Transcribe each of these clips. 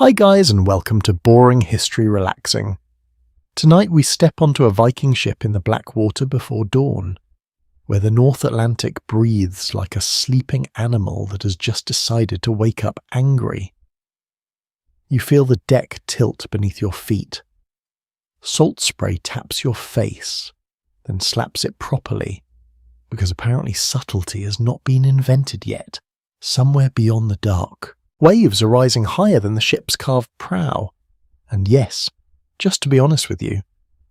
Hi guys and welcome to Boring History Relaxing. Tonight we step onto a Viking ship in the black water before dawn, where the North Atlantic breathes like a sleeping animal that has just decided to wake up angry. You feel the deck tilt beneath your feet. Salt spray taps your face, then slaps it properly, because apparently subtlety has not been invented yet, somewhere beyond the dark. Waves are rising higher than the ship's carved prow. And yes, just to be honest with you,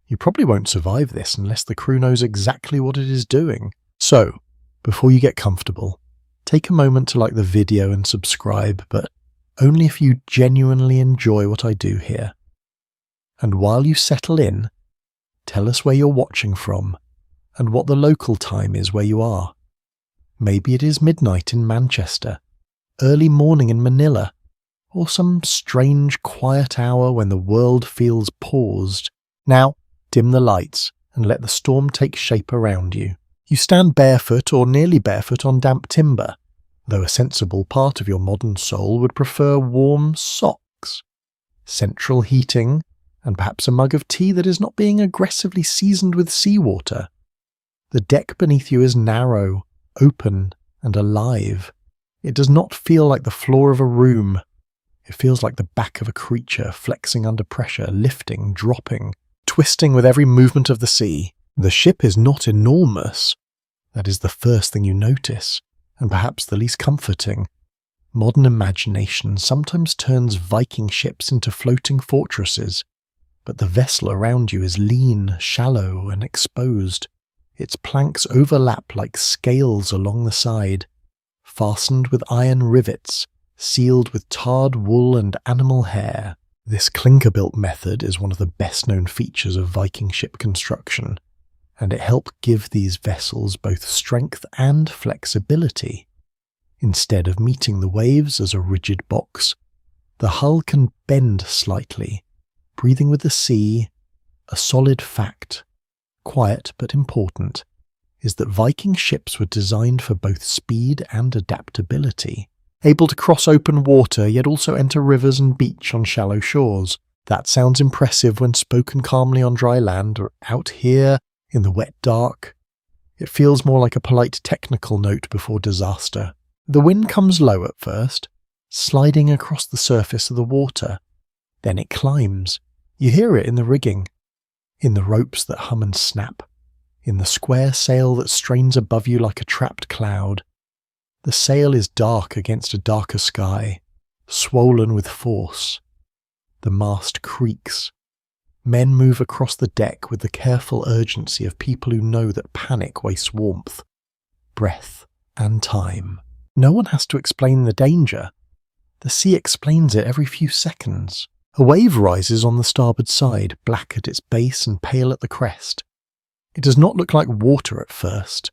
you probably won't survive this unless the crew knows exactly what it is doing. So, before you get comfortable, take a moment to like the video and subscribe, but only if you genuinely enjoy what I do here. And while you settle in, tell us where you're watching from and what the local time is where you are. Maybe it is midnight in Manchester, early morning in Manila, or some strange quiet hour when the world feels paused. Now, dim the lights and let the storm take shape around you. You stand barefoot or nearly barefoot on damp timber, though a sensible part of your modern soul would prefer warm socks, central heating, and perhaps a mug of tea that is not being aggressively seasoned with seawater. The deck beneath you is narrow, open, and alive. It does not feel like the floor of a room. It feels like the back of a creature flexing under pressure, lifting, dropping, twisting with every movement of the sea. The ship is not enormous. That is the first thing you notice, and perhaps the least comforting. Modern imagination sometimes turns Viking ships into floating fortresses, but the vessel around you is lean, shallow, and exposed. Its planks overlap like scales along the side, fastened with iron rivets, sealed with tarred wool and animal hair. This clinker-built method is one of the best-known features of Viking ship construction, and it helped give these vessels both strength and flexibility. Instead of meeting the waves as a rigid box, the hull can bend slightly, breathing with the sea. A solid fact, quiet but important, is that Viking ships were designed for both speed and adaptability, able to cross open water yet also enter rivers and beach on shallow shores. That sounds impressive when spoken calmly on dry land, or out here in the wet dark. It feels more like a polite technical note before disaster. The wind comes low at first, sliding across the surface of the water. Then it climbs. You hear it in the rigging, in the ropes that hum and snap, in the square sail that strains above you like a trapped cloud. The sail is dark against a darker sky, swollen with force. The mast creaks. Men move across the deck with the careful urgency of people who know that panic wastes warmth, breath, and time. No one has to explain the danger. The sea explains it every few seconds. A wave rises on the starboard side, black at its base and pale at the crest. It does not look like water at first.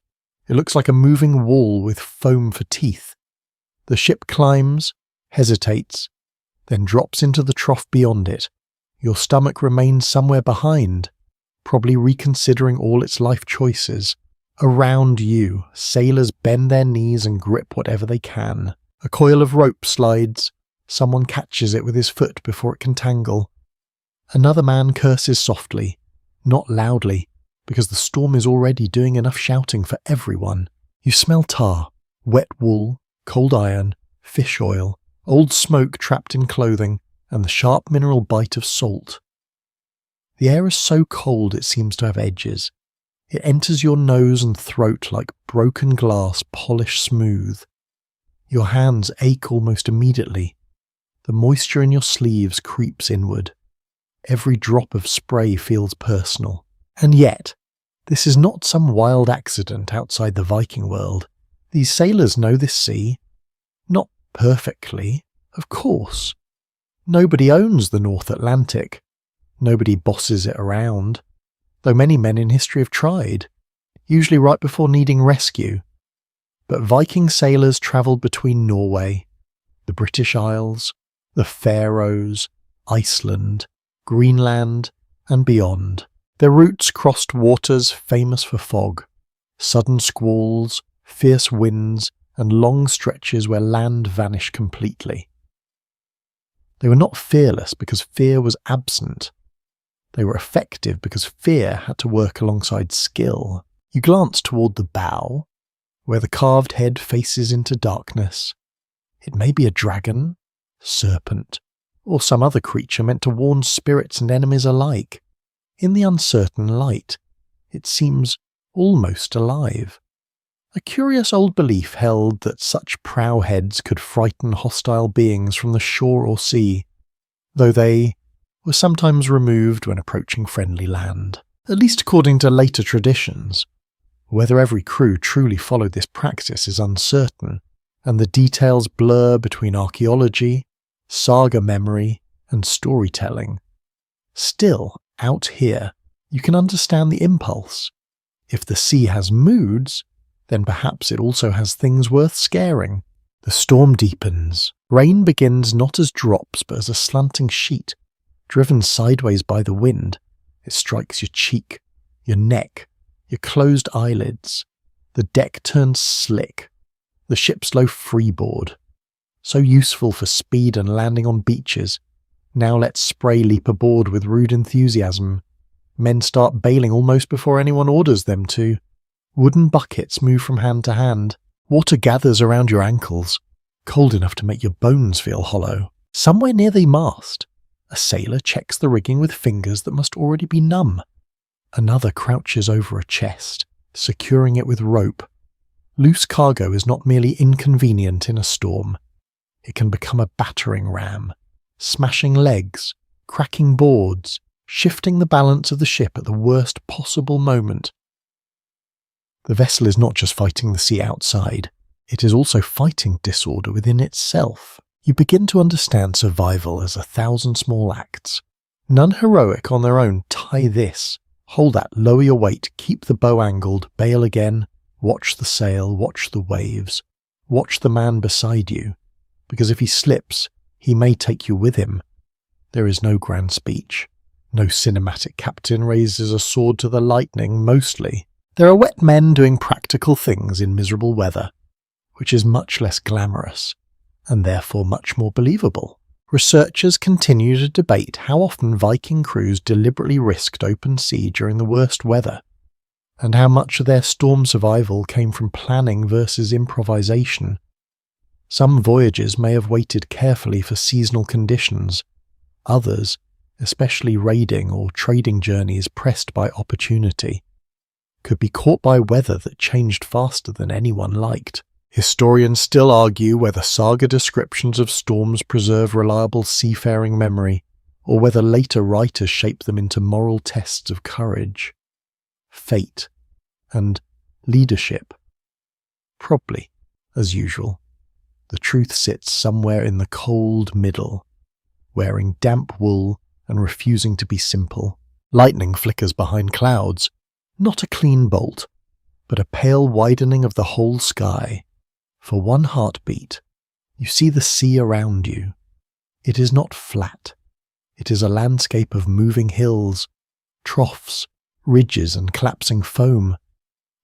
It looks like a moving wall with foam for teeth. The ship climbs, hesitates, then drops into the trough beyond it. Your stomach remains somewhere behind, probably reconsidering all its life choices. Around you, sailors bend their knees and grip whatever they can. A coil of rope slides. Someone catches it with his foot before it can tangle. Another man curses softly, not loudly, because the storm is already doing enough shouting for everyone. You smell tar, wet wool, cold iron, fish oil, old smoke trapped in clothing, and the sharp mineral bite of salt. The air is so cold it seems to have edges. It enters your nose and throat like broken glass polished smooth. Your hands ache almost immediately. The moisture in your sleeves creeps inward. Every drop of spray feels personal. And yet, this is not some wild accident outside the Viking world. These sailors know this sea. Not perfectly, of course. Nobody owns the North Atlantic. Nobody bosses it around, though many men in history have tried, usually right before needing rescue. But Viking sailors travelled between Norway, the British Isles, the Faroes, Iceland, Greenland, and beyond. Their routes crossed waters famous for fog, sudden squalls, fierce winds, and long stretches where land vanished completely. They were not fearless because fear was absent. They were effective because fear had to work alongside skill. You glance toward the bow, where the carved head faces into darkness. It may be a dragon, serpent, or some other creature meant to warn spirits and enemies alike. In the uncertain light, it seems almost alive. A curious old belief held that such prow heads could frighten hostile beings from the shore or sea, though they were sometimes removed when approaching friendly land, at least according to later traditions. Whether every crew truly followed this practice is uncertain, and the details blur between archaeology, saga memory, and storytelling. Still, out here, you can understand the impulse. If the sea has moods, then perhaps it also has things worth scaring. The storm deepens. Rain begins not as drops but as a slanting sheet. Driven sideways by the wind, it strikes your cheek, your neck, your closed eyelids. The deck turns slick. The ship's low freeboard. So useful for speed and landing on beaches. Now let spray leap aboard with rude enthusiasm. Men start bailing almost before anyone orders them to. Wooden buckets move from hand to hand. Water gathers around your ankles, cold enough to make your bones feel hollow. Somewhere near the mast, a sailor checks the rigging with fingers that must already be numb. Another crouches over a chest, securing it with rope. Loose cargo is not merely inconvenient in a storm. It can become a battering ram, smashing legs, cracking boards, shifting the balance of the ship at the worst possible moment. The vessel is not just fighting the sea outside, it is also fighting disorder within itself. You begin to understand survival as 1,000 small acts. None heroic on their own. Tie this. Hold that, lower your weight, keep the bow angled, bail again, watch the sail, watch the waves, watch the man beside you, because if he slips, he may take you with him. There is no grand speech. No cinematic captain raises a sword to the lightning, mostly. There are wet men doing practical things in miserable weather, which is much less glamorous, and therefore much more believable. Researchers continue to debate how often Viking crews deliberately risked open sea during the worst weather, and how much of their storm survival came from planning versus improvisation. Some voyages may have waited carefully for seasonal conditions. Others, especially raiding or trading journeys pressed by opportunity, could be caught by weather that changed faster than anyone liked. Historians still argue whether saga descriptions of storms preserve reliable seafaring memory, or whether later writers shape them into moral tests of courage, fate, and leadership. Probably, as usual, the truth sits somewhere in the cold middle, wearing damp wool and refusing to be simple. Lightning flickers behind clouds, not a clean bolt, but a pale widening of the whole sky. For one heartbeat, you see the sea around you. It is not flat. It is a landscape of moving hills, troughs, ridges and collapsing foam.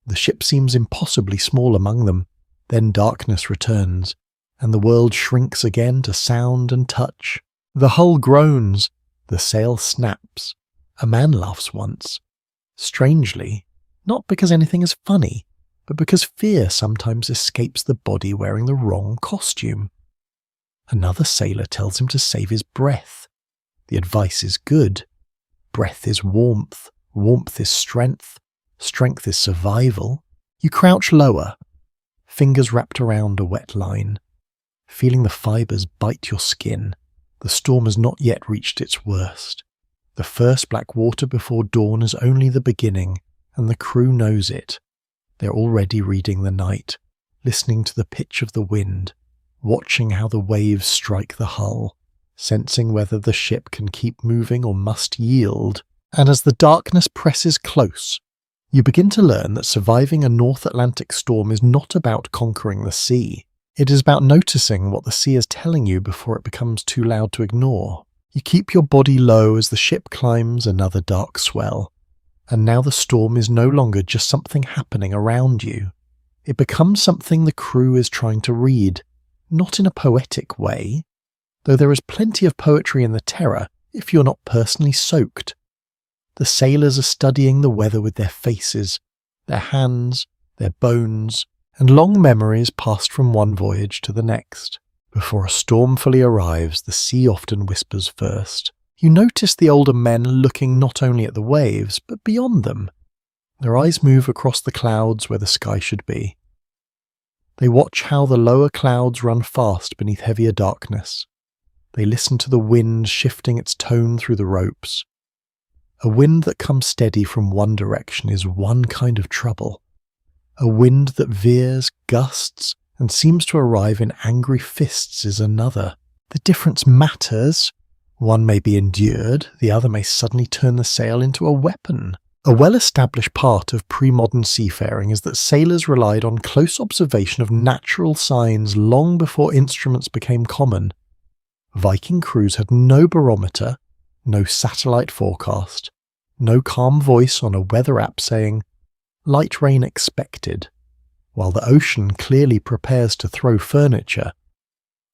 The ship seems impossibly small among them. Then darkness returns, and the world shrinks again to sound and touch. The hull groans, the sail snaps. A man laughs once. Strangely, not because anything is funny, but because fear sometimes escapes the body wearing the wrong costume. Another sailor tells him to save his breath. The advice is good. Breath is warmth, warmth is strength, strength is survival. You crouch lower, fingers wrapped around a wet line, feeling the fibres bite your skin. The storm has not yet reached its worst. The first black water before dawn is only the beginning, and the crew knows it. They're already reading the night, listening to the pitch of the wind, watching how the waves strike the hull, sensing whether the ship can keep moving or must yield. And as the darkness presses close, you begin to learn that surviving a North Atlantic storm is not about conquering the sea. It is about noticing what the sea is telling you before it becomes too loud to ignore. You keep your body low as the ship climbs another dark swell, and now the storm is no longer just something happening around you. It becomes something the crew is trying to read, not in a poetic way, though there is plenty of poetry in the terror if you're not personally soaked. The sailors are studying the weather with their faces, their hands, their bones, and long memories passed from one voyage to the next. Before a storm fully arrives, the sea often whispers first. You notice the older men looking not only at the waves, but beyond them. Their eyes move across the clouds where the sky should be. They watch how the lower clouds run fast beneath heavier darkness. They listen to the wind shifting its tone through the ropes. A wind that comes steady from one direction is one kind of trouble. A wind that veers, gusts, and seems to arrive in angry fists is another. The difference matters. One may be endured, the other may suddenly turn the sail into a weapon. A well-established part of pre-modern seafaring is that sailors relied on close observation of natural signs long before instruments became common. Viking crews had no barometer, no satellite forecast, no calm voice on a weather app saying, "Light rain expected," while the ocean clearly prepares to throw furniture.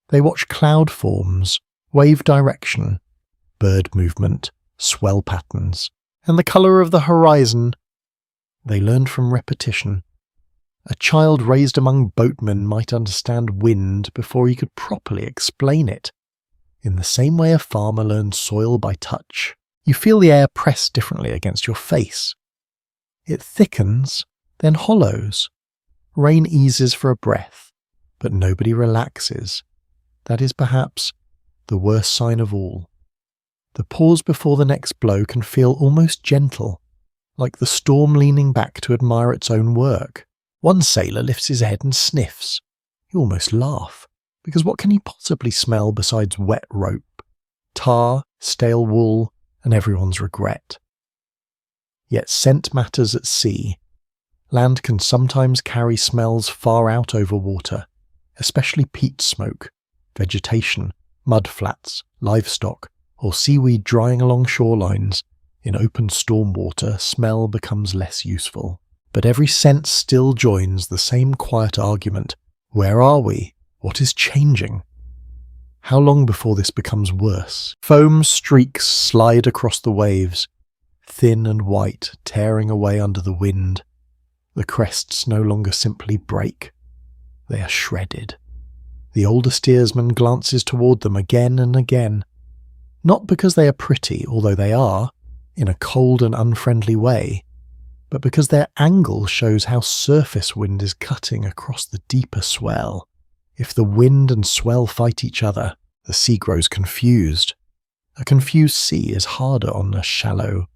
They watch cloud forms, wave direction, bird movement, swell patterns, and the colour of the horizon. They learned from repetition. A child raised among boatmen might understand wind before he could properly explain it. In the same way a farmer learns soil by touch, you feel the air press differently against your face. It thickens, then hollows. Rain eases for a breath, but nobody relaxes. That is perhaps the worst sign of all. The pause before the next blow can feel almost gentle, like the storm leaning back to admire its own work. One sailor lifts his head and sniffs. You almost laugh, because what can he possibly smell besides wet rope, tar, stale wool, and everyone's regret? Yet scent matters at sea. Land can sometimes carry smells far out over water, especially peat smoke, vegetation, mud flats, livestock, or seaweed drying along shorelines. In open storm water, smell becomes less useful. But every sense still joins the same quiet argument. Where are we? What is changing? How long before this becomes worse? Foam streaks slide across the waves, thin and white, tearing away under the wind. The crests no longer simply break. They are shredded. The older steersman glances toward them again and again. Not because they are pretty, although they are, in a cold and unfriendly way, but because their angle shows how surface wind is cutting across the deeper swell. If the wind and swell fight each other, the sea grows confused. A confused sea is harder on a shallow,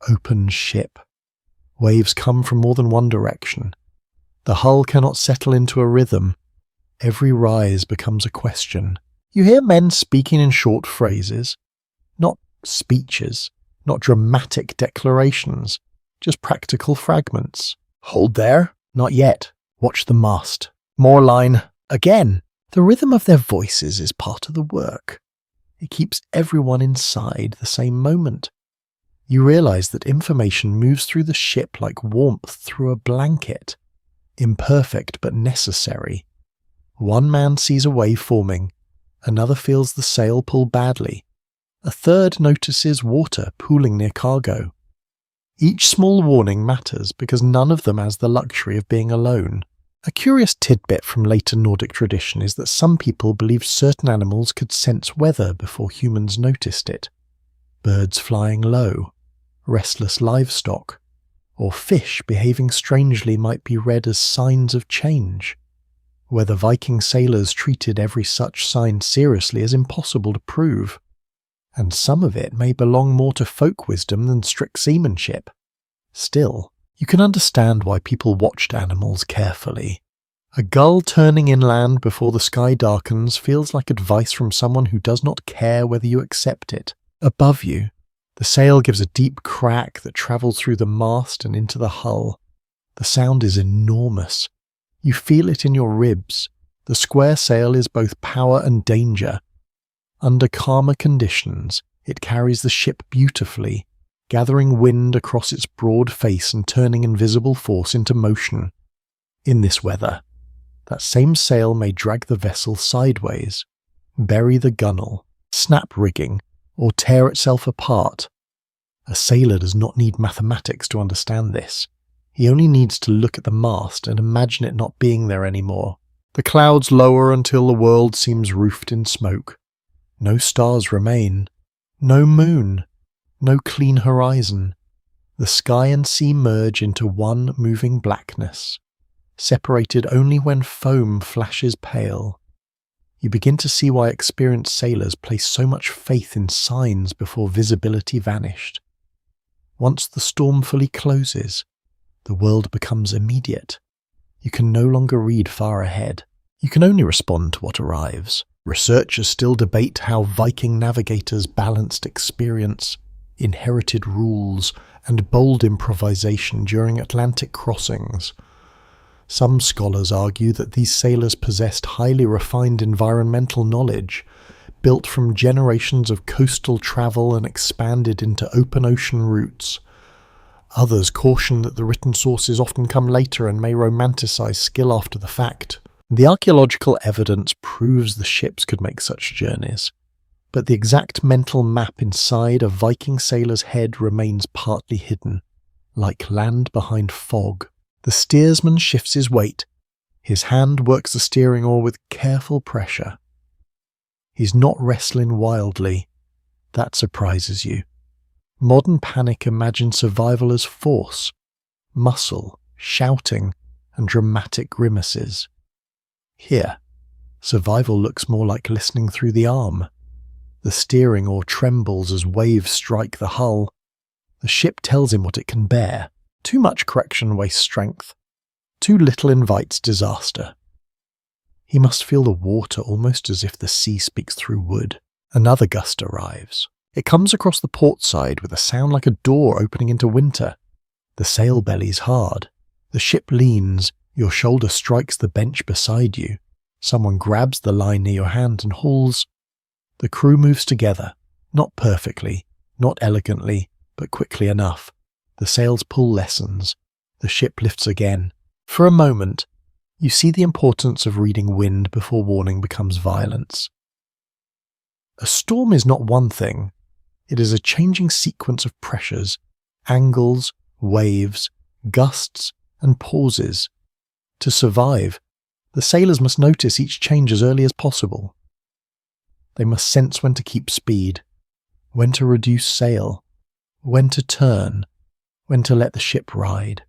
open ship. Waves come from more than one direction. The hull cannot settle into a rhythm. Every rise becomes a question. You hear men speaking in short phrases, not speeches, not dramatic declarations, just practical fragments. Hold there, not yet. Watch the mast. More line, again. The rhythm of their voices is part of the work. It keeps everyone inside the same moment. You realize that information moves through the ship like warmth through a blanket. Imperfect but necessary. One man sees a wave forming, another feels the sail pull badly, a third notices water pooling near cargo. Each small warning matters because none of them has the luxury of being alone. A curious tidbit from later Nordic tradition is that some people believed certain animals could sense weather before humans noticed it. Birds flying low, restless livestock, or fish behaving strangely might be read as signs of change. Whether Viking sailors treated every such sign seriously is impossible to prove, and some of it may belong more to folk wisdom than strict seamanship. Still, you can understand why people watched animals carefully. A gull turning inland before the sky darkens feels like advice from someone who does not care whether you accept it. Above you, the sail gives a deep crack that travels through the mast and into the hull. The sound is enormous. You feel it in your ribs. The square sail is both power and danger. Under calmer conditions, it carries the ship beautifully, gathering wind across its broad face and turning invisible force into motion. In this weather, that same sail may drag the vessel sideways, bury the gunwale, snap rigging, or tear itself apart. A sailor does not need mathematics to understand this. He only needs to look at the mast and imagine it not being there anymore. The clouds lower until the world seems roofed in smoke. No stars remain. No moon. No clean horizon. The sky and sea merge into one moving blackness, separated only when foam flashes pale. You begin to see why experienced sailors place so much faith in signs before visibility vanished. Once the storm fully closes, the world becomes immediate. You can no longer read far ahead. You can only respond to what arrives. Researchers still debate how Viking navigators balanced experience, inherited rules, and bold improvisation during Atlantic crossings. Some scholars argue that these sailors possessed highly refined environmental knowledge, built from generations of coastal travel and expanded into open ocean routes. Others caution that the written sources often come later and may romanticize skill after the fact. The archaeological evidence proves the ships could make such journeys, but the exact mental map inside a Viking sailor's head remains partly hidden, like land behind fog. The steersman shifts his weight. His hand works the steering oar with careful pressure. He's not wrestling wildly. That surprises you. Modern panic imagines survival as force, muscle, shouting, and dramatic grimaces. Here, survival looks more like listening through the arm. The steering oar trembles as waves strike the hull. The ship tells him what it can bear. Too much correction wastes strength. Too little invites disaster. He must feel the water almost as if the sea speaks through wood. Another gust arrives. It comes across the port side with a sound like a door opening into winter. The sail belly's hard. The ship leans. Your shoulder strikes the bench beside you. Someone grabs the line near your hand and hauls. The crew moves together, not perfectly, not elegantly, but quickly enough. The sails pull lessens. The ship lifts again. For a moment, you see the importance of reading wind before warning becomes violence. A storm is not one thing. It is a changing sequence of pressures, angles, waves, gusts, and pauses. To survive, the sailors must notice each change as early as possible. They must sense when to keep speed, when to reduce sail, when to turn, when to let the ship ride,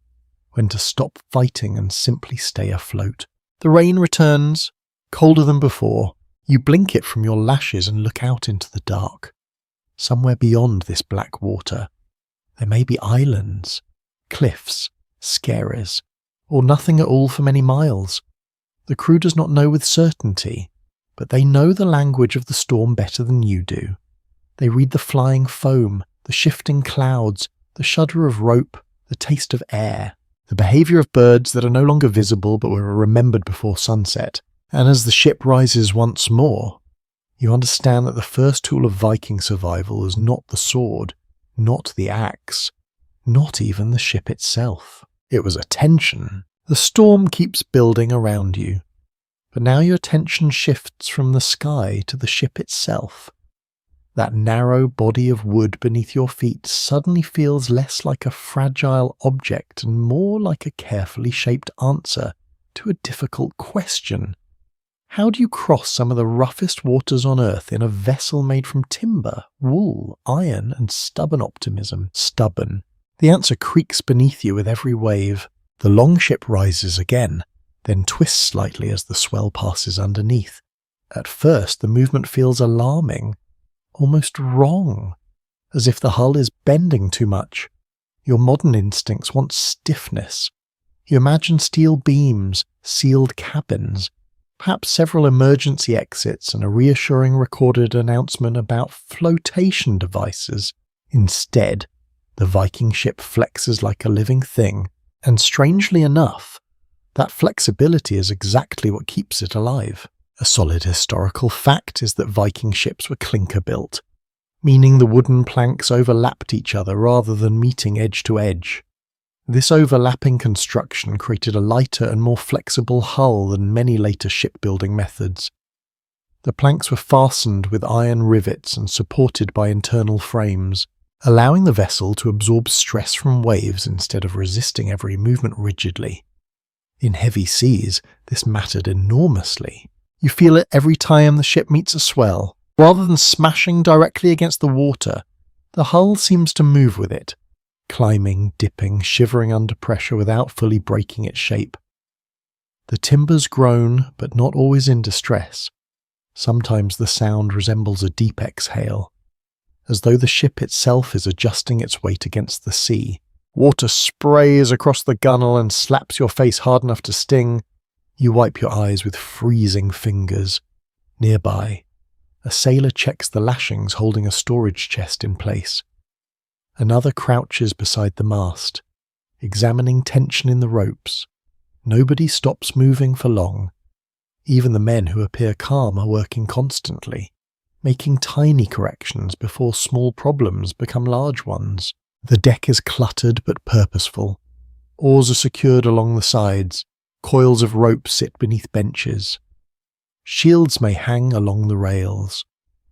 when to stop fighting and simply stay afloat. The rain returns, colder than before. You blink it from your lashes and look out into the dark. Somewhere beyond this black water, there may be islands, cliffs, skerries, or nothing at all for many miles. The crew does not know with certainty, but they know the language of the storm better than you do. They read the flying foam, the shifting clouds, the shudder of rope, the taste of air, the behaviour of birds that are no longer visible but were remembered before sunset. And as the ship rises once more, you understand that the first tool of Viking survival is not the sword, not the axe, not even the ship itself. It was attention. The storm keeps building around you, but now your attention shifts from the sky to the ship itself. That narrow body of wood beneath your feet suddenly feels less like a fragile object and more like a carefully shaped answer to a difficult question. How do you cross some of the roughest waters on earth in a vessel made from timber, wool, iron, and stubborn optimism? Stubborn. The answer creaks beneath you with every wave. The longship rises again, then twists slightly as the swell passes underneath. At first, the movement feels alarming, almost wrong, as if the hull is bending too much. Your modern instincts want stiffness. You imagine steel beams, sealed cabins, perhaps several emergency exits and a reassuring recorded announcement about flotation devices. Instead, the Viking ship flexes like a living thing, and strangely enough, that flexibility is exactly what keeps it alive. A solid historical fact is that Viking ships were clinker-built, meaning the wooden planks overlapped each other rather than meeting edge to edge. This overlapping construction created a lighter and more flexible hull than many later shipbuilding methods. The planks were fastened with iron rivets and supported by internal frames, allowing the vessel to absorb stress from waves instead of resisting every movement rigidly. In heavy seas, this mattered enormously. You feel it every time the ship meets a swell. Rather than smashing directly against the water, the hull seems to move with it, climbing, dipping, shivering under pressure without fully breaking its shape. The timbers groan, but not always in distress. Sometimes the sound resembles a deep exhale, as though the ship itself is adjusting its weight against the sea. Water sprays across the gunwale and slaps your face hard enough to sting. You wipe your eyes with freezing fingers. Nearby, a sailor checks the lashings holding a storage chest in place. Another crouches beside the mast, examining tension in the ropes. Nobody stops moving for long. Even the men who appear calm are working constantly, making tiny corrections before small problems become large ones. The deck is cluttered but purposeful. Oars are secured along the sides. Coils of rope sit beneath benches. Shields may hang along the rails,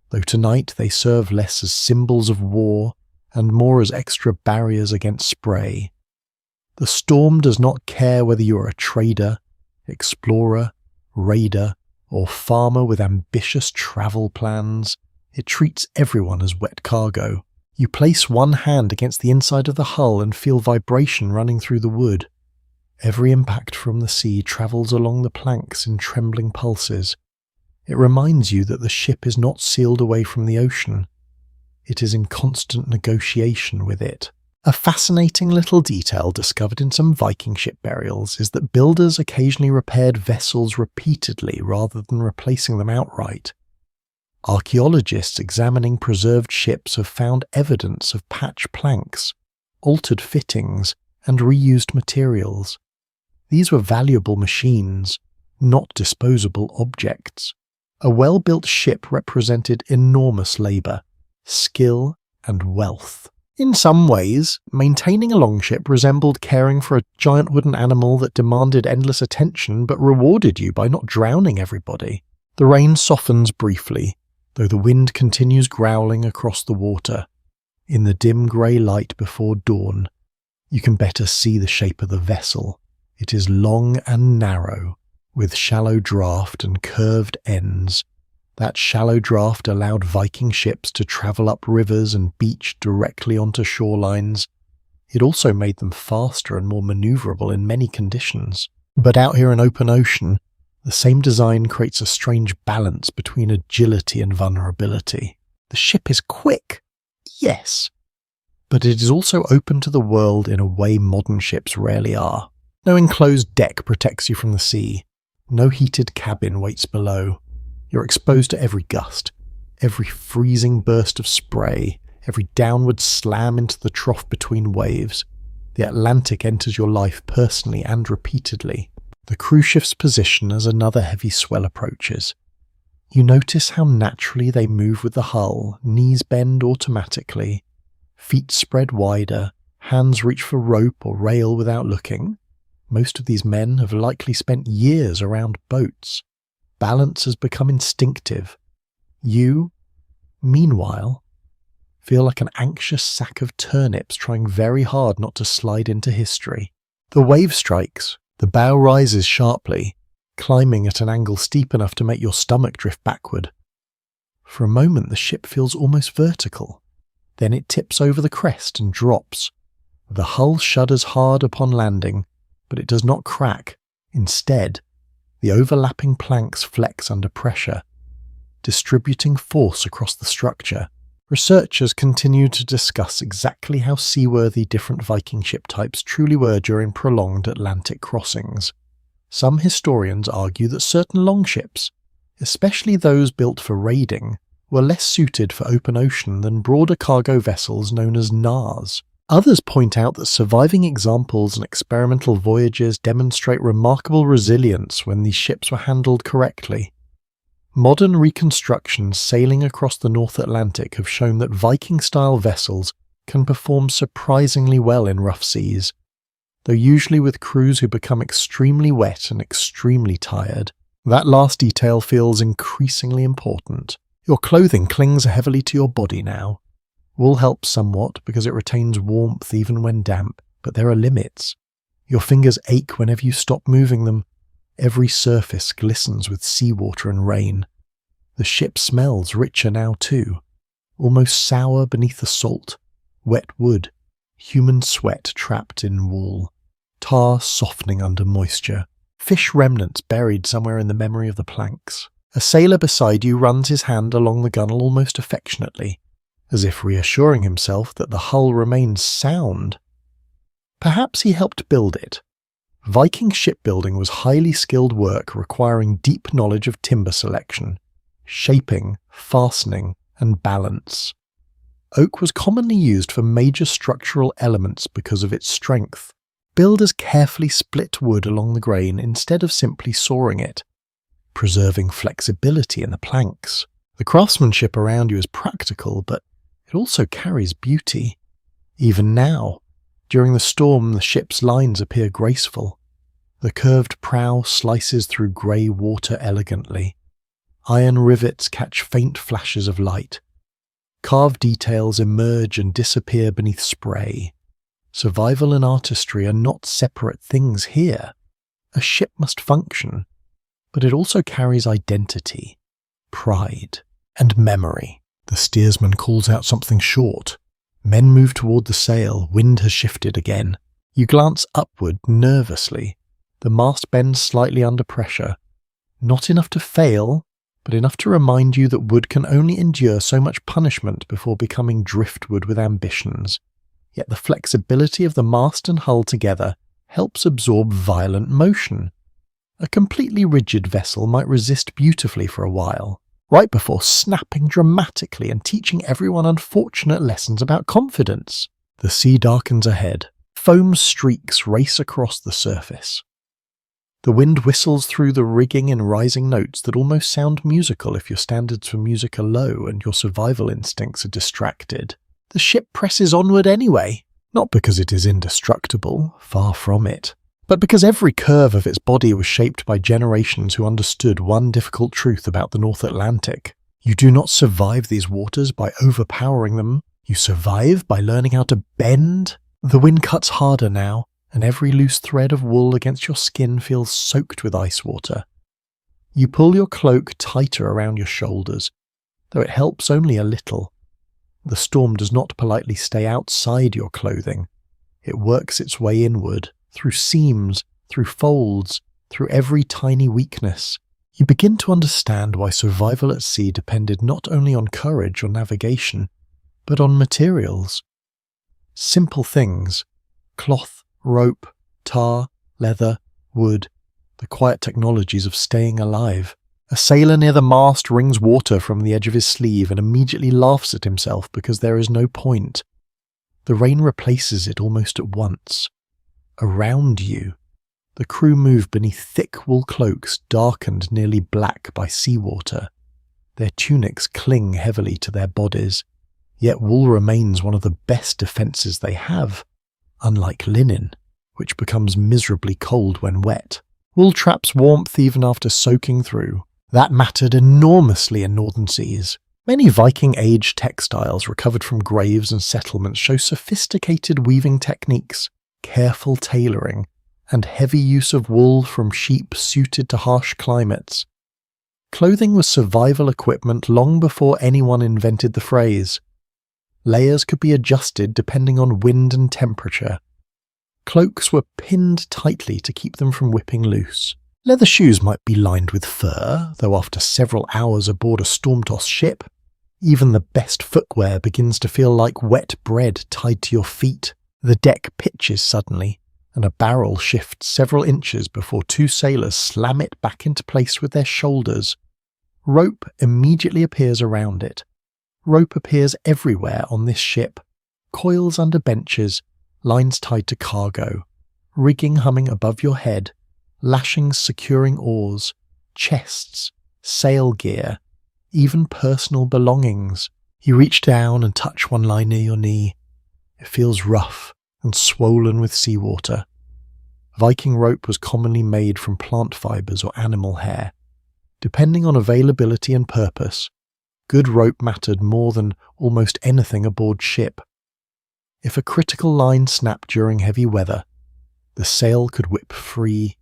though tonight they serve less as symbols of war and more as extra barriers against spray. The storm does not care whether you are a trader, explorer, raider, or farmer with ambitious travel plans. It treats everyone as wet cargo. You place one hand against the inside of the hull and feel vibration running through the wood. Every impact from the sea travels along the planks in trembling pulses. It reminds you that the ship is not sealed away from the ocean. It is in constant negotiation with it. A fascinating little detail discovered in some Viking ship burials is that builders occasionally repaired vessels repeatedly rather than replacing them outright. Archaeologists examining preserved ships have found evidence of patched planks, altered fittings, and reused materials. These were valuable machines, not disposable objects. A well-built ship represented enormous labour, skill, and wealth. In some ways, maintaining a longship resembled caring for a giant wooden animal that demanded endless attention but rewarded you by not drowning everybody. The rain softens briefly, though the wind continues growling across the water. In the dim grey light before dawn, you can better see the shape of the vessel. It is long and narrow, with shallow draft and curved ends. That shallow draft allowed Viking ships to travel up rivers and beach directly onto shorelines. It also made them faster and more maneuverable in many conditions. But out here in open ocean, the same design creates a strange balance between agility and vulnerability. The ship is quick, yes, but it is also open to the world in a way modern ships rarely are. No enclosed deck protects you from the sea. No heated cabin waits below. You're exposed to every gust, every freezing burst of spray, every downward slam into the trough between waves. The Atlantic enters your life personally and repeatedly. The crew shifts position as another heavy swell approaches. You notice how naturally they move with the hull, knees bend automatically, feet spread wider, hands reach for rope or rail without looking. Most of these men have likely spent years around boats. Balance has become instinctive. You, meanwhile, feel like an anxious sack of turnips trying very hard not to slide into history. The wave strikes. The bow rises sharply, climbing at an angle steep enough to make your stomach drift backward. For a moment the ship feels almost vertical. Then it tips over the crest and drops. The hull shudders hard upon landing, but it does not crack. Instead, the overlapping planks flex under pressure, distributing force across the structure. Researchers continue to discuss exactly how seaworthy different Viking ship types truly were during prolonged Atlantic crossings. Some historians argue that certain longships, especially those built for raiding, were less suited for open ocean than broader cargo vessels known as nars. Others point out that surviving examples and experimental voyages demonstrate remarkable resilience when these ships were handled correctly. Modern reconstructions sailing across the North Atlantic have shown that Viking-style vessels can perform surprisingly well in rough seas, though usually with crews who become extremely wet and extremely tired. That last detail feels increasingly important. Your clothing clings heavily to your body now. Wool helps somewhat because it retains warmth even when damp, but there are limits. Your fingers ache whenever you stop moving them. Every surface glistens with seawater and rain. The ship smells richer now too, almost sour beneath the salt. Wet wood, human sweat trapped in wool, tar softening under moisture, fish remnants buried somewhere in the memory of the planks. A sailor beside you runs his hand along the gunwale almost affectionately, as if reassuring himself that the hull remains sound. Perhaps he helped build it. Viking shipbuilding was highly skilled work requiring deep knowledge of timber selection, shaping, fastening, and balance. Oak was commonly used for major structural elements because of its strength. Builders carefully split wood along the grain instead of simply sawing it, preserving flexibility in the planks. The craftsmanship around you is practical, but it also carries beauty. Even now, during the storm, the ship's lines appear graceful. The curved prow slices through grey water elegantly. Iron rivets catch faint flashes of light. Carved details emerge and disappear beneath spray. Survival and artistry are not separate things here. A ship must function, but it also carries identity, pride, and memory. The steersman calls out something short. Men move toward the sail. Wind has shifted again. You glance upward nervously. The mast bends slightly under pressure. Not enough to fail, but enough to remind you that wood can only endure so much punishment before becoming driftwood with ambitions. Yet the flexibility of the mast and hull together helps absorb violent motion. A completely rigid vessel might resist beautifully for a while, right before snapping dramatically and teaching everyone unfortunate lessons about confidence. The sea darkens ahead. Foam streaks race across the surface. The wind whistles through the rigging in rising notes that almost sound musical if your standards for music are low and your survival instincts are distracted. The ship presses onward anyway, not because it is indestructible, far from it, but because every curve of its body was shaped by generations who understood one difficult truth about the North Atlantic. You do not survive these waters by overpowering them. You survive by learning how to bend. The wind cuts harder now, and every loose thread of wool against your skin feels soaked with ice water. You pull your cloak tighter around your shoulders, though it helps only a little. The storm does not politely stay outside your clothing. It works its way inward, through seams, through folds, through every tiny weakness. You begin to understand why survival at sea depended not only on courage or navigation, but on materials. Simple things: cloth, rope, tar, leather, wood, the quiet technologies of staying alive. A sailor near the mast wrings water from the edge of his sleeve and immediately laughs at himself because there is no point. The rain replaces it almost at once. Around you, the crew move beneath thick wool cloaks darkened nearly black by seawater. Their tunics cling heavily to their bodies, yet wool remains one of the best defences they have, unlike linen, which becomes miserably cold when wet. Wool traps warmth even after soaking through. That mattered enormously in northern seas. Many Viking-age textiles recovered from graves and settlements show sophisticated weaving techniques, careful tailoring, and heavy use of wool from sheep suited to harsh climates. Clothing was survival equipment long before anyone invented the phrase. Layers could be adjusted depending on wind and temperature. Cloaks were pinned tightly to keep them from whipping loose. Leather shoes might be lined with fur, though after several hours aboard a storm-tossed ship, even the best footwear begins to feel like wet bread tied to your feet. The deck pitches suddenly, and a barrel shifts several inches before two sailors slam it back into place with their shoulders. Rope immediately appears around it. Rope appears everywhere on this ship. Coils under benches, lines tied to cargo, rigging humming above your head, lashings securing oars, chests, sail gear, even personal belongings. You reach down and touch one line near your knee. It feels rough and swollen with seawater. Viking rope was commonly made from plant fibres or animal hair. Depending on availability and purpose, good rope mattered more than almost anything aboard ship. If a critical line snapped during heavy weather, the sail could whip free,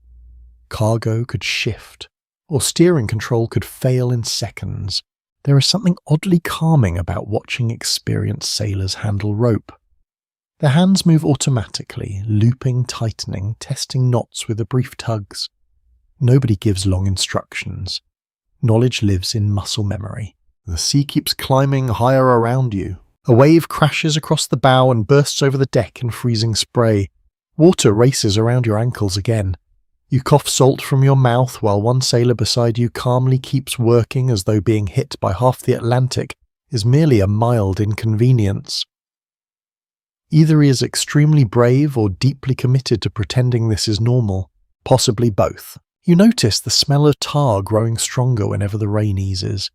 cargo could shift, or steering control could fail in seconds. There is something oddly calming about watching experienced sailors handle rope. Their hands move automatically, looping, tightening, testing knots with the brief tugs. Nobody gives long instructions. Knowledge lives in muscle memory. The sea keeps climbing higher around you. A wave crashes across the bow and bursts over the deck in freezing spray. Water races around your ankles again. You cough salt from your mouth while one sailor beside you calmly keeps working as though being hit by half the Atlantic is merely a mild inconvenience. Either he is extremely brave or deeply committed to pretending this is normal, possibly both. You notice the smell of tar growing stronger whenever the rain eases.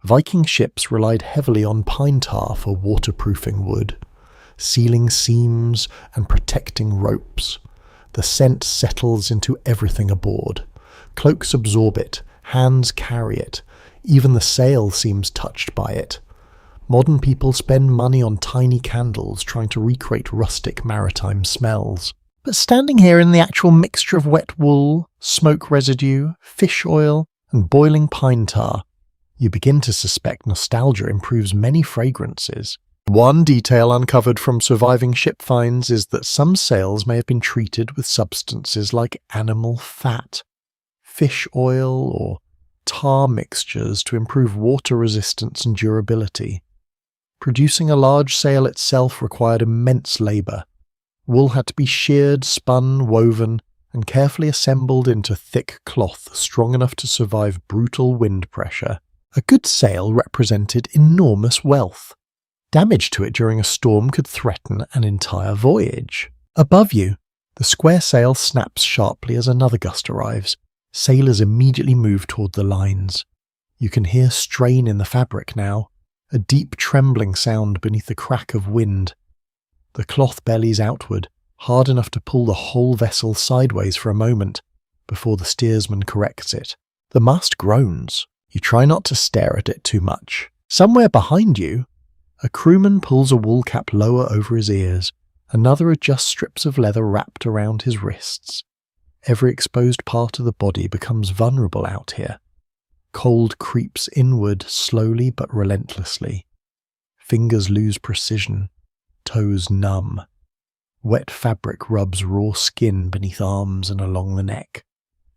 Viking ships relied heavily on pine tar for waterproofing wood, sealing seams and protecting ropes. The scent settles into everything aboard. Cloaks absorb it, hands carry it, even the sail seems touched by it. Modern people spend money on tiny candles trying to recreate rustic maritime smells. But standing here in the actual mixture of wet wool, smoke residue, fish oil, and boiling pine tar, you begin to suspect nostalgia improves many fragrances. One detail uncovered from surviving ship finds is that some sails may have been treated with substances like animal fat, fish oil, or tar mixtures to improve water resistance and durability. Producing a large sail itself required immense labour. Wool had to be sheared, spun, woven, and carefully assembled into thick cloth strong enough to survive brutal wind pressure. A good sail represented enormous wealth. Damage to it during a storm could threaten an entire voyage. Above you, the square sail snaps sharply as another gust arrives. Sailors immediately move toward the lines. You can hear strain in the fabric now, a deep trembling sound beneath the crack of wind. The cloth bellies outward, hard enough to pull the whole vessel sideways for a moment, before the steersman corrects it. The mast groans. You try not to stare at it too much. Somewhere behind you, a crewman pulls a wool cap lower over his ears. Another adjusts strips of leather wrapped around his wrists. Every exposed part of the body becomes vulnerable out here. Cold creeps inward slowly but relentlessly. Fingers lose precision. Toes numb. Wet fabric rubs raw skin beneath arms and along the neck.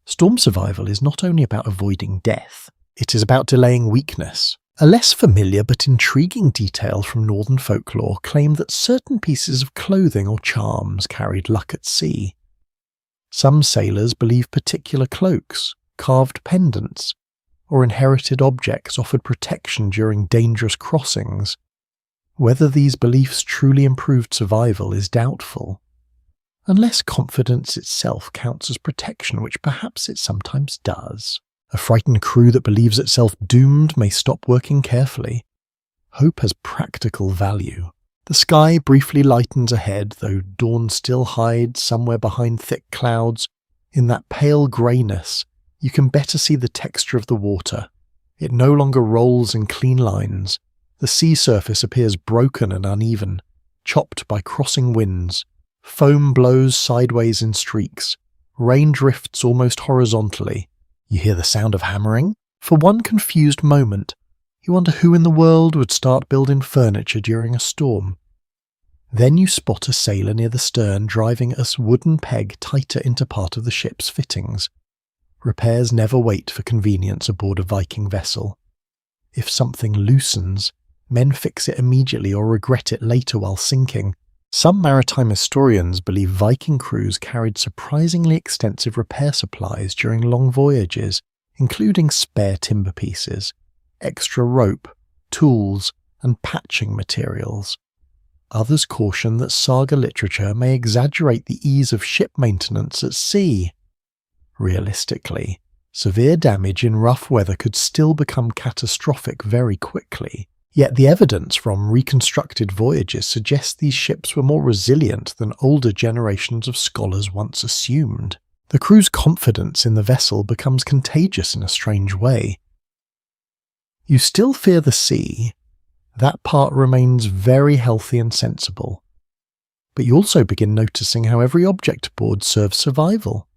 Storm survival is not only about avoiding death, it is about delaying weakness. A less familiar but intriguing detail from northern folklore claimed that certain pieces of clothing or charms carried luck at sea. Some sailors believe particular cloaks, carved pendants, or inherited objects offered protection during dangerous crossings. Whether these beliefs truly improved survival is doubtful, unless confidence itself counts as protection, which perhaps it sometimes does. A frightened crew that believes itself doomed may stop working carefully. Hope has practical value. The sky briefly lightens ahead, though dawn still hides somewhere behind thick clouds. In that pale greyness, you can better see the texture of the water. It no longer rolls in clean lines. The sea surface appears broken and uneven, chopped by crossing winds. Foam blows sideways in streaks. Rain drifts almost horizontally. You hear the sound of hammering. For one confused moment, you wonder who in the world would start building furniture during a storm. Then you spot a sailor near the stern driving a wooden peg tighter into part of the ship's fittings. Repairs never wait for convenience aboard a Viking vessel. If something loosens, men fix it immediately or regret it later while sinking. Some maritime historians believe Viking crews carried surprisingly extensive repair supplies during long voyages, including spare timber pieces, extra rope, tools, and patching materials. Others caution that saga literature may exaggerate the ease of ship maintenance at sea. Realistically, severe damage in rough weather could still become catastrophic very quickly. Yet the evidence from reconstructed voyages suggests these ships were more resilient than older generations of scholars once assumed. The crew's confidence in the vessel becomes contagious in a strange way. You still fear the sea. That part remains very healthy and sensible. But you also begin noticing how every object aboard serves survival.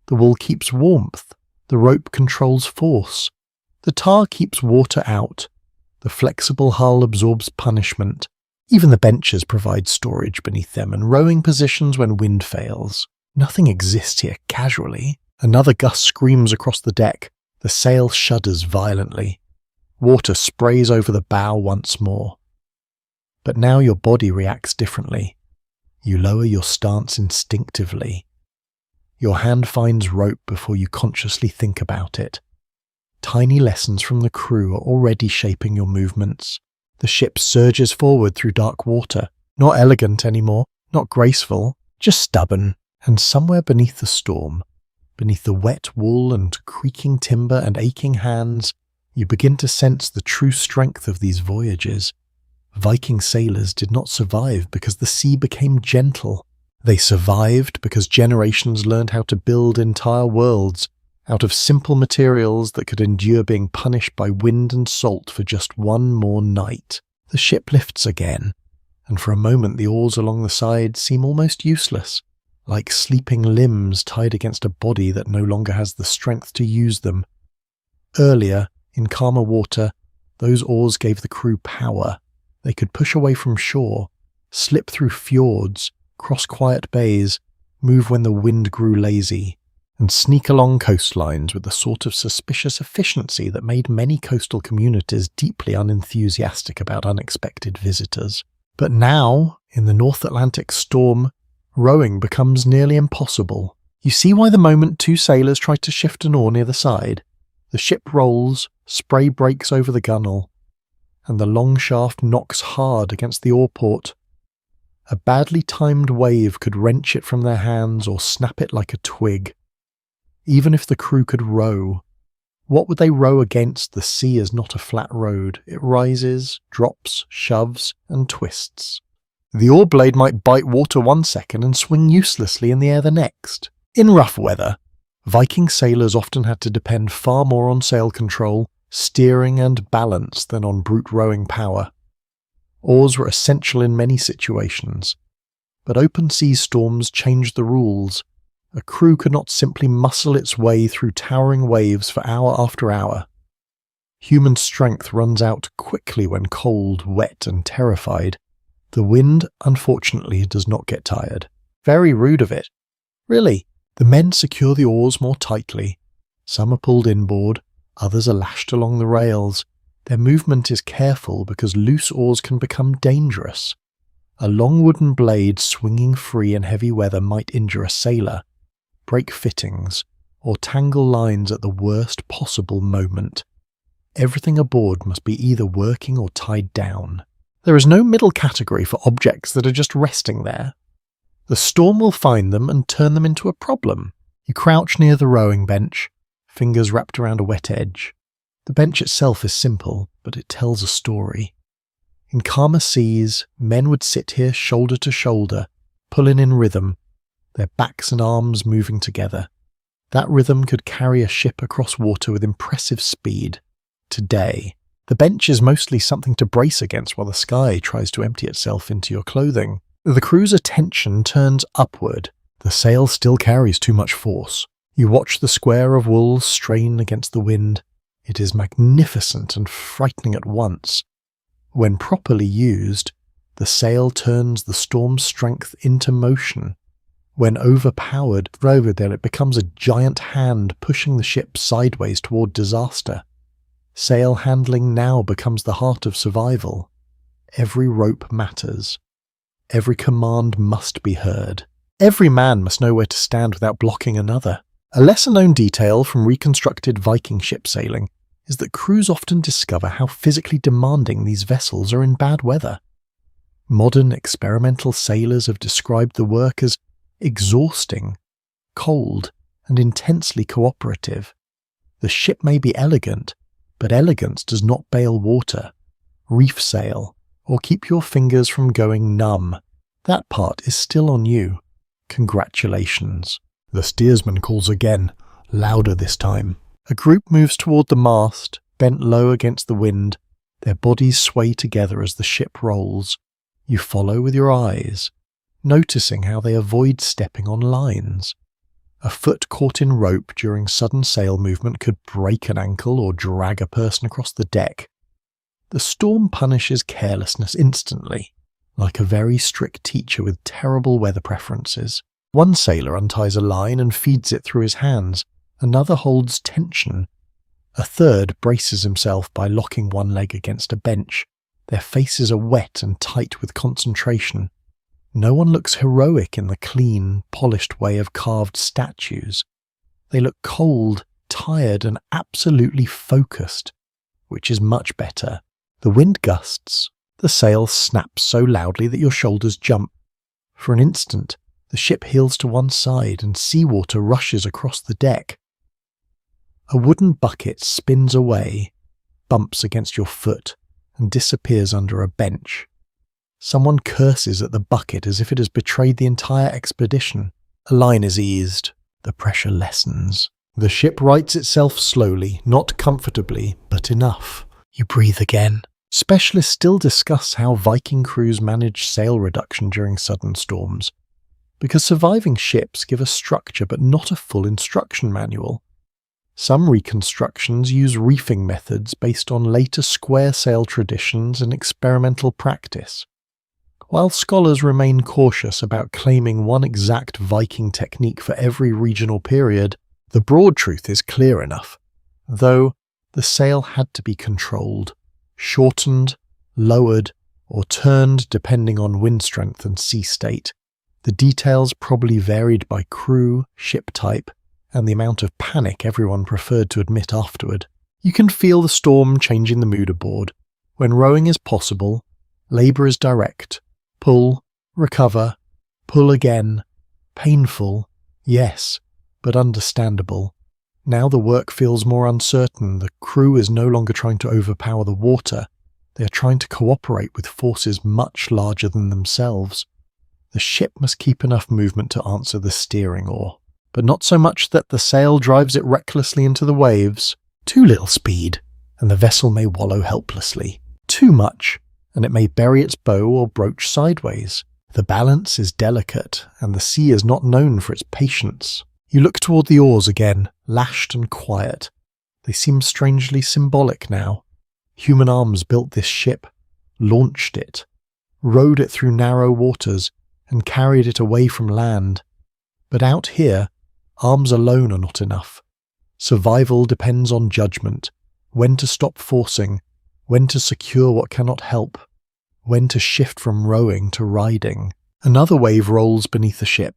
The wool keeps warmth, the rope controls force, the tar keeps water out, the flexible hull absorbs punishment, even the benches provide storage beneath them and rowing positions when wind fails. Nothing exists here casually. Another gust screams across the deck, the sail shudders violently. Water sprays over the bow once more. But now your body reacts differently. You lower your stance instinctively. Your hand finds rope before you consciously think about it. Tiny lessons from the crew are already shaping your movements. The ship surges forward through dark water, not elegant anymore, not graceful, just stubborn. And somewhere beneath the storm, beneath the wet wool and creaking timber and aching hands, you begin to sense the true strength of these voyages. Viking sailors did not survive because the sea became gentle. They survived because generations learned how to build entire worlds out of simple materials that could endure being punished by wind and salt for just one more night. The ship lifts again, and for a moment the oars along the side seem almost useless, like sleeping limbs tied against a body that no longer has the strength to use them. Earlier, in calmer water, those oars gave the crew power. They could push away from shore, slip through fjords, cross quiet bays, move when the wind grew lazy, and sneak along coastlines with the sort of suspicious efficiency that made many coastal communities deeply unenthusiastic about unexpected visitors. But now, in the North Atlantic storm, rowing becomes nearly impossible. You see why the moment two sailors try to shift an oar near the side. The ship rolls, spray breaks over the gunwale, and the long shaft knocks hard against the oar port. A badly timed wave could wrench it from their hands or snap it like a twig. Even if the crew could row, what would they row against? The sea is not a flat road. It rises, drops, shoves, and twists. The oar blade might bite water one second and swing uselessly in the air the next. In rough weather, Viking sailors often had to depend far more on sail control, steering and balance than on brute rowing power. Oars were essential in many situations, but open sea storms changed the rules. A crew could not simply muscle its way through towering waves for hour after hour. Human strength runs out quickly when cold, wet, and terrified. The wind, unfortunately, does not get tired. Very rude of it. Really, the men secure the oars more tightly. Some are pulled inboard, others are lashed along the rails. Their movement is careful because loose oars can become dangerous. A long wooden blade swinging free in heavy weather might injure a sailor, break fittings, or tangle lines at the worst possible moment. Everything aboard must be either working or tied down. There is no middle category for objects that are just resting there. The storm will find them and turn them into a problem. You crouch near the rowing bench, fingers wrapped around a wet edge. The bench itself is simple, but it tells a story. In calmer seas, men would sit here shoulder to shoulder, pulling in rhythm, their backs and arms moving together. That rhythm could carry a ship across water with impressive speed. Today, the bench is mostly something to brace against while the sky tries to empty itself into your clothing. The crew's attention turns upward. The sail still carries too much force. You watch the square of wool strain against the wind. It is magnificent and frightening at once. When properly used, the sail turns the storm's strength into motion. When overpowered, it becomes a giant hand pushing the ship sideways toward disaster. Sail handling now becomes the heart of survival. Every rope matters. Every command must be heard. Every man must know where to stand without blocking another. A lesser-known detail from reconstructed Viking ship sailing is that crews often discover how physically demanding these vessels are in bad weather. Modern experimental sailors have described the work as exhausting, cold, and intensely cooperative. The ship may be elegant, but elegance does not bail water, reef sail, or keep your fingers from going numb. That part is still on you. Congratulations. The steersman calls again, louder this time. A group moves toward the mast, bent low against the wind. Their bodies sway together as the ship rolls. You follow with your eyes, noticing how they avoid stepping on lines. A foot caught in rope during sudden sail movement could break an ankle or drag a person across the deck. The storm punishes carelessness instantly, like a very strict teacher with terrible weather preferences. One sailor unties a line and feeds it through his hands. Another holds tension. A third braces himself by locking one leg against a bench. Their faces are wet and tight with concentration. No one looks heroic in the clean, polished way of carved statues. They look cold, tired, and absolutely focused, which is much better. The wind gusts. The sail snaps so loudly that your shoulders jump. For an instant, the ship heels to one side and seawater rushes across the deck. A wooden bucket spins away, bumps against your foot, and disappears under a bench. Someone curses at the bucket as if it has betrayed the entire expedition. A line is eased. The pressure lessens. The ship rights itself slowly, not comfortably, but enough. You breathe again. Specialists still discuss how Viking crews manage sail reduction during sudden storms, because surviving ships give a structure but not a full instruction manual. Some reconstructions use reefing methods based on later square sail traditions and experimental practice. While scholars remain cautious about claiming one exact Viking technique for every regional period, the broad truth is clear enough. Though, the sail had to be controlled, shortened, lowered, or turned depending on wind strength and sea state. The details probably varied by crew, ship type, and the amount of panic everyone preferred to admit afterward. You can feel the storm changing the mood aboard. When rowing is possible, labour is direct. Pull, recover, pull again. Painful, yes, but understandable. Now the work feels more uncertain. The crew is no longer trying to overpower the water. They are trying to cooperate with forces much larger than themselves. The ship must keep enough movement to answer the steering oar, but not so much that the sail drives it recklessly into the waves. Too little speed, and the vessel may wallow helplessly. Too much, and it may bury its bow or broach sideways. The balance is delicate, and the sea is not known for its patience. You look toward the oars again, lashed and quiet. They seem strangely symbolic now. Human arms built this ship, launched it, rowed it through narrow waters, and carried it away from land. But out here, arms alone are not enough. Survival depends on judgment, when to stop forcing, when to secure what cannot help, when to shift from rowing to riding. Another wave rolls beneath the ship,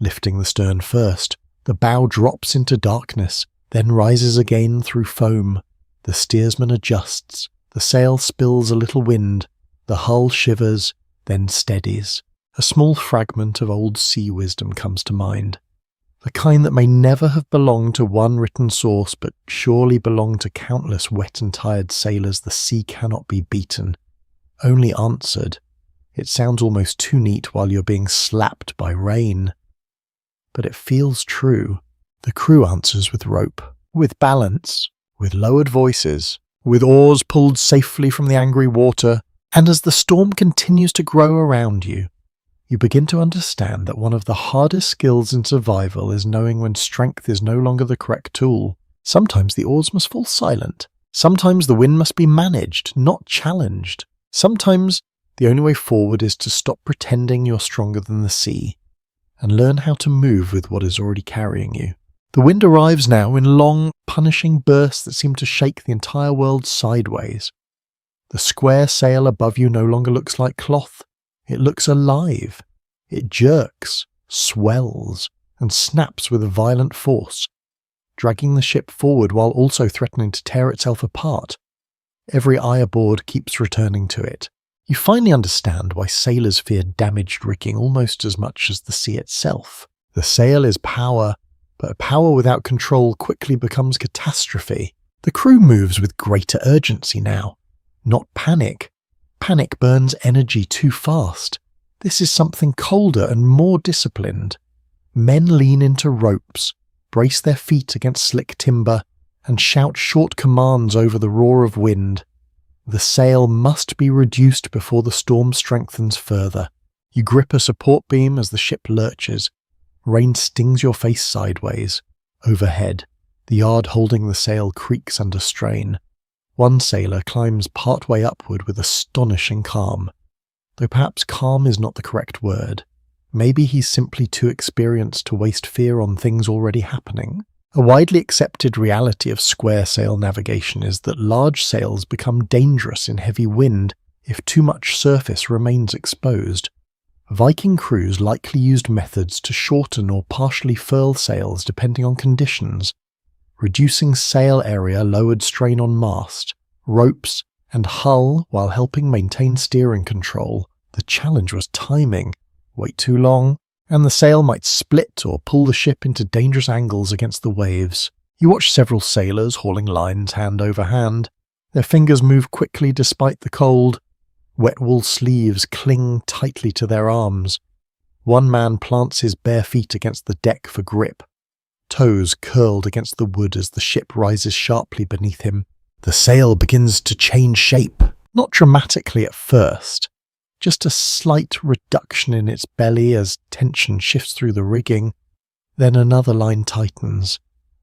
lifting the stern first. The bow drops into darkness, then rises again through foam. The steersman adjusts. The sail spills a little wind. The hull shivers, then steadies. A small fragment of old sea wisdom comes to mind. The kind that may never have belonged to one written source, but surely belonged to countless wet and tired sailors. The sea cannot be beaten, only answered. It sounds almost too neat while you're being slapped by rain. But it feels true. The crew answers with rope, with balance, with lowered voices, with oars pulled safely from the angry water, and as the storm continues to grow around you, you begin to understand that one of the hardest skills in survival is knowing when strength is no longer the correct tool. Sometimes the oars must fall silent. Sometimes the wind must be managed, not challenged. Sometimes the only way forward is to stop pretending you're stronger than the sea and learn how to move with what is already carrying you. The wind arrives now in long, punishing bursts that seem to shake the entire world sideways. The square sail above you no longer looks like cloth. It looks alive. It jerks, swells, and snaps with a violent force, dragging the ship forward while also threatening to tear itself apart. Every eye aboard keeps returning to it. You finally understand why sailors fear damaged rigging almost as much as the sea itself. The sail is power, but power without control quickly becomes catastrophe. The crew moves with greater urgency now, not panic. Panic burns energy too fast. This is something colder and more disciplined. Men lean into ropes, brace their feet against slick timber, and shout short commands over the roar of wind. The sail must be reduced before the storm strengthens further. You grip a support beam as the ship lurches. Rain stings your face sideways. Overhead, the yard holding the sail creaks under strain. One sailor climbs partway upward with astonishing calm. Though perhaps calm is not the correct word. Maybe he's simply too experienced to waste fear on things already happening. A widely accepted reality of square sail navigation is that large sails become dangerous in heavy wind if too much surface remains exposed. Viking crews likely used methods to shorten or partially furl sails depending on conditions. Reducing sail area lowered strain on mast, ropes, and hull while helping maintain steering control. The challenge was timing. Wait too long, and the sail might split or pull the ship into dangerous angles against the waves. You watch several sailors hauling lines hand over hand. Their fingers move quickly despite the cold. Wet wool sleeves cling tightly to their arms. One man plants his bare feet against the deck for grip. Toes curled against the wood as the ship rises sharply beneath him. The sail begins to change shape, not dramatically at first. Just a slight reduction in its belly as tension shifts through the rigging. Then another line tightens.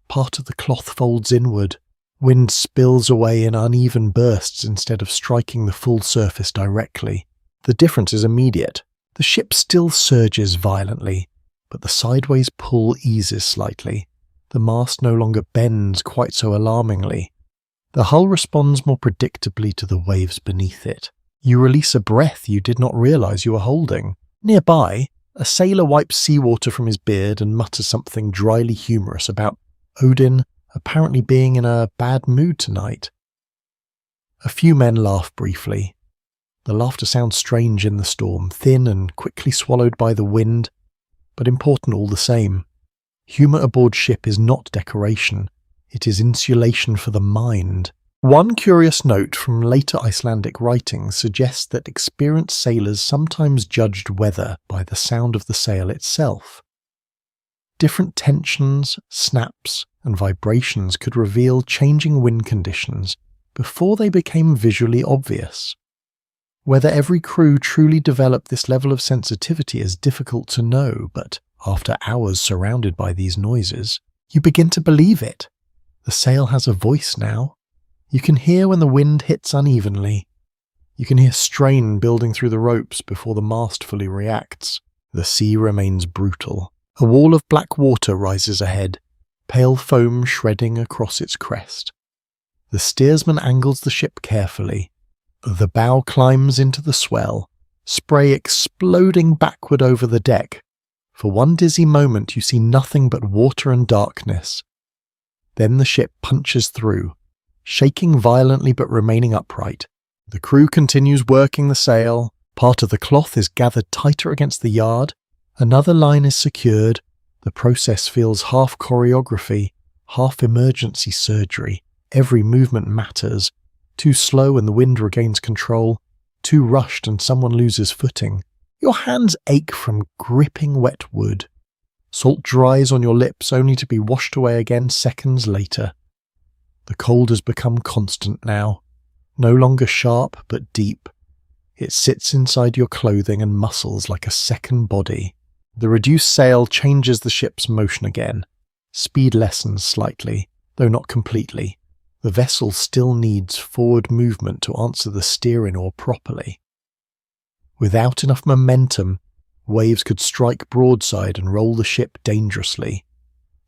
Part of the cloth folds inward. Wind spills away in uneven bursts instead of striking the full surface directly. The difference is immediate. The ship still surges violently, but the sideways pull eases slightly. The mast no longer bends quite so alarmingly. The hull responds more predictably to the waves beneath it. You release a breath you did not realize you were holding. Nearby, a sailor wipes seawater from his beard and mutters something dryly humorous about Odin apparently being in a bad mood tonight. A few men laugh briefly. The laughter sounds strange in the storm, thin and quickly swallowed by the wind, but important all the same. Humour aboard ship is not decoration, it is insulation for the mind. One curious note from later Icelandic writings suggests that experienced sailors sometimes judged weather by the sound of the sail itself. Different tensions, snaps, and vibrations could reveal changing wind conditions before they became visually obvious. Whether every crew truly developed this level of sensitivity is difficult to know, but after hours surrounded by these noises, you begin to believe it. The sail has a voice now. You can hear when the wind hits unevenly. You can hear strain building through the ropes before the mast fully reacts. The sea remains brutal. A wall of black water rises ahead, pale foam shredding across its crest. The steersman angles the ship carefully. The bow climbs into the swell, spray exploding backward over the deck. For one dizzy moment you see nothing but water and darkness. Then the ship punches through, shaking violently but remaining upright. The crew continues working the sail. Part of the cloth is gathered tighter against the yard. Another line is secured. The process feels half choreography, half emergency surgery. Every movement matters. Too slow and the wind regains control. Too rushed and someone loses footing. Your hands ache from gripping wet wood. Salt dries on your lips only to be washed away again seconds later. The cold has become constant now, no longer sharp but deep. It sits inside your clothing and muscles like a second body. The reduced sail changes the ship's motion again. Speed lessens slightly, though not completely. The vessel still needs forward movement to answer the steering oar properly. Without enough momentum, waves could strike broadside and roll the ship dangerously.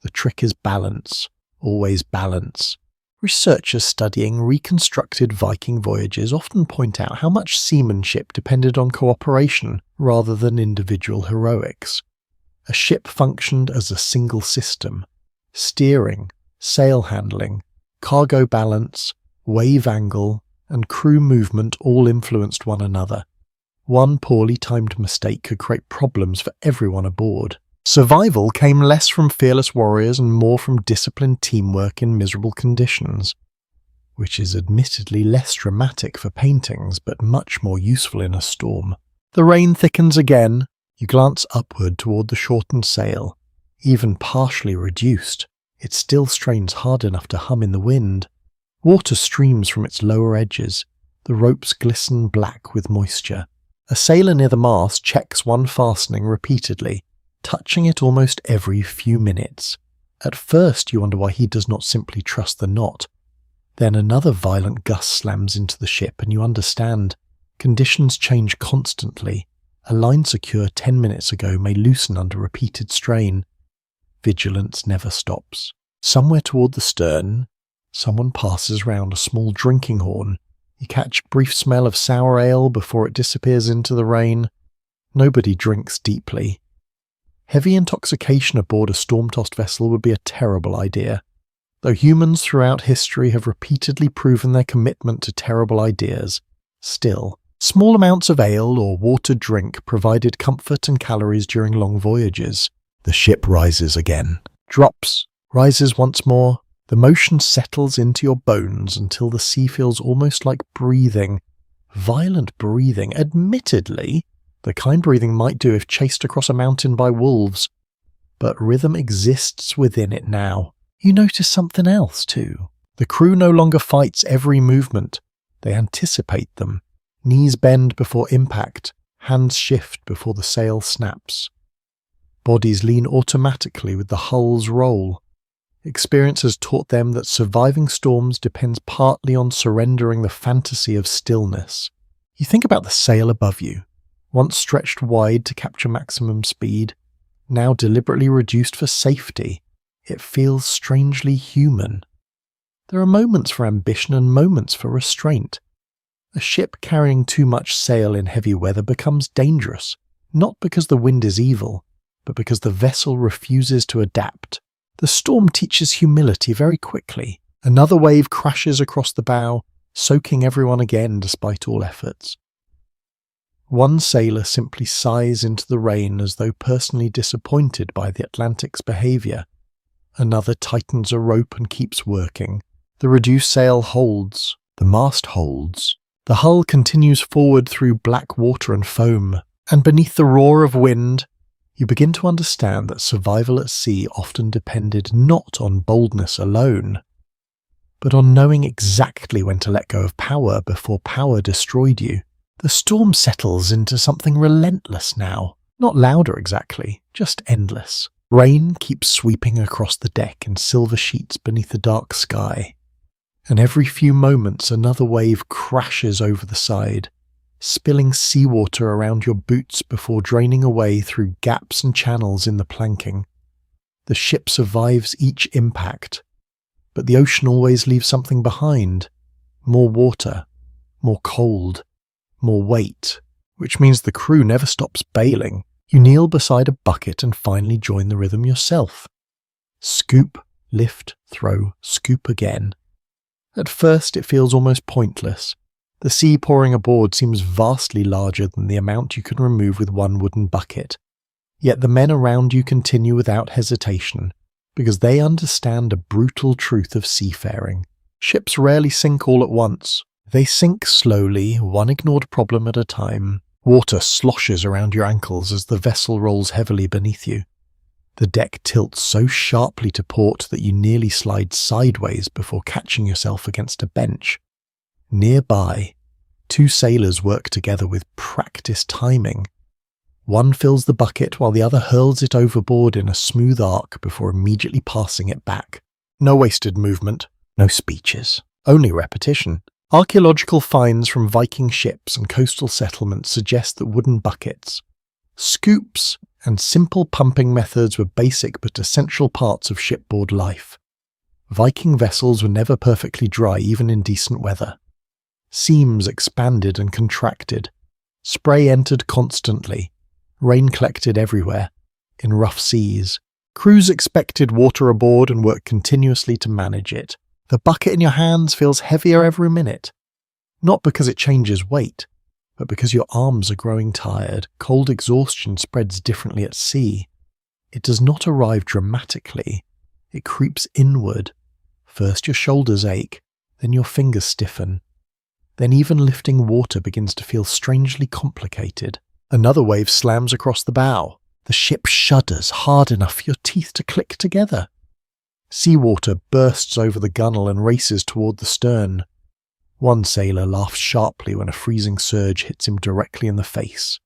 The trick is balance, always balance. Researchers studying reconstructed Viking voyages often point out how much seamanship depended on cooperation rather than individual heroics. A ship functioned as a single system. Steering, sail handling, cargo balance, wave angle, and crew movement all influenced one another. One poorly timed mistake could create problems for everyone aboard. Survival came less from fearless warriors and more from disciplined teamwork in miserable conditions, which is admittedly less dramatic for paintings but much more useful in a storm. The rain thickens again. You glance upward toward the shortened sail. Even partially reduced, it still strains hard enough to hum in the wind. Water streams from its lower edges. The ropes glisten black with moisture. A sailor near the mast checks one fastening repeatedly, touching it almost every few minutes. At first you wonder why he does not simply trust the knot. Then another violent gust slams into the ship and you understand. Conditions change constantly. A line secure 10 minutes ago may loosen under repeated strain. Vigilance never stops. Somewhere toward the stern, someone passes round a small drinking horn. You catch a brief smell of sour ale before it disappears into the rain. Nobody drinks deeply. Heavy intoxication aboard a storm-tossed vessel would be a terrible idea. Though humans throughout history have repeatedly proven their commitment to terrible ideas, still, small amounts of ale or water drink provided comfort and calories during long voyages. The ship rises again, drops, rises once more. The motion settles into your bones until the sea feels almost like breathing. Violent breathing, admittedly, the kind breathing might do if chased across a mountain by wolves. But rhythm exists within it now. You notice something else, too. The crew no longer fights every movement. They anticipate them. Knees bend before impact. Hands shift before the sail snaps. Bodies lean automatically with the hull's roll. Experience has taught them that surviving storms depends partly on surrendering the fantasy of stillness. You think about the sail above you, once stretched wide to capture maximum speed, now deliberately reduced for safety. It feels strangely human. There are moments for ambition and moments for restraint. A ship carrying too much sail in heavy weather becomes dangerous, not because the wind is evil, but because the vessel refuses to adapt. The storm teaches humility very quickly. Another wave crashes across the bow, soaking everyone again despite all efforts. One sailor simply sighs into the rain as though personally disappointed by the Atlantic's behaviour. Another tightens a rope and keeps working. The reduced sail holds. The mast holds. The hull continues forward through black water and foam, and beneath the roar of wind, you begin to understand that survival at sea often depended not on boldness alone, but on knowing exactly when to let go of power before power destroyed you. The storm settles into something relentless now, not louder exactly, just endless. Rain keeps sweeping across the deck in silver sheets beneath the dark sky, and every few moments another wave crashes over the side, spilling seawater around your boots before draining away through gaps and channels in the planking. The ship survives each impact, but the ocean always leaves something behind. More water, more cold, more weight, which means the crew never stops bailing. You kneel beside a bucket and finally join the rhythm yourself. Scoop, lift, throw, scoop again. At first it feels almost pointless. The sea pouring aboard seems vastly larger than the amount you can remove with one wooden bucket. Yet the men around you continue without hesitation, because they understand a brutal truth of seafaring. Ships rarely sink all at once. They sink slowly, one ignored problem at a time. Water sloshes around your ankles as the vessel rolls heavily beneath you. The deck tilts so sharply to port that you nearly slide sideways before catching yourself against a bench. Nearby, two sailors work together with practiced timing. One fills the bucket while the other hurls it overboard in a smooth arc before immediately passing it back. No wasted movement, no speeches, only repetition. Archaeological finds from Viking ships and coastal settlements suggest that wooden buckets, scoops, and simple pumping methods were basic but essential parts of shipboard life. Viking vessels were never perfectly dry even in decent weather. Seams expanded and contracted. Spray entered constantly. Rain collected everywhere. In rough seas, crews expected water aboard and worked continuously to manage it. The bucket in your hands feels heavier every minute. Not because it changes weight, but because your arms are growing tired. Cold exhaustion spreads differently at sea. It does not arrive dramatically. It creeps inward. First your shoulders ache, then your fingers stiffen. Then even lifting water begins to feel strangely complicated. Another wave slams across the bow. The ship shudders hard enough for your teeth to click together. Seawater bursts over the gunwale and races toward the stern. One sailor laughs sharply when a freezing surge hits him directly in the face.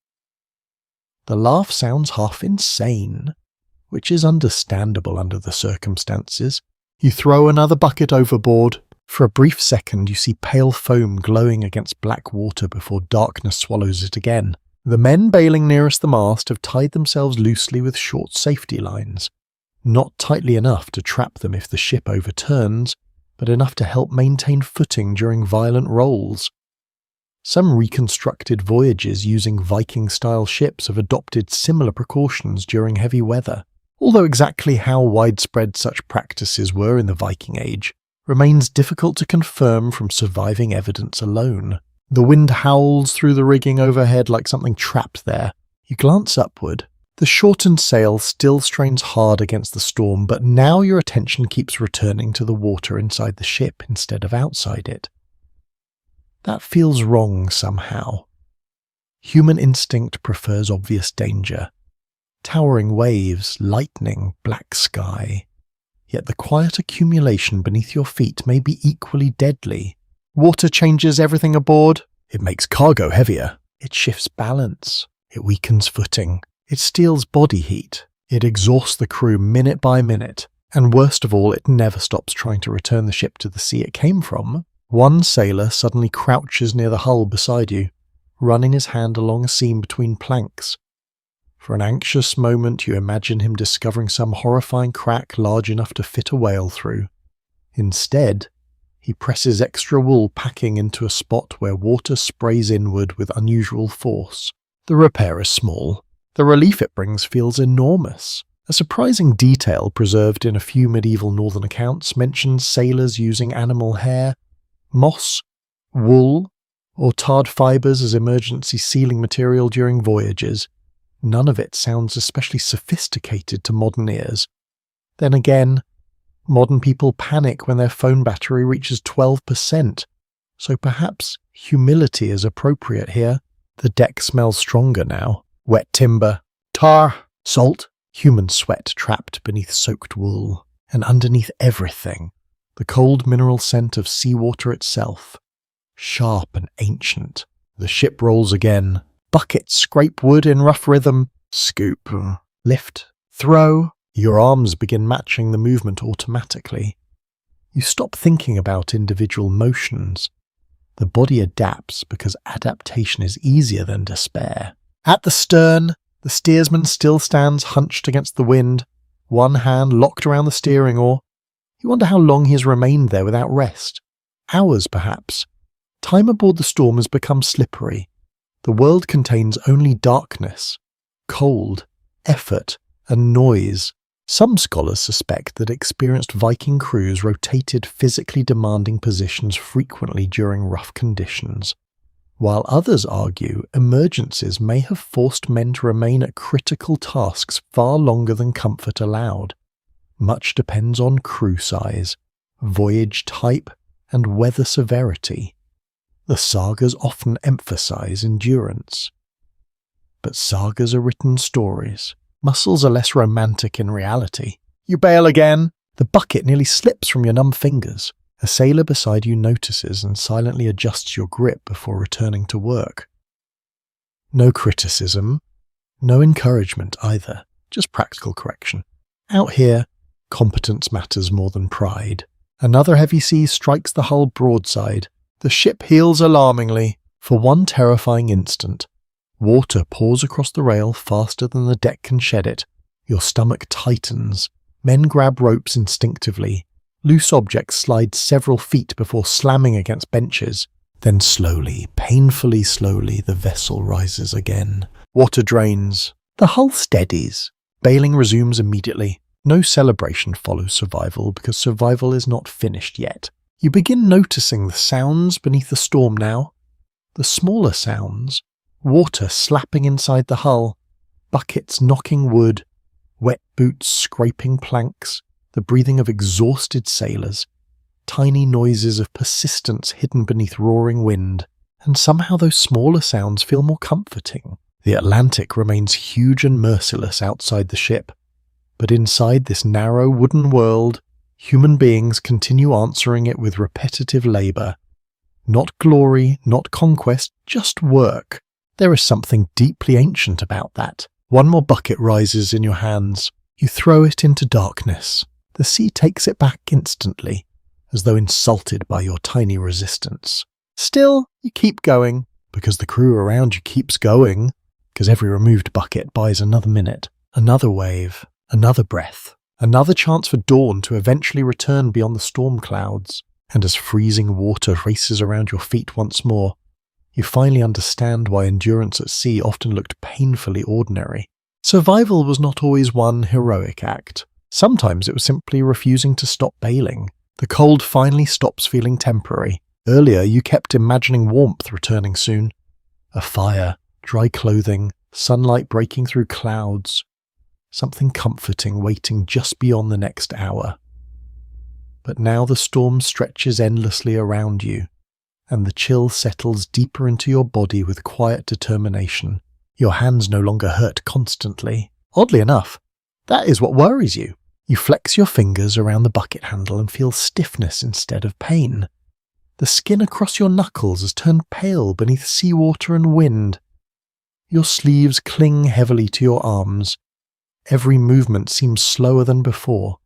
The laugh sounds half insane, which is understandable under the circumstances. You throw another bucket overboard. For a brief second you see pale foam glowing against black water before darkness swallows it again. The men bailing nearest the mast have tied themselves loosely with short safety lines. Not tightly enough to trap them if the ship overturns, but enough to help maintain footing during violent rolls. Some reconstructed voyages using Viking-style ships have adopted similar precautions during heavy weather, although exactly how widespread such practices were in the Viking Age remains difficult to confirm from surviving evidence alone. The wind howls through the rigging overhead like something trapped there. You glance upward. The shortened sail still strains hard against the storm, but now your attention keeps returning to the water inside the ship instead of outside it. That feels wrong somehow. Human instinct prefers obvious danger. Towering waves, lightning, black sky. Yet the quiet accumulation beneath your feet may be equally deadly. Water changes everything aboard. It makes cargo heavier. It shifts balance. It weakens footing. It steals body heat. It exhausts the crew minute by minute. And worst of all, it never stops trying to return the ship to the sea it came from. One sailor suddenly crouches near the hull beside you, running his hand along a seam between planks. For an anxious moment you imagine him discovering some horrifying crack large enough to fit a whale through. Instead, he presses extra wool packing into a spot where water sprays inward with unusual force. The repair is small. The relief it brings feels enormous. A surprising detail preserved in a few medieval northern accounts mentions sailors using animal hair, moss, wool, or tarred fibres as emergency sealing material during voyages. None of it sounds especially sophisticated to modern ears. Then again, modern people panic when their phone battery reaches 12%, so perhaps humility is appropriate here. The deck smells stronger now. Wet timber, tar, salt, human sweat trapped beneath soaked wool, and underneath everything, the cold mineral scent of seawater itself. Sharp and ancient. The ship rolls again. Buckets scrape wood in rough rhythm. Scoop, lift, throw. Your arms begin matching the movement automatically. You stop thinking about individual motions. The body adapts because adaptation is easier than despair. At the stern, the steersman still stands hunched against the wind, one hand locked around the steering oar. You wonder how long he has remained there without rest. Hours, perhaps. Time aboard the Storm has become slippery. The world contains only darkness, cold, effort, and noise. Some scholars suspect that experienced Viking crews rotated physically demanding positions frequently during rough conditions, while others argue emergencies may have forced men to remain at critical tasks far longer than comfort allowed. Much depends on crew size, voyage type, and weather severity. The sagas often emphasize endurance. But sagas are written stories. Muscles are less romantic in reality. You bail again. The bucket nearly slips from your numb fingers. A sailor beside you notices and silently adjusts your grip before returning to work. No criticism, no encouragement either, just practical correction. Out here, competence matters more than pride. Another heavy sea strikes the hull broadside. The ship heels alarmingly. For one terrifying instant, water pours across the rail faster than the deck can shed it. Your stomach tightens. Men grab ropes instinctively. Loose objects slide several feet before slamming against benches. Then slowly, painfully slowly, the vessel rises again. Water drains. The hull steadies. Bailing resumes immediately. No celebration follows survival because survival is not finished yet. You begin noticing the sounds beneath the storm now. The smaller sounds. Water slapping inside the hull. Buckets knocking wood. Wet boots scraping planks. The breathing of exhausted sailors. Tiny noises of persistence hidden beneath roaring wind. And somehow those smaller sounds feel more comforting. The Atlantic remains huge and merciless outside the ship, but inside this narrow wooden world, human beings continue answering it with repetitive labour. Not glory, not conquest, just work. There is something deeply ancient about that. One more bucket rises in your hands. You throw it into darkness. The sea takes it back instantly, as though insulted by your tiny resistance. Still, you keep going, because the crew around you keeps going, because every removed bucket buys another minute, another wave, another breath, another chance for dawn to eventually return beyond the storm clouds. And as freezing water races around your feet once more, you finally understand why endurance at sea often looked painfully ordinary. Survival was not always one heroic act. Sometimes it was simply refusing to stop bailing. The cold finally stops feeling temporary. Earlier you kept imagining warmth returning soon. A fire, dry clothing, sunlight breaking through clouds. Something comforting waiting just beyond the next hour. But now the storm stretches endlessly around you, and the chill settles deeper into your body with quiet determination. Your hands no longer hurt constantly. Oddly enough, that is what worries you. You flex your fingers around the bucket handle and feel stiffness instead of pain. The skin across your knuckles has turned pale beneath seawater and wind. Your sleeves cling heavily to your arms. Every movement seems slower than before,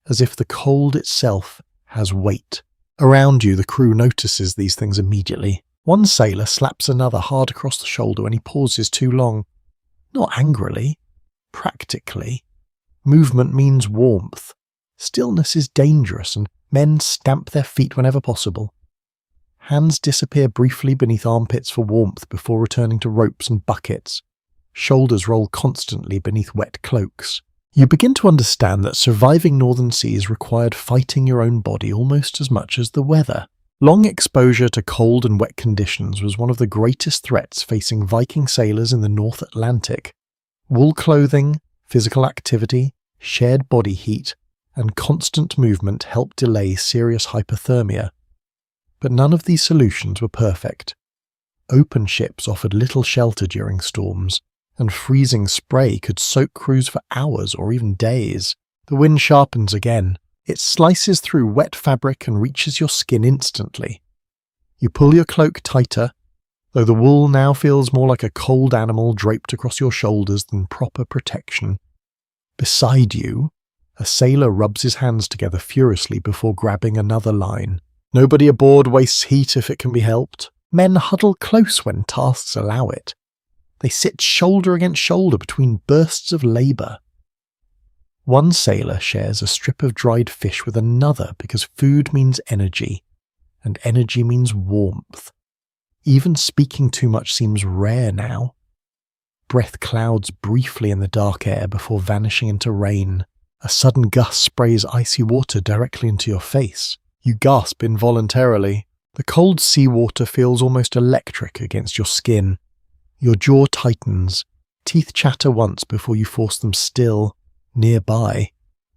as if the cold itself has weight. Around you, the crew notices these things immediately. One sailor slaps another hard across the shoulder when he pauses too long. Not angrily, practically. Movement means warmth. Stillness is dangerous, and men stamp their feet whenever possible. Hands disappear briefly beneath armpits for warmth before returning to ropes and buckets. Shoulders roll constantly beneath wet cloaks. You begin to understand that surviving northern seas required fighting your own body almost as much as the weather. Long exposure to cold and wet conditions was one of the greatest threats facing Viking sailors in the North Atlantic. Wool clothing, physical activity, shared body heat, and constant movement helped delay serious hypothermia. But none of these solutions were perfect. Open ships offered little shelter during storms, and freezing spray could soak crews for hours or even days. The wind sharpens again. It slices through wet fabric and reaches your skin instantly. You pull your cloak tighter, though the wool now feels more like a cold animal draped across your shoulders than proper protection. Beside you, a sailor rubs his hands together furiously before grabbing another line. Nobody aboard wastes heat if it can be helped. Men huddle close when tasks allow it. They sit shoulder against shoulder between bursts of labour. One sailor shares a strip of dried fish with another because food means energy, and energy means warmth. Even speaking too much seems rare now. Breath clouds briefly in the dark air before vanishing into rain. A sudden gust sprays icy water directly into your face. You gasp involuntarily. The cold seawater feels almost electric against your skin. Your jaw tightens. Teeth chatter once before you force them still. Nearby,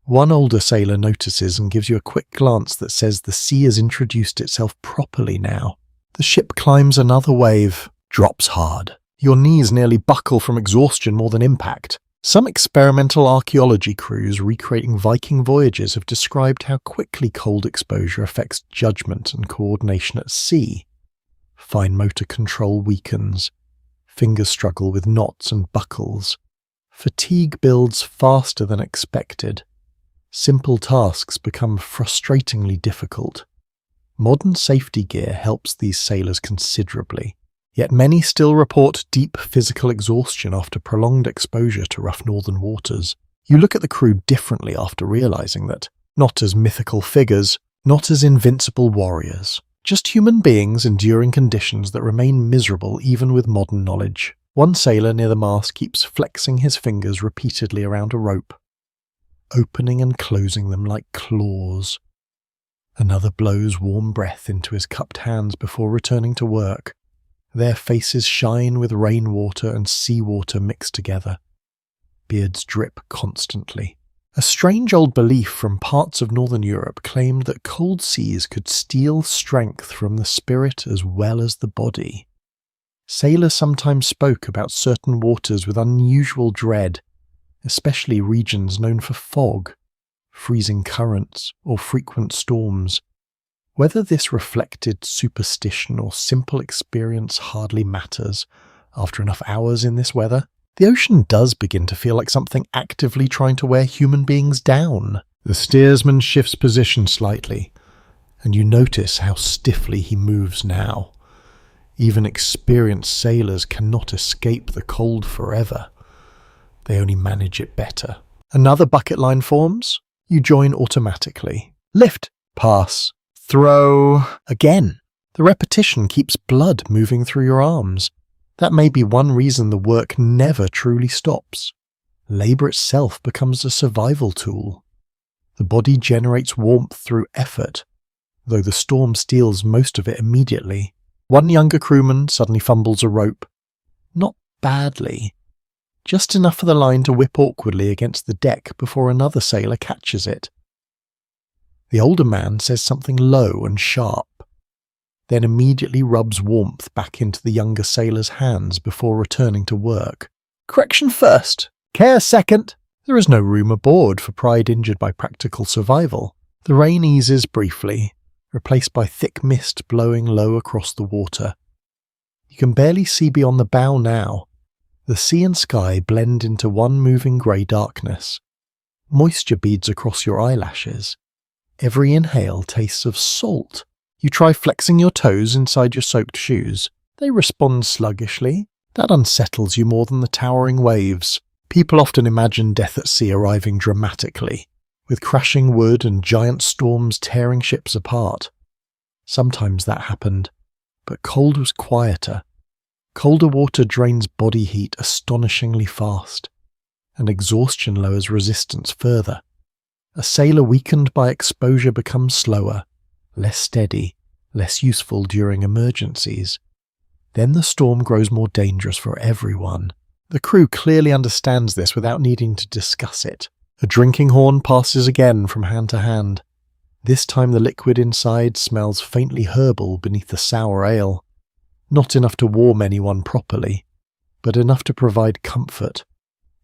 one older sailor notices and gives you a quick glance that says the sea has introduced itself properly now. The ship climbs another wave, drops hard. Your knees nearly buckle from exhaustion more than impact. Some experimental archaeology crews recreating Viking voyages have described how quickly cold exposure affects judgment and coordination at sea. Fine motor control weakens. Fingers struggle with knots and buckles. Fatigue builds faster than expected. Simple tasks become frustratingly difficult. Modern safety gear helps these sailors considerably, yet many still report deep physical exhaustion after prolonged exposure to rough northern waters. You look at the crew differently after realizing that, not as mythical figures, not as invincible warriors, just human beings enduring conditions that remain miserable even with modern knowledge. One sailor near the mast keeps flexing his fingers repeatedly around a rope, opening and closing them like claws. Another blows warm breath into his cupped hands before returning to work. Their faces shine with rainwater and seawater mixed together. Beards drip constantly. A strange old belief from parts of northern Europe claimed that cold seas could steal strength from the spirit as well as the body. Sailors sometimes spoke about certain waters with unusual dread, especially regions known for fog, freezing currents, or frequent storms. Whether this reflected superstition or simple experience hardly matters. After enough hours in this weather, the ocean does begin to feel like something actively trying to wear human beings down. The steersman shifts position slightly, and you notice how stiffly he moves now. Even experienced sailors cannot escape the cold forever. They only manage it better. Another bucket line forms. You join automatically. Lift, pass, throw, again. The repetition keeps blood moving through your arms. That may be one reason the work never truly stops. Labour itself becomes a survival tool. The body generates warmth through effort, though the storm steals most of it immediately. One younger crewman suddenly fumbles a rope. Not badly. Just enough for the line to whip awkwardly against the deck before another sailor catches it. The older man says something low and sharp, then immediately rubs warmth back into the younger sailor's hands before returning to work. Correction first, care second. There is no room aboard for pride injured by practical survival. The rain eases briefly, replaced by thick mist blowing low across the water. You can barely see beyond the bow now. The sea and sky blend into one moving grey darkness. Moisture beads across your eyelashes. Every inhale tastes of salt. You try flexing your toes inside your soaked shoes. They respond sluggishly. That unsettles you more than the towering waves. People often imagine death at sea arriving dramatically, with crashing wood and giant storms tearing ships apart. Sometimes that happened, but cold was quieter. Colder water drains body heat astonishingly fast, and exhaustion lowers resistance further. A sailor weakened by exposure becomes slower, less steady, less useful during emergencies. Then the storm grows more dangerous for everyone. The crew clearly understands this without needing to discuss it. A drinking horn passes again from hand to hand. This time the liquid inside smells faintly herbal beneath the sour ale. Not enough to warm anyone properly, but enough to provide comfort.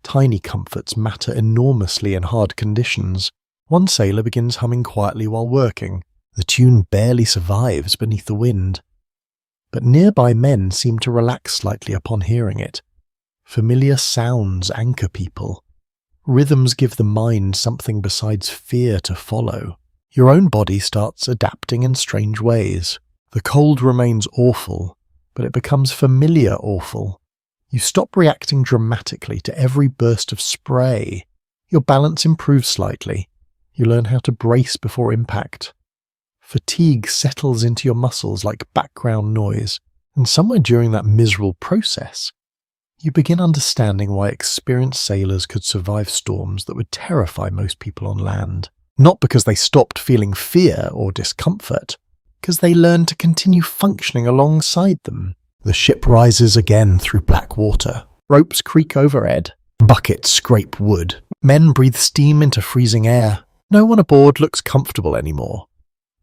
Tiny comforts matter enormously in hard conditions. One sailor begins humming quietly while working. The tune barely survives beneath the wind. But nearby men seem to relax slightly upon hearing it. Familiar sounds anchor people. Rhythms give the mind something besides fear to follow. Your own body starts adapting in strange ways. The cold remains awful, but it becomes familiar awful. You stop reacting dramatically to every burst of spray. Your balance improves slightly. You learn how to brace before impact. Fatigue settles into your muscles like background noise, and somewhere during that miserable process, you begin understanding why experienced sailors could survive storms that would terrify most people on land. Not because they stopped feeling fear or discomfort, because they learned to continue functioning alongside them. The ship rises again through black water. Ropes creak overhead. Buckets scrape wood. Men breathe steam into freezing air. No one aboard looks comfortable anymore.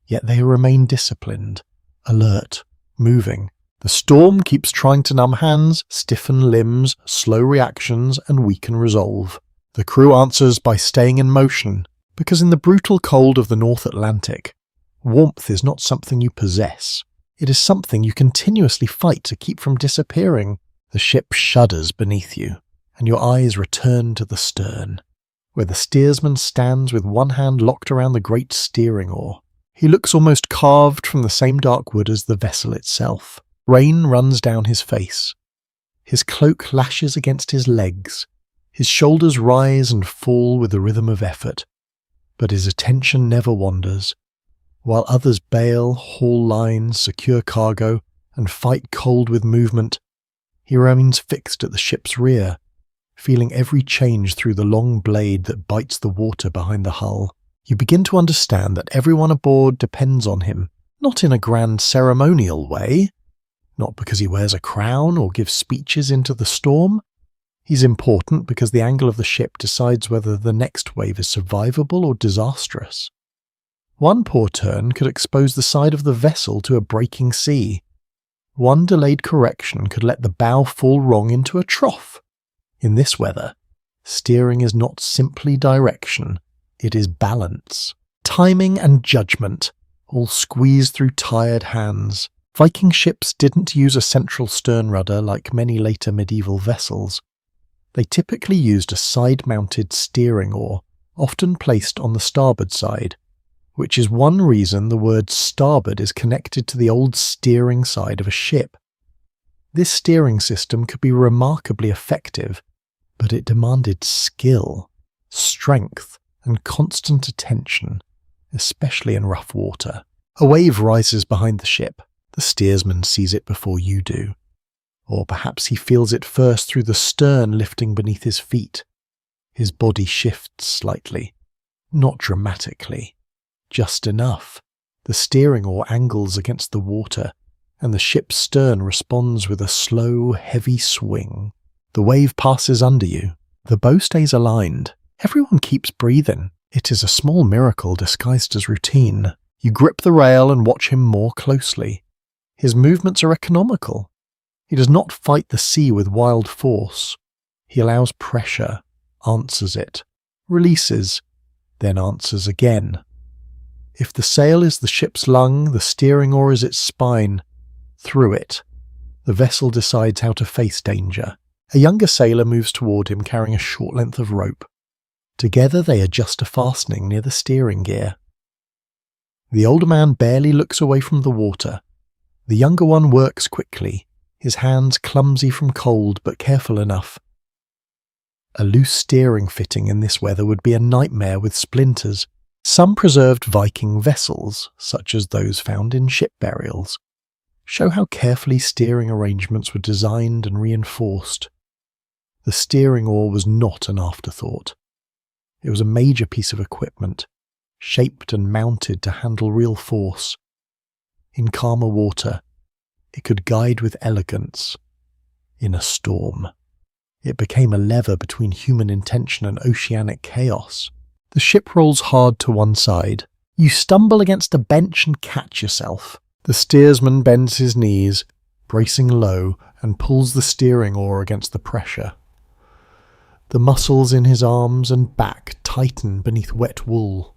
Yet they remain disciplined, alert, moving. The storm keeps trying to numb hands, stiffen limbs, slow reactions, and weaken resolve. The crew answers by staying in motion, because in the brutal cold of the North Atlantic, warmth is not something you possess. It is something you continuously fight to keep from disappearing. The ship shudders beneath you, and your eyes return to the stern, where the steersman stands with one hand locked around the great steering oar. He looks almost carved from the same dark wood as the vessel itself. Rain runs down his face. His cloak lashes against his legs. His shoulders rise and fall with the rhythm of effort, but his attention never wanders. While others bail, haul lines, secure cargo, and fight cold with movement, he remains fixed at the ship's rear, feeling every change through the long blade that bites the water behind the hull. You begin to understand that everyone aboard depends on him, not in a grand ceremonial way, not because he wears a crown or gives speeches into the storm. He's important because the angle of the ship decides whether the next wave is survivable or disastrous. One poor turn could expose the side of the vessel to a breaking sea. One delayed correction could let the bow fall wrong into a trough. In this weather, steering is not simply direction, it is balance. Timing and judgment, all squeezed through tired hands. Viking ships didn't use a central stern rudder like many later medieval vessels. They typically used a side-mounted steering oar, often placed on the starboard side, which is one reason the word starboard is connected to the old steering side of a ship. This steering system could be remarkably effective, but it demanded skill, strength, and constant attention, especially in rough water. A wave rises behind the ship. The steersman sees it before you do. Or perhaps he feels it first through the stern lifting beneath his feet. His body shifts slightly, not dramatically, just enough. The steering oar angles against the water, and the ship's stern responds with a slow, heavy swing. The wave passes under you. The bow stays aligned. Everyone keeps breathing. It is a small miracle disguised as routine. You grip the rail and watch him more closely. His movements are economical. He does not fight the sea with wild force. He allows pressure, answers it, releases, then answers again. If the sail is the ship's lung, the steering oar is its spine. Through it, the vessel decides how to face danger. A younger sailor moves toward him carrying a short length of rope. Together they adjust a fastening near the steering gear. The older man barely looks away from the water. The younger one works quickly, his hands clumsy from cold but careful enough. A loose steering fitting in this weather would be a nightmare with splinters. Some preserved Viking vessels, such as those found in ship burials, show how carefully steering arrangements were designed and reinforced. The steering oar was not an afterthought. It was a major piece of equipment, shaped and mounted to handle real force. In calmer water, it could guide with elegance. In a storm, it became a lever between human intention and oceanic chaos. The ship rolls hard to one side. You stumble against a bench and catch yourself. The steersman bends his knees, bracing low, and pulls the steering oar against the pressure. The muscles in his arms and back tighten beneath wet wool.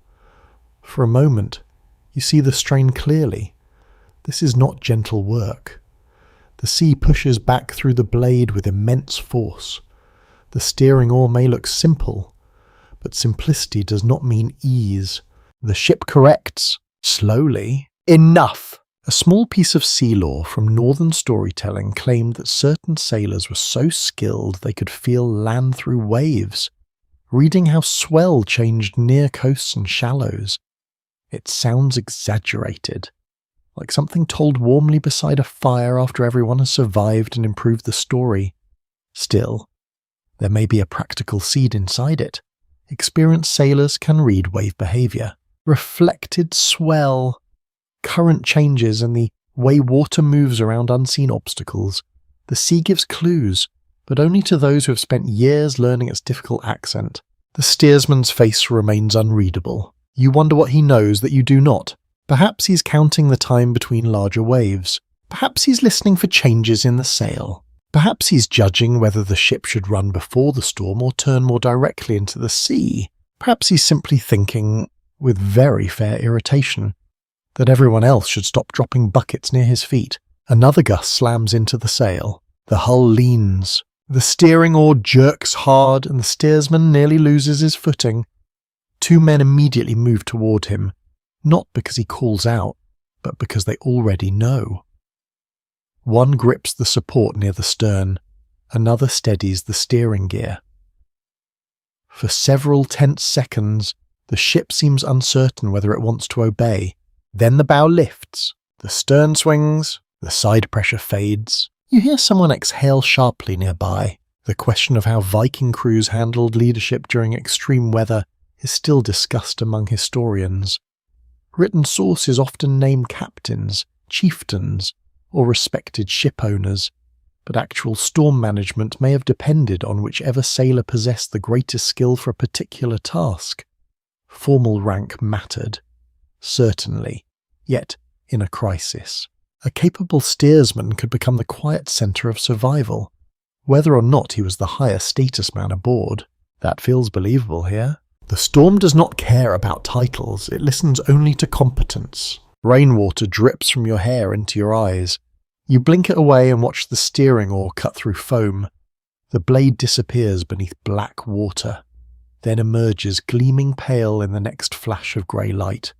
For a moment, you see the strain clearly. This is not gentle work. The sea pushes back through the blade with immense force. The steering oar may look simple, but simplicity does not mean ease. The ship corrects, slowly. Enough! A small piece of sea lore from northern storytelling claimed that certain sailors were so skilled they could feel land through waves, reading how swell changed near coasts and shallows. It sounds exaggerated, like something told warmly beside a fire after everyone has survived and improved the story. Still, there may be a practical seed inside it. Experienced sailors can read wave behavior. Reflected swell, current changes, and the way water moves around unseen obstacles. The sea gives clues, but only to those who have spent years learning its difficult accent. The steersman's face remains unreadable. You wonder what he knows that you do not. Perhaps he's counting the time between larger waves. Perhaps he's listening for changes in the sail. Perhaps he's judging whether the ship should run before the storm or turn more directly into the sea. Perhaps he's simply thinking, with very fair irritation, that everyone else should stop dropping buckets near his feet. Another gust slams into the sail. The hull leans. The steering oar jerks hard and the steersman nearly loses his footing. Two men immediately move toward him, not because he calls out, but because they already know. One grips the support near the stern, another steadies the steering gear. For several tense seconds, the ship seems uncertain whether it wants to obey. Then the bow lifts, the stern swings, the side pressure fades. You hear someone exhale sharply nearby. The question of how Viking crews handled leadership during extreme weather is still discussed among historians. Written sources often name captains, chieftains, or respected ship owners, but actual storm management may have depended on whichever sailor possessed the greatest skill for a particular task. Formal rank mattered, certainly, yet in a crisis. A capable steersman could become the quiet centre of survival, whether or not he was the higher status man aboard. That feels believable here. The storm does not care about titles, it listens only to competence. Rainwater drips from your hair into your eyes. You blink it away and watch the steering oar cut through foam. The blade disappears beneath black water, then emerges gleaming pale in the next flash of grey light.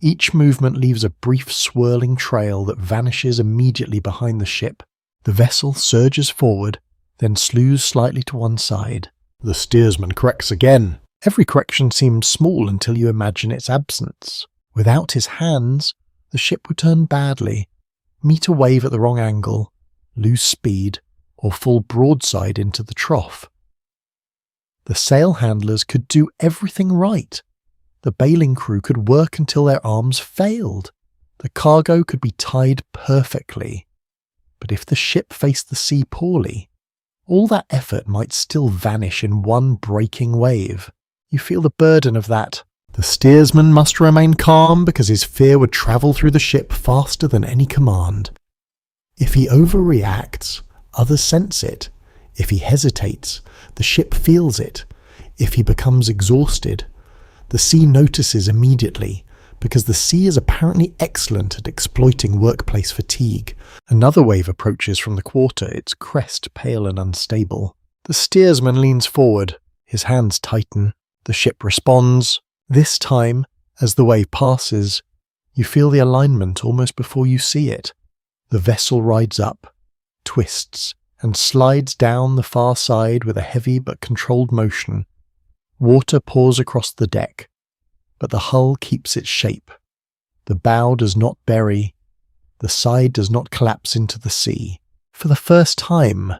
Each movement leaves a brief swirling trail that vanishes immediately behind the ship. The vessel surges forward, then slews slightly to one side. The steersman corrects again. Every correction seems small until you imagine its absence. Without his hands, the ship would turn badly, meet a wave at the wrong angle, lose speed, or fall broadside into the trough. The sail handlers could do everything right. The bailing crew could work until their arms failed. The cargo could be tied perfectly. But if the ship faced the sea poorly, all that effort might still vanish in one breaking wave. You feel the burden of that. The steersman must remain calm because his fear would travel through the ship faster than any command. If he overreacts, others sense it. If he hesitates, the ship feels it. If he becomes exhausted, the sea notices immediately, because the sea is apparently excellent at exploiting workplace fatigue. Another wave approaches from the quarter, its crest pale and unstable. The steersman leans forward, his hands tighten. The ship responds. This time, as the wave passes, you feel the alignment almost before you see it. The vessel rides up, twists, and slides down the far side with a heavy but controlled motion. Water pours across the deck, but the hull keeps its shape. The bow does not bury, the side does not collapse into the sea. For the first time,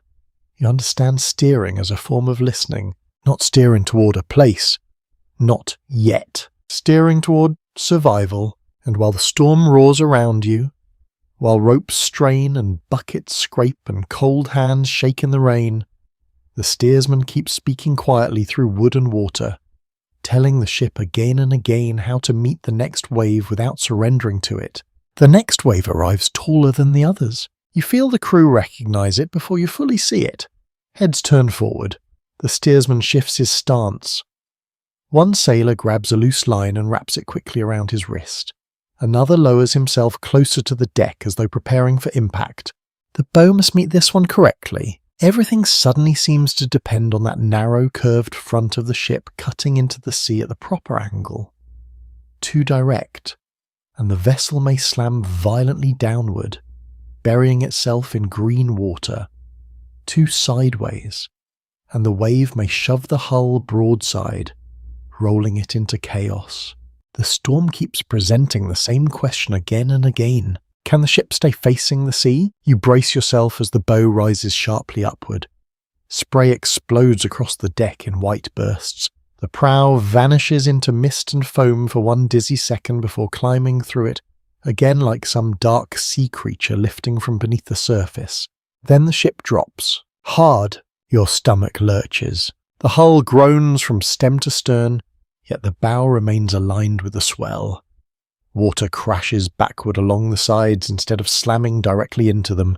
you understand steering as a form of listening, not steering toward a place, not yet. Steering toward survival, and while the storm roars around you, while ropes strain and buckets scrape and cold hands shake in the rain, the steersman keeps speaking quietly through wood and water, telling the ship again and again how to meet the next wave without surrendering to it. The next wave arrives taller than the others. You feel the crew recognize it before you fully see it. Heads turn forward. The steersman shifts his stance. One sailor grabs a loose line and wraps it quickly around his wrist. Another lowers himself closer to the deck as though preparing for impact. The bow must meet this one correctly. Everything suddenly seems to depend on that narrow, curved front of the ship cutting into the sea at the proper angle. Too direct, and the vessel may slam violently downward, burying itself in green water. Too sideways, and the wave may shove the hull broadside, rolling it into chaos. The storm keeps presenting the same question again and again. Can the ship stay facing the sea? You brace yourself as the bow rises sharply upward. Spray explodes across the deck in white bursts. The prow vanishes into mist and foam for one dizzy second before climbing through it, again like some dark sea creature lifting from beneath the surface. Then the ship drops. Hard, your stomach lurches. The hull groans from stem to stern, yet the bow remains aligned with the swell. Water crashes backward along the sides instead of slamming directly into them.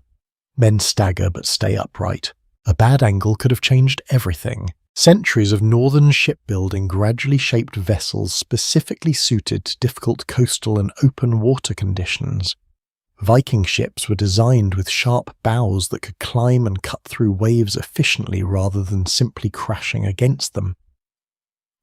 Men stagger but stay upright. A bad angle could have changed everything. Centuries of northern shipbuilding gradually shaped vessels specifically suited to difficult coastal and open water conditions. Viking ships were designed with sharp bows that could climb and cut through waves efficiently rather than simply crashing against them.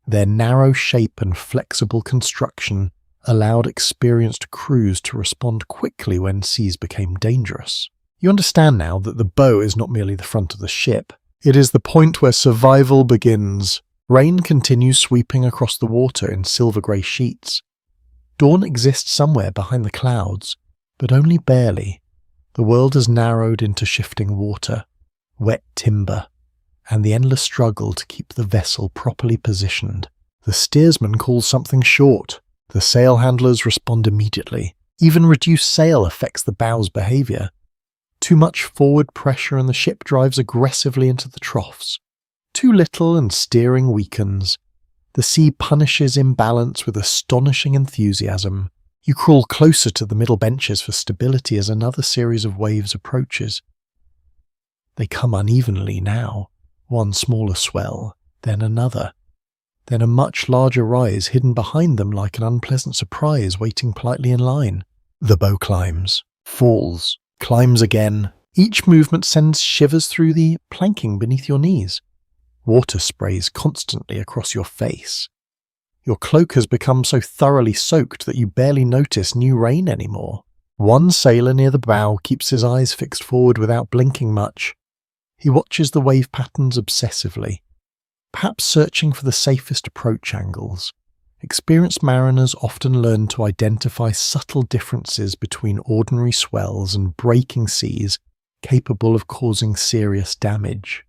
Their narrow shape and flexible construction allowed experienced crews to respond quickly when seas became dangerous. You understand now that the bow is not merely the front of the ship. It is the point where survival begins. Rain continues sweeping across the water in silver-grey sheets. Dawn exists somewhere behind the clouds, but only barely. The world has narrowed into shifting water, wet timber, and the endless struggle to keep the vessel properly positioned. The steersman calls something short. The sail handlers respond immediately. Even reduced sail affects the bow's behaviour. Too much forward pressure and the ship drives aggressively into the troughs. Too little and steering weakens. The sea punishes imbalance with astonishing enthusiasm. You crawl closer to the middle benches for stability as another series of waves approaches. They come unevenly now, one smaller swell, then another, then a much larger rise hidden behind them like an unpleasant surprise waiting politely in line. The bow climbs, falls, climbs again. Each movement sends shivers through the planking beneath your knees. Water sprays constantly across your face. Your cloak has become so thoroughly soaked that you barely notice new rain anymore. One sailor near the bow keeps his eyes fixed forward without blinking much. He watches the wave patterns obsessively, perhaps searching for the safest approach angles. Experienced mariners often learn to identify subtle differences between ordinary swells and breaking seas capable of causing serious damage.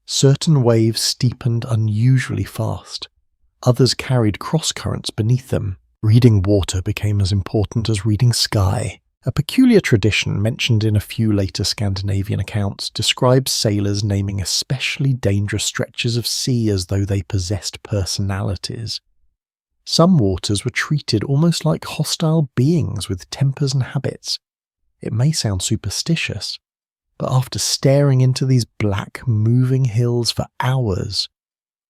Certain waves steepened unusually fast. Others carried cross-currents beneath them. Reading water became as important as reading sky. A peculiar tradition mentioned in a few later Scandinavian accounts describes sailors naming especially dangerous stretches of sea as though they possessed personalities. Some waters were treated almost like hostile beings with tempers and habits. It may sound superstitious, but after staring into these black, moving hills for hours,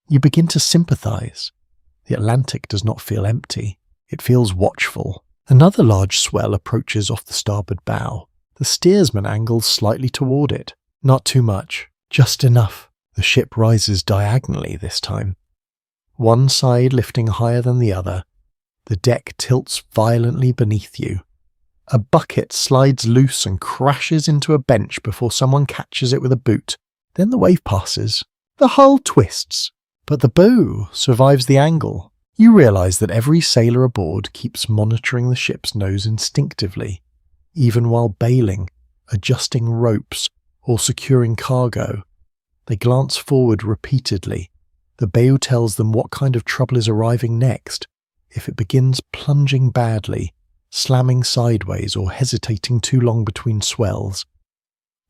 you begin to sympathize. The Atlantic does not feel empty. It feels watchful. Another large swell approaches off the starboard bow. The steersman angles slightly toward it. Not too much, just enough. The ship rises diagonally this time. One side lifting higher than the other. The deck tilts violently beneath you. A bucket slides loose and crashes into a bench before someone catches it with a boot. Then the wave passes. The hull twists, but the bow survives the angle. You realize that every sailor aboard keeps monitoring the ship's nose instinctively, even while bailing, adjusting ropes, or securing cargo. They glance forward repeatedly. The bow tells them what kind of trouble is arriving next. If it begins plunging badly, slamming sideways, or hesitating too long between swells,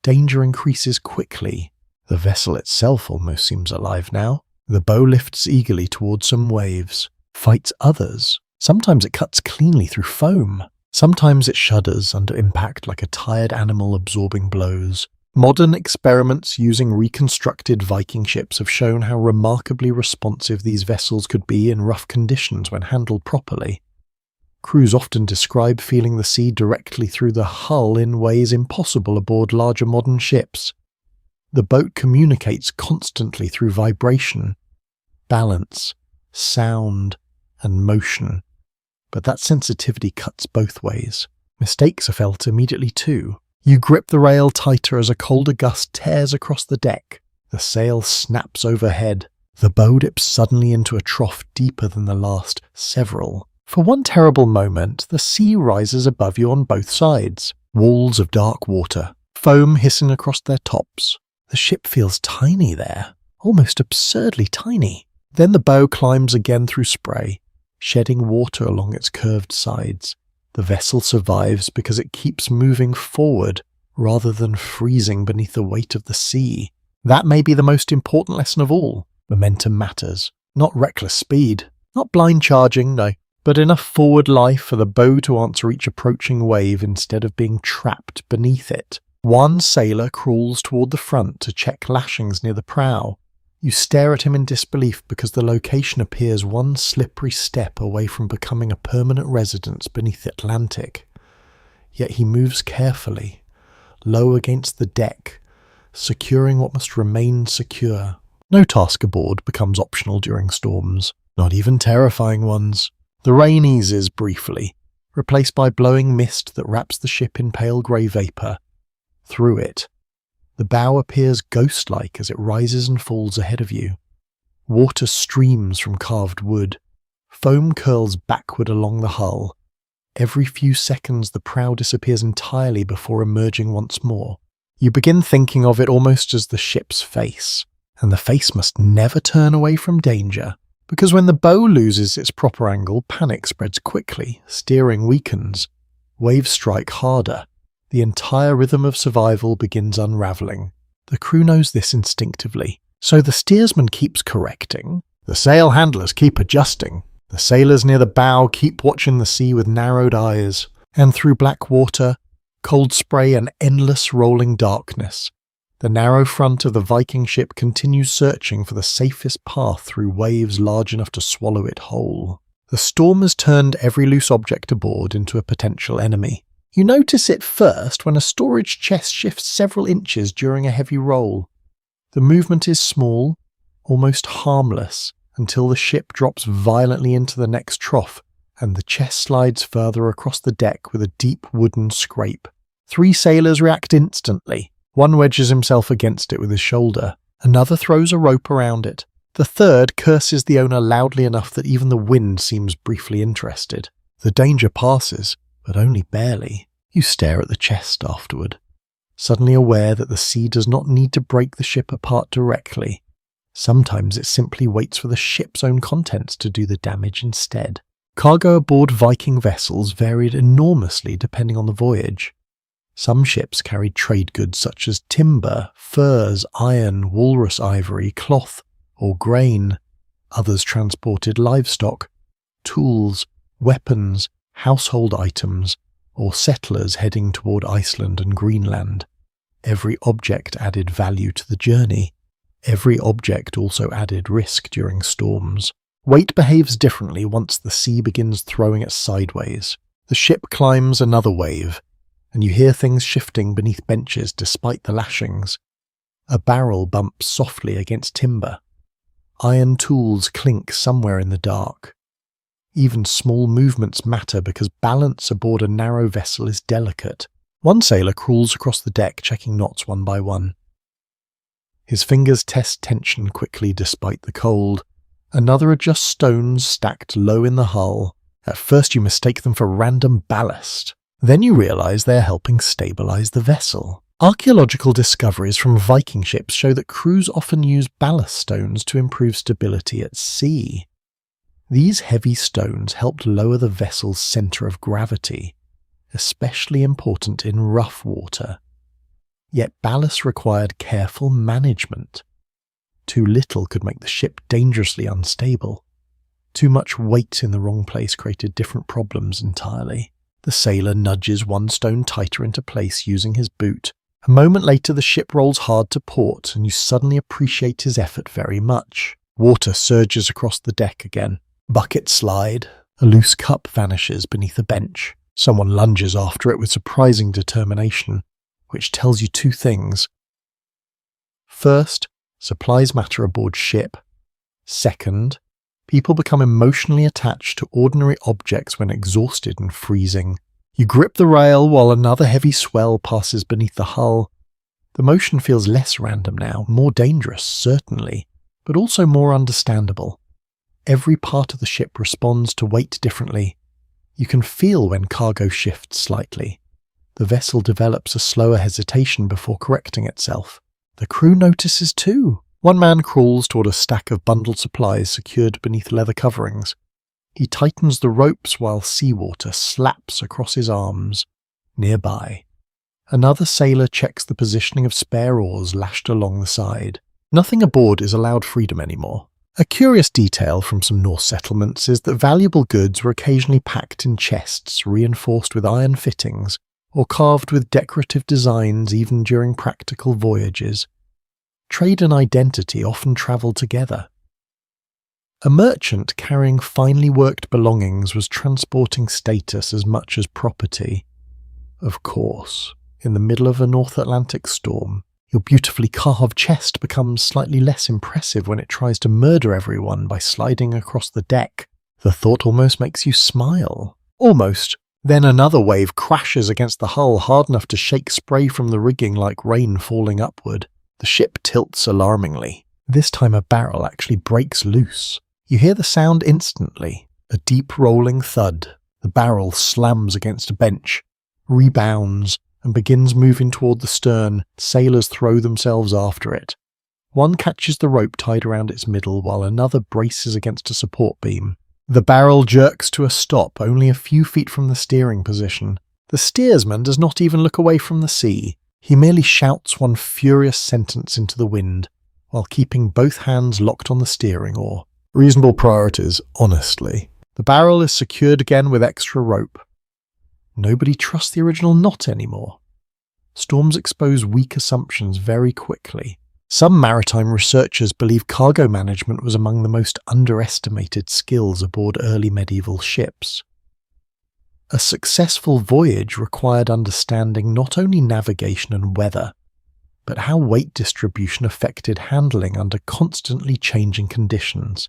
danger increases quickly. The vessel itself almost seems alive now. The bow lifts eagerly towards some waves, fights others. Sometimes it cuts cleanly through foam. Sometimes it shudders under impact like a tired animal absorbing blows. Modern experiments using reconstructed Viking ships have shown how remarkably responsive these vessels could be in rough conditions when handled properly. Crews often describe feeling the sea directly through the hull in ways impossible aboard larger modern ships. The boat communicates constantly through vibration, balance, sound, and motion. But that sensitivity cuts both ways. Mistakes are felt immediately too. You grip the rail tighter as a colder gust tears across the deck. The sail snaps overhead. The bow dips suddenly into a trough deeper than the last several. For one terrible moment, the sea rises above you on both sides. Walls of dark water, foam hissing across their tops. The ship feels tiny there, almost absurdly tiny. Then the bow climbs again through spray, shedding water along its curved sides. The vessel survives because it keeps moving forward rather than freezing beneath the weight of the sea. That may be the most important lesson of all. Momentum matters. Not reckless speed, not blind charging, no, but enough forward life for the bow to answer each approaching wave instead of being trapped beneath it. One sailor crawls toward the front to check lashings near the prow. You stare at him in disbelief because the location appears one slippery step away from becoming a permanent residence beneath the Atlantic. Yet he moves carefully, low against the deck, securing what must remain secure. No task aboard becomes optional during storms, not even terrifying ones. The rain eases briefly, replaced by blowing mist that wraps the ship in pale grey vapour. Through it, the bow appears ghost-like as it rises and falls ahead of you. Water streams from carved wood. Foam curls backward along the hull. Every few seconds the prow disappears entirely before emerging once more. You begin thinking of it almost as the ship's face, and the face must never turn away from danger, because when the bow loses its proper angle, panic spreads quickly, steering weakens, waves strike harder. The entire rhythm of survival begins unravelling. The crew knows this instinctively, so the steersman keeps correcting, the sail handlers keep adjusting, The sailors near the bow keep watching the sea with narrowed eyes, and through black water, cold spray and endless rolling darkness, the narrow front of the Viking ship continues searching for the safest path through waves large enough to swallow it whole. The storm has turned every loose object aboard into a potential enemy. You notice it first when a storage chest shifts several inches during a heavy roll. The movement is small, almost harmless, until the ship drops violently into the next trough and the chest slides further across the deck with a deep wooden scrape. 3 sailors react instantly. One wedges himself against it with his shoulder. Another throws a rope around it. The third curses the owner loudly enough that even the wind seems briefly interested. The danger passes, but only barely. You stare at the chest afterward, suddenly aware that the sea does not need to break the ship apart directly. Sometimes it simply waits for the ship's own contents to do the damage instead. Cargo aboard Viking vessels varied enormously depending on the voyage. Some ships carried trade goods such as timber, furs, iron, walrus ivory, cloth, or grain. Others transported livestock, tools, weapons, household items, or settlers heading toward Iceland and Greenland. Every object added value to the journey. Every object also added risk during storms. Weight behaves differently once the sea begins throwing it sideways. The ship climbs another wave, and you hear things shifting beneath benches despite the lashings. A barrel bumps softly against timber. Iron tools clink somewhere in the dark. Even small movements matter because balance aboard a narrow vessel is delicate. One sailor crawls across the deck, checking knots one by one. His fingers test tension quickly despite the cold. Another adjusts stones stacked low in the hull. At first you mistake them for random ballast. Then you realize they are helping stabilize the vessel. Archaeological discoveries from Viking ships show that crews often use ballast stones to improve stability at sea. These heavy stones helped lower the vessel's center of gravity, especially important in rough water. Yet ballast required careful management. Too little could make the ship dangerously unstable. Too much weight in the wrong place created different problems entirely. The sailor nudges one stone tighter into place using his boot. A moment later the ship rolls hard to port and you suddenly appreciate his effort very much. Water surges across the deck again. Buckets slide. A loose cup vanishes beneath a bench. Someone lunges after it with surprising determination, which tells you 2 things. First, supplies matter aboard ship. Second, people become emotionally attached to ordinary objects when exhausted and freezing. You grip the rail while another heavy swell passes beneath the hull. The motion feels less random now, more dangerous, certainly, but also more understandable. Every part of the ship responds to weight differently. You can feel when cargo shifts slightly. The vessel develops a slower hesitation before correcting itself. The crew notices too. One man crawls toward a stack of bundled supplies secured beneath leather coverings. He tightens the ropes while seawater slaps across his arms. Nearby, another sailor checks the positioning of spare oars lashed along the side. Nothing aboard is allowed freedom anymore. A curious detail from some Norse settlements is that valuable goods were occasionally packed in chests reinforced with iron fittings or carved with decorative designs even during practical voyages. Trade and identity often travelled together. A merchant carrying finely worked belongings was transporting status as much as property. Of course, in the middle of a North Atlantic storm, your beautifully carved chest becomes slightly less impressive when it tries to murder everyone by sliding across the deck. The thought almost makes you smile. Almost. Then another wave crashes against the hull hard enough to shake spray from the rigging like rain falling upward. The ship tilts alarmingly. This time a barrel actually breaks loose. You hear the sound instantly, a deep rolling thud. The barrel slams against a bench, rebounds, and begins moving toward the stern. Sailors throw themselves after it. One catches the rope tied around its middle while another braces against a support beam. The barrel jerks to a stop only a few feet from the steering position. The steersman does not even look away from the sea. He merely shouts one furious sentence into the wind while keeping both hands locked on the steering oar. Reasonable priorities, honestly. The barrel is secured again with extra rope. Nobody trusts the original knot anymore. Storms expose weak assumptions very quickly. Some maritime researchers believe cargo management was among the most underestimated skills aboard early medieval ships. A successful voyage required understanding not only navigation and weather, but how weight distribution affected handling under constantly changing conditions.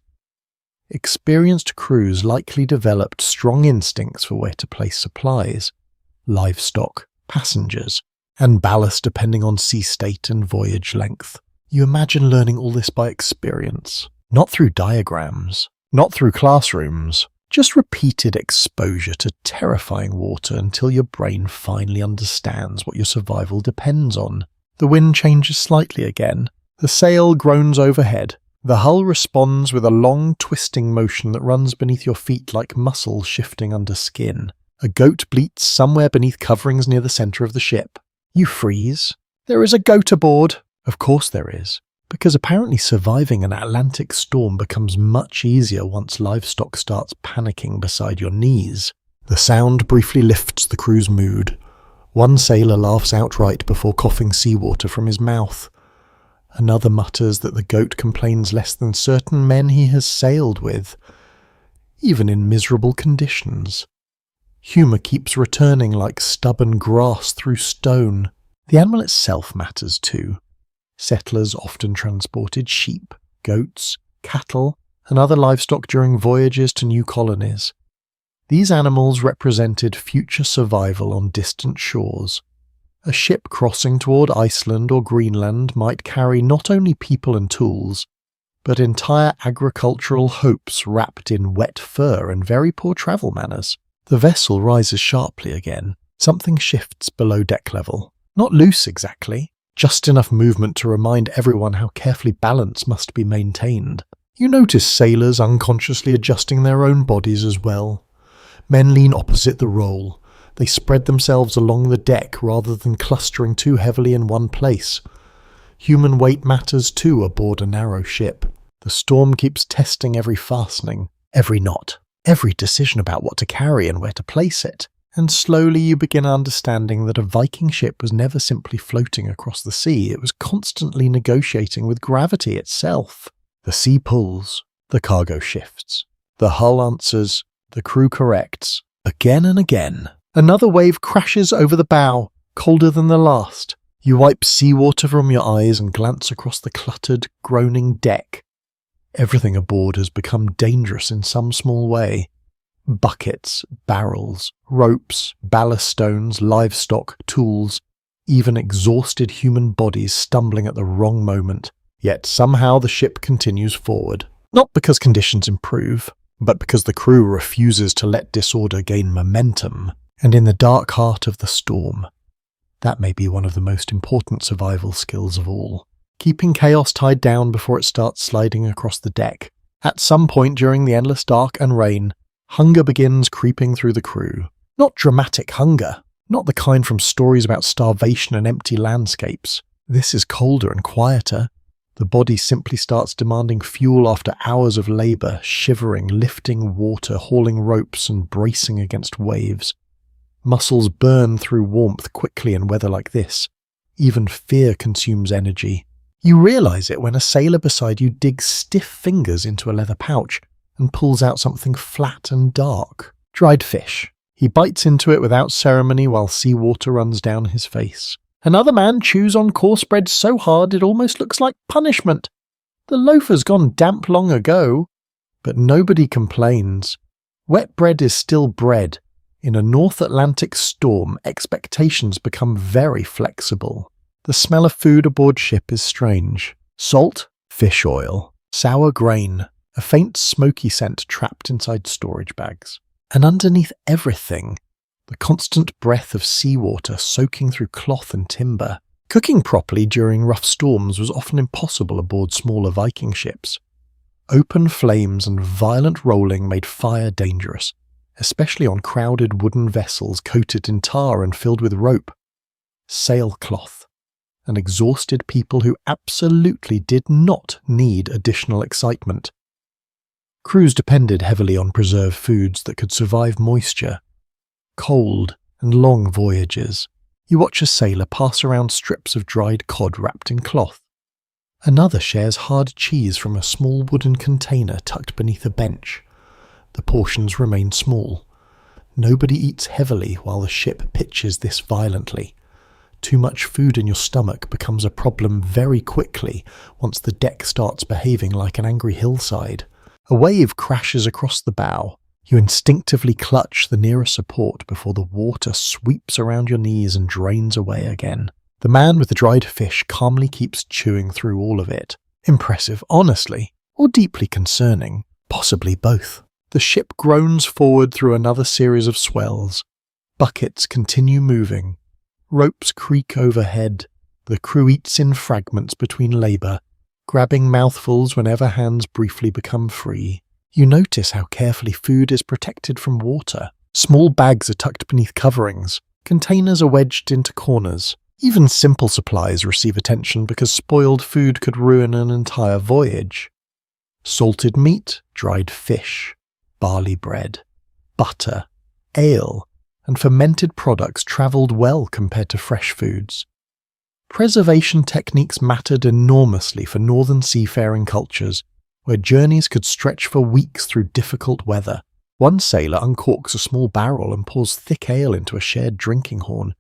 Experienced crews likely developed strong instincts for where to place supplies, livestock, passengers, and ballast depending on sea state and voyage length. You imagine learning all this by experience, not through diagrams, not through classrooms, just repeated exposure to terrifying water until your brain finally understands what your survival depends on. The wind changes slightly again. The sail groans overhead. The hull responds with a long, twisting motion that runs beneath your feet like muscle shifting under skin. A goat bleats somewhere beneath coverings near the centre of the ship. You freeze. There is a goat aboard. Of course there is, because apparently surviving an Atlantic storm becomes much easier once livestock starts panicking beside your knees. The sound briefly lifts the crew's mood. One sailor laughs outright before coughing seawater from his mouth. Another mutters that the goat complains less than certain men he has sailed with, even in miserable conditions. Humour keeps returning like stubborn grass through stone. The animal itself matters too. Settlers often transported sheep, goats, cattle, and other livestock during voyages to new colonies. These animals represented future survival on distant shores. A ship crossing toward Iceland or Greenland might carry not only people and tools, but entire agricultural hopes wrapped in wet fur and very poor travel manners. The vessel rises sharply again. Something shifts below deck level. Not loose exactly, just enough movement to remind everyone how carefully balance must be maintained. You notice sailors unconsciously adjusting their own bodies as well. Men lean opposite the roll. They spread themselves along the deck rather than clustering too heavily in one place. Human weight matters too aboard a narrow ship. The storm keeps testing every fastening, every knot, every decision about what to carry and where to place it. And slowly you begin understanding that a Viking ship was never simply floating across the sea, it was constantly negotiating with gravity itself. The sea pulls, the cargo shifts. The hull answers, the crew corrects. Again and again. Another wave crashes over the bow, colder than the last. You wipe seawater from your eyes and glance across the cluttered, groaning deck. Everything aboard has become dangerous in some small way. Buckets, barrels, ropes, ballast stones, livestock, tools, even exhausted human bodies stumbling at the wrong moment. Yet somehow the ship continues forward. Not because conditions improve, but because the crew refuses to let disorder gain momentum. And in the dark heart of the storm, that may be one of the most important survival skills of all. Keeping chaos tied down before it starts sliding across the deck. At some point during the endless dark and rain, hunger begins creeping through the crew. Not dramatic hunger, not the kind from stories about starvation and empty landscapes. This is colder and quieter. The body simply starts demanding fuel after hours of labour, shivering, lifting water, hauling ropes and bracing against waves. Muscles burn through warmth quickly in weather like this. Even fear consumes energy. You realise it when a sailor beside you digs stiff fingers into a leather pouch and pulls out something flat and dark. Dried fish. He bites into it without ceremony while seawater runs down his face. Another man chews on coarse bread so hard it almost looks like punishment. The loaf has gone damp long ago, but nobody complains. Wet bread is still bread. In a North Atlantic storm, expectations become very flexible. The smell of food aboard ship is strange. Salt, fish oil, sour grain, a faint smoky scent trapped inside storage bags. And underneath everything, the constant breath of seawater soaking through cloth and timber. Cooking properly during rough storms was often impossible aboard smaller Viking ships. Open flames and violent rolling made fire dangerous, especially on crowded wooden vessels coated in tar and filled with rope, sailcloth, and exhausted people who absolutely did not need additional excitement. Crews depended heavily on preserved foods that could survive moisture, cold, and long voyages. You watch a sailor pass around strips of dried cod wrapped in cloth. Another shares hard cheese from a small wooden container tucked beneath a bench. The portions remain small. Nobody eats heavily while the ship pitches this violently. Too much food in your stomach becomes a problem very quickly once the deck starts behaving like an angry hillside. A wave crashes across the bow. You instinctively clutch the nearest support before the water sweeps around your knees and drains away again. The man with the dried fish calmly keeps chewing through all of it. Impressive, honestly, or deeply concerning, possibly both. The ship groans forward through another series of swells. Buckets continue moving. Ropes creak overhead. The crew eats in fragments between labour, grabbing mouthfuls whenever hands briefly become free. You notice how carefully food is protected from water. Small bags are tucked beneath coverings. Containers are wedged into corners. Even simple supplies receive attention because spoiled food could ruin an entire voyage. Salted meat, dried fish, barley bread, butter, ale, and fermented products travelled well compared to fresh foods. Preservation techniques mattered enormously for northern seafaring cultures, where journeys could stretch for weeks through difficult weather. One sailor uncorks a small barrel and pours thick ale into a shared drinking horn.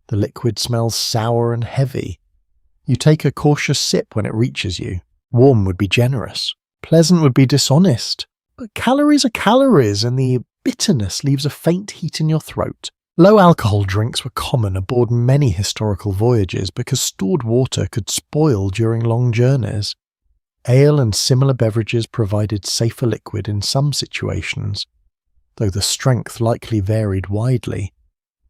The liquid smells sour and heavy. You take a cautious sip when it reaches you. Warm would be generous. Pleasant would be dishonest. But calories are calories, and the bitterness leaves a faint heat in your throat. Low-alcohol drinks were common aboard many historical voyages because stored water could spoil during long journeys. Ale and similar beverages provided safer liquid in some situations, though the strength likely varied widely.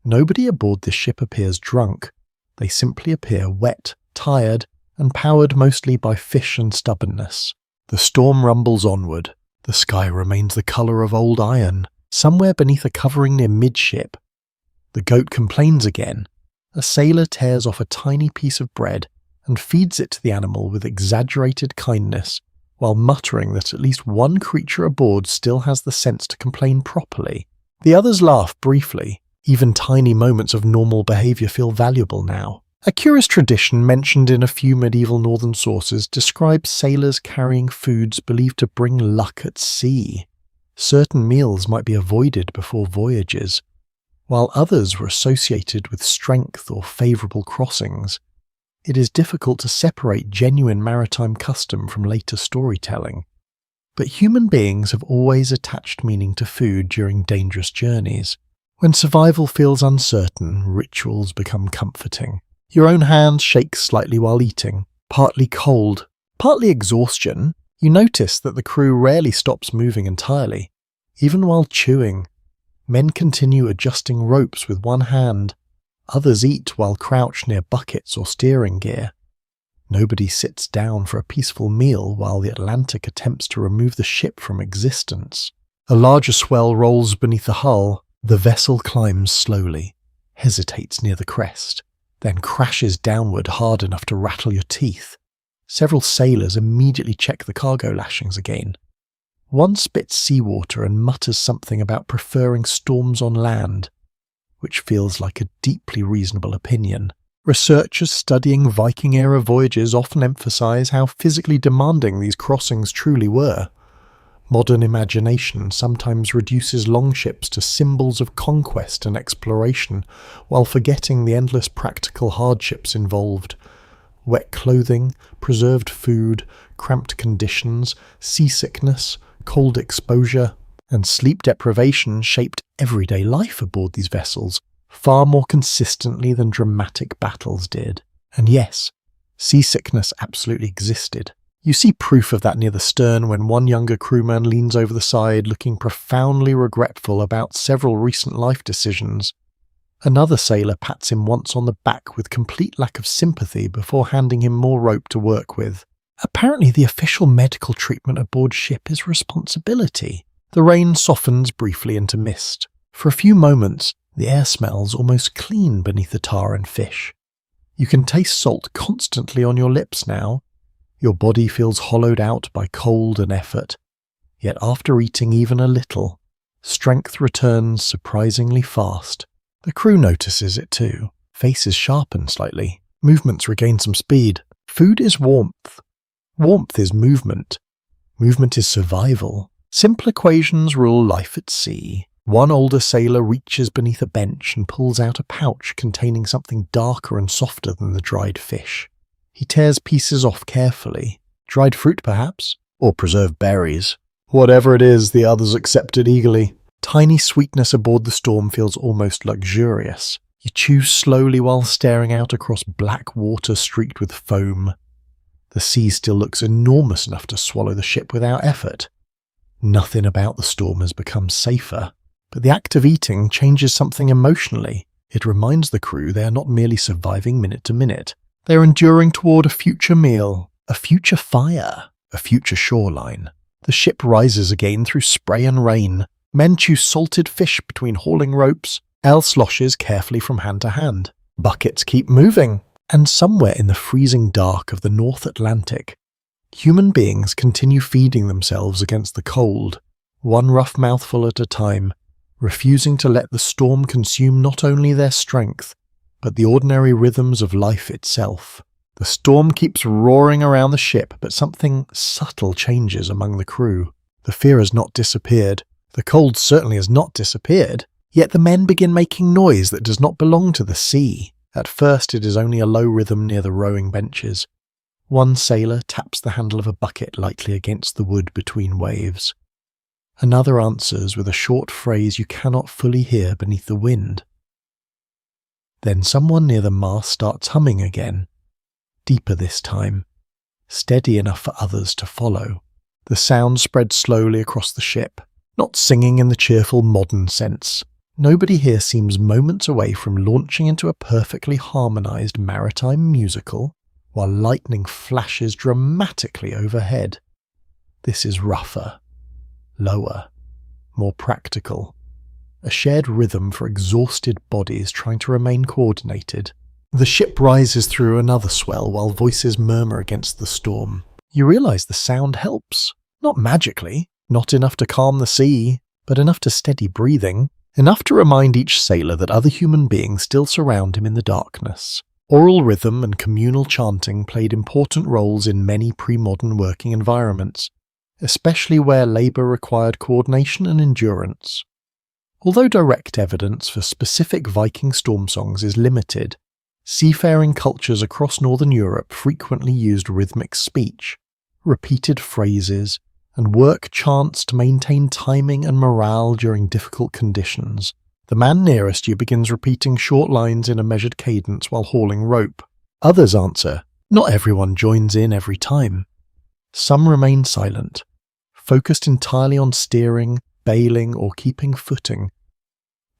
Nobody aboard this ship appears drunk. They simply appear wet, tired, and powered mostly by fish and stubbornness. The storm rumbles onward. The sky remains the colour of old iron. Somewhere beneath a covering near midship, the goat complains again. A sailor tears off a tiny piece of bread and feeds it to the animal with exaggerated kindness, while muttering that at least one creature aboard still has the sense to complain properly. The others laugh briefly. Even tiny moments of normal behaviour feel valuable now. A curious tradition mentioned in a few medieval northern sources describes sailors carrying foods believed to bring luck at sea. Certain meals might be avoided before voyages, while others were associated with strength or favourable crossings. It is difficult to separate genuine maritime custom from later storytelling. But human beings have always attached meaning to food during dangerous journeys. When survival feels uncertain, rituals become comforting. Your own hand shakes slightly while eating, partly cold, partly exhaustion. You notice that the crew rarely stops moving entirely. Even while chewing, men continue adjusting ropes with one hand. Others eat while crouched near buckets or steering gear. Nobody sits down for a peaceful meal while the Atlantic attempts to remove the ship from existence. A larger swell rolls beneath the hull. The vessel climbs slowly, hesitates near the crest, then crashes downward hard enough to rattle your teeth. Several sailors immediately check the cargo lashings again. One spits seawater and mutters something about preferring storms on land, which feels like a deeply reasonable opinion. Researchers studying Viking-era voyages often emphasize how physically demanding these crossings truly were. Modern imagination sometimes reduces longships to symbols of conquest and exploration, while forgetting the endless practical hardships involved. Wet clothing, preserved food, cramped conditions, seasickness, cold exposure, and sleep deprivation shaped everyday life aboard these vessels, far more consistently than dramatic battles did. And yes, seasickness absolutely existed. You see proof of that near the stern when one younger crewman leans over the side looking profoundly regretful about several recent life decisions. Another sailor pats him once on the back with complete lack of sympathy before handing him more rope to work with. Apparently the official medical treatment aboard ship is responsibility. The rain softens briefly into mist. For a few moments, the air smells almost clean beneath the tar and fish. You can taste salt constantly on your lips now. Your body feels hollowed out by cold and effort. Yet after eating even a little, strength returns surprisingly fast. The crew notices it too. Faces sharpen slightly. Movements regain some speed. Food is warmth. Warmth is movement. Movement is survival. Simple equations rule life at sea. One older sailor reaches beneath a bench and pulls out a pouch containing something darker and softer than the dried fish. He tears pieces off carefully. Dried fruit, perhaps? Or preserved berries. Whatever it is, the others accept it eagerly. Tiny sweetness aboard the Storm feels almost luxurious. You chew slowly while staring out across black water streaked with foam. The sea still looks enormous enough to swallow the ship without effort. Nothing about the Storm has become safer, but the act of eating changes something emotionally. It reminds the crew they are not merely surviving minute to minute. They are enduring toward a future meal, a future fire, a future shoreline. The ship rises again through spray and rain. Men chew salted fish between hauling ropes. Ale sloshes carefully from hand to hand. Buckets keep moving. And somewhere in the freezing dark of the North Atlantic, human beings continue feeding themselves against the cold, one rough mouthful at a time, refusing to let the storm consume not only their strength, but the ordinary rhythms of life itself. The storm keeps roaring around the ship, but something subtle changes among the crew. The fear has not disappeared. The cold certainly has not disappeared. Yet the men begin making noise that does not belong to the sea. At first it is only a low rhythm near the rowing benches. One sailor taps the handle of a bucket lightly against the wood between waves. Another answers with a short phrase you cannot fully hear beneath the wind. Then someone near the mast starts humming again, deeper this time, steady enough for others to follow. The sound spreads slowly across the ship, not singing in the cheerful modern sense. Nobody here seems moments away from launching into a perfectly harmonized maritime musical, while lightning flashes dramatically overhead. This is rougher, lower, more practical. A shared rhythm for exhausted bodies trying to remain coordinated. The ship rises through another swell while voices murmur against the storm. You realize the sound helps. Not magically, not enough to calm the sea, but enough to steady breathing. Enough to remind each sailor that other human beings still surround him in the darkness. Oral rhythm and communal chanting played important roles in many pre-modern working environments, especially where labour required coordination and endurance. Although direct evidence for specific Viking storm songs is limited, seafaring cultures across northern Europe frequently used rhythmic speech, repeated phrases, and work chants to maintain timing and morale during difficult conditions. The man nearest you begins repeating short lines in a measured cadence while hauling rope. Others answer. Not everyone joins in every time. Some remain silent, focused entirely on steering, bailing, or keeping footing.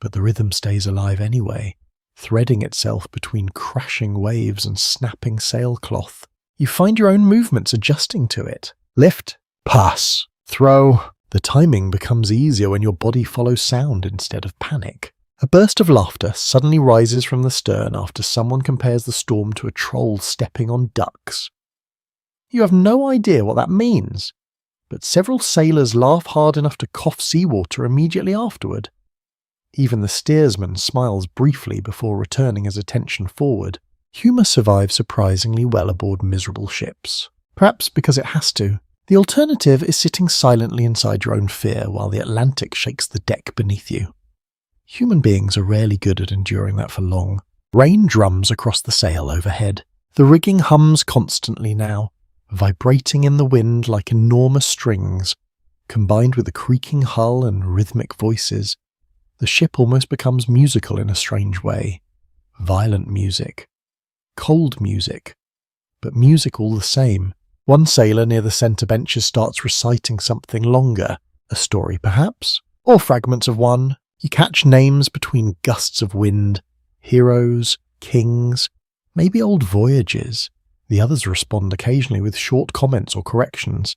But the rhythm stays alive anyway, threading itself between crashing waves and snapping sailcloth. You find your own movements adjusting to it. Lift, pass, throw. The timing becomes easier when your body follows sound instead of panic. A burst of laughter suddenly rises from the stern after someone compares the storm to a troll stepping on ducks. You have no idea what that means, but several sailors laugh hard enough to cough seawater immediately afterward. Even the steersman smiles briefly before returning his attention forward. Humour survives surprisingly well aboard miserable ships. Perhaps because it has to. The alternative is sitting silently inside your own fear while the Atlantic shakes the deck beneath you. Human beings are rarely good at enduring that for long. Rain drums across the sail overhead. The rigging hums constantly now, vibrating in the wind like enormous strings. Combined with the creaking hull and rhythmic voices, the ship almost becomes musical in a strange way. Violent music. Cold music. But music all the same. One sailor near the centre benches starts reciting something longer, a story perhaps, or fragments of one. You catch names between gusts of wind, heroes, kings, maybe old voyages. The others respond occasionally with short comments or corrections.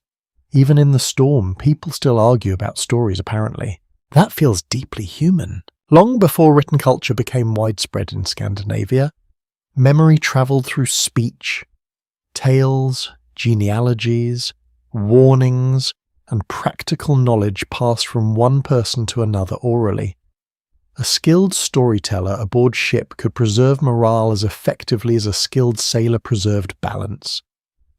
Even in the storm, people still argue about stories apparently. That feels deeply human. Long before written culture became widespread in Scandinavia, memory travelled through speech, tales, genealogies, warnings, and practical knowledge passed from one person to another orally. A skilled storyteller aboard ship could preserve morale as effectively as a skilled sailor preserved balance.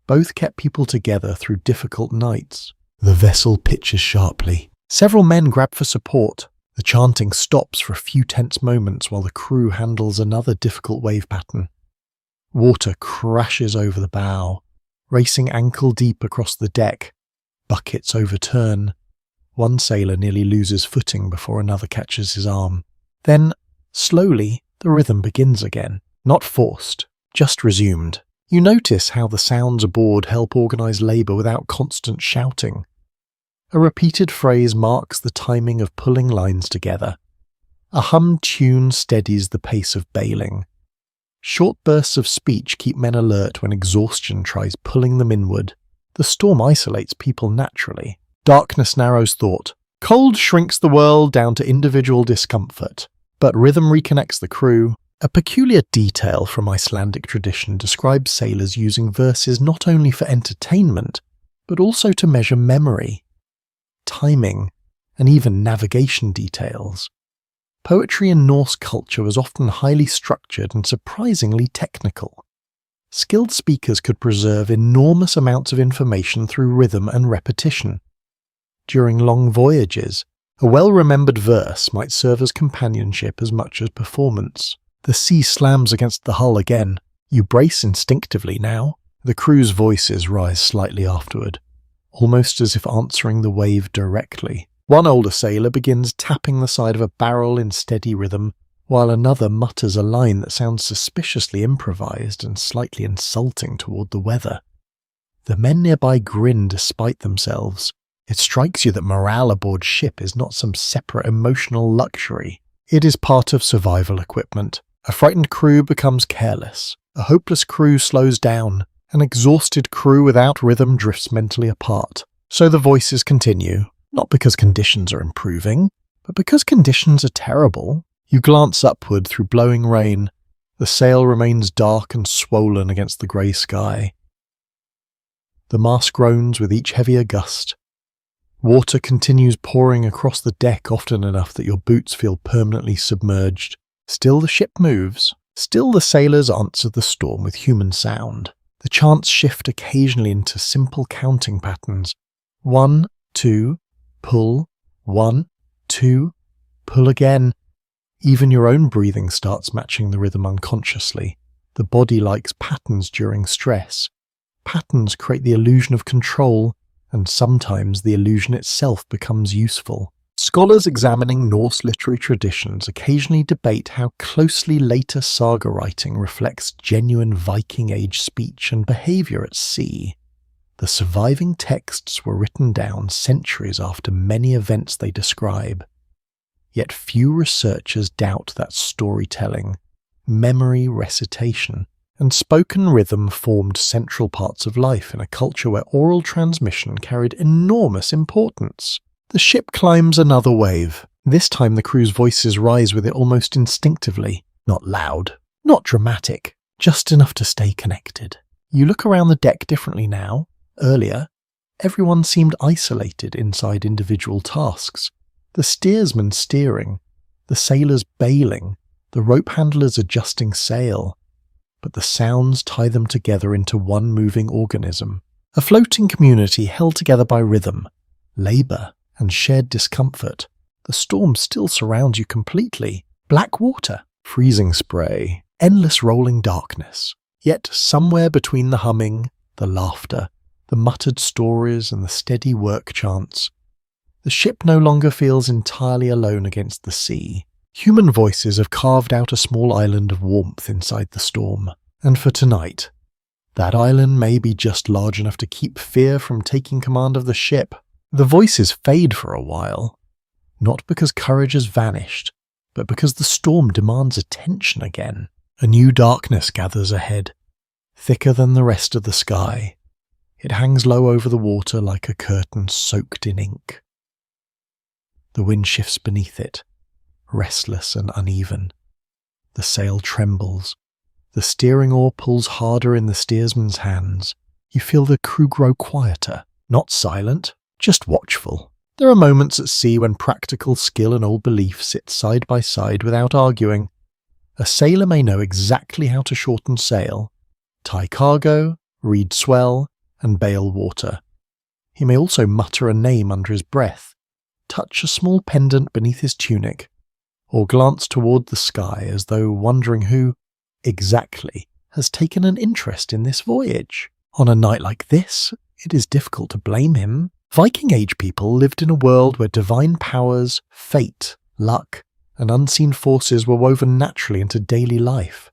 Both kept people together through difficult nights. The vessel pitches sharply. Several men grab for support. The chanting stops for a few tense moments while the crew handles another difficult wave pattern. Water crashes over the bow, racing ankle-deep across the deck. Buckets overturn. One sailor nearly loses footing before another catches his arm. Then, slowly, the rhythm begins again. Not forced, just resumed. You notice how the sounds aboard help organize labor without constant shouting. A repeated phrase marks the timing of pulling lines together. A hummed tune steadies the pace of bailing. Short bursts of speech keep men alert when exhaustion tries pulling them inward. The storm isolates people naturally. Darkness narrows thought. Cold shrinks the world down to individual discomfort. But rhythm reconnects the crew. A peculiar detail from Icelandic tradition describes sailors using verses not only for entertainment, but also to measure memory, timing, and even navigation details. Poetry in Norse culture was often highly structured and surprisingly technical. Skilled speakers could preserve enormous amounts of information through rhythm and repetition. During long voyages, a well-remembered verse might serve as companionship as much as performance. The sea slams against the hull again. You brace instinctively now. The crew's voices rise slightly afterward, almost as if answering the wave directly. One older sailor begins tapping the side of a barrel in steady rhythm, while another mutters a line that sounds suspiciously improvised and slightly insulting toward the weather. The men nearby grin despite themselves. It strikes you that morale aboard ship is not some separate emotional luxury. It is part of survival equipment. A frightened crew becomes careless. A hopeless crew slows down. An exhausted crew without rhythm drifts mentally apart. So the voices continue, not because conditions are improving, but because conditions are terrible. You glance upward through blowing rain. The sail remains dark and swollen against the grey sky. The mast groans with each heavier gust. Water continues pouring across the deck often enough that your boots feel permanently submerged. Still the ship moves. Still the sailors answer the storm with human sound. The chants shift occasionally into simple counting patterns. 1, 2, pull. 1, 2, pull again. Even your own breathing starts matching the rhythm unconsciously. The body likes patterns during stress. Patterns create the illusion of control, and sometimes the illusion itself becomes useful. Scholars examining Norse literary traditions occasionally debate how closely later saga writing reflects genuine Viking Age speech and behaviour at sea. The surviving texts were written down centuries after many events they describe. Yet few researchers doubt that storytelling, memory recitation, and spoken rhythm formed central parts of life in a culture where oral transmission carried enormous importance. The ship climbs another wave. This time the crew's voices rise with it almost instinctively. Not loud, not dramatic, just enough to stay connected. You look around the deck differently now. Earlier, everyone seemed isolated inside individual tasks. The steersman steering, the sailors bailing, the rope handlers adjusting sail. But the sounds tie them together into one moving organism. A floating community held together by rhythm, labour, and shared discomfort. The storm still surrounds you completely. Black water, freezing spray, endless rolling darkness. Yet somewhere between the humming, the laughter, the muttered stories and the steady work chants, the ship no longer feels entirely alone against the sea. Human voices have carved out a small island of warmth inside the storm. And for tonight, that island may be just large enough to keep fear from taking command of the ship. The voices fade for a while, not because courage has vanished, but because the storm demands attention again. A new darkness gathers ahead, thicker than the rest of the sky. It hangs low over the water like a curtain soaked in ink. The wind shifts beneath it, restless and uneven. The sail trembles. The steering oar pulls harder in the steersman's hands. You feel the crew grow quieter, not silent, just watchful. There are moments at sea when practical skill and old belief sit side by side without arguing. A sailor may know exactly how to shorten sail, tie cargo, read swell, and bail water. He may also mutter a name under his breath, touch a small pendant beneath his tunic, or glance toward the sky as though wondering who, exactly, has taken an interest in this voyage. On a night like this, it is difficult to blame him. Viking Age people lived in a world where divine powers, fate, luck, and unseen forces were woven naturally into daily life.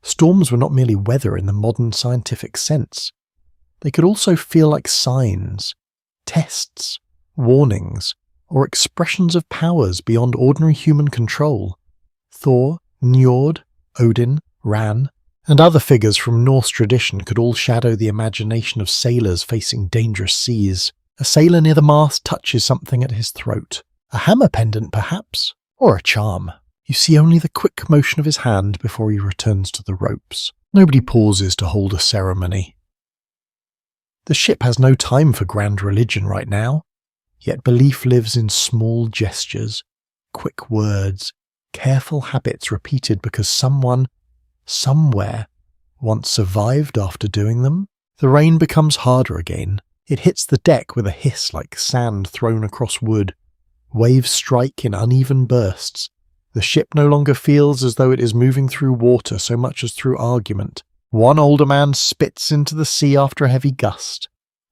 Storms were not merely weather in the modern scientific sense. They could also feel like signs, tests, warnings, or expressions of powers beyond ordinary human control. Thor, Njord, Odin, Ran, and other figures from Norse tradition could all shadow the imagination of sailors facing dangerous seas. A sailor near the mast touches something at his throat. A hammer pendant, perhaps, or a charm. You see only the quick motion of his hand before he returns to the ropes. Nobody pauses to hold a ceremony. The ship has no time for grand religion right now, yet belief lives in small gestures, quick words, careful habits repeated because someone, somewhere, once survived after doing them. The rain becomes harder again. It hits the deck with a hiss like sand thrown across wood. Waves strike in uneven bursts. The ship no longer feels as though it is moving through water so much as through argument. One older man spits into the sea after a heavy gust,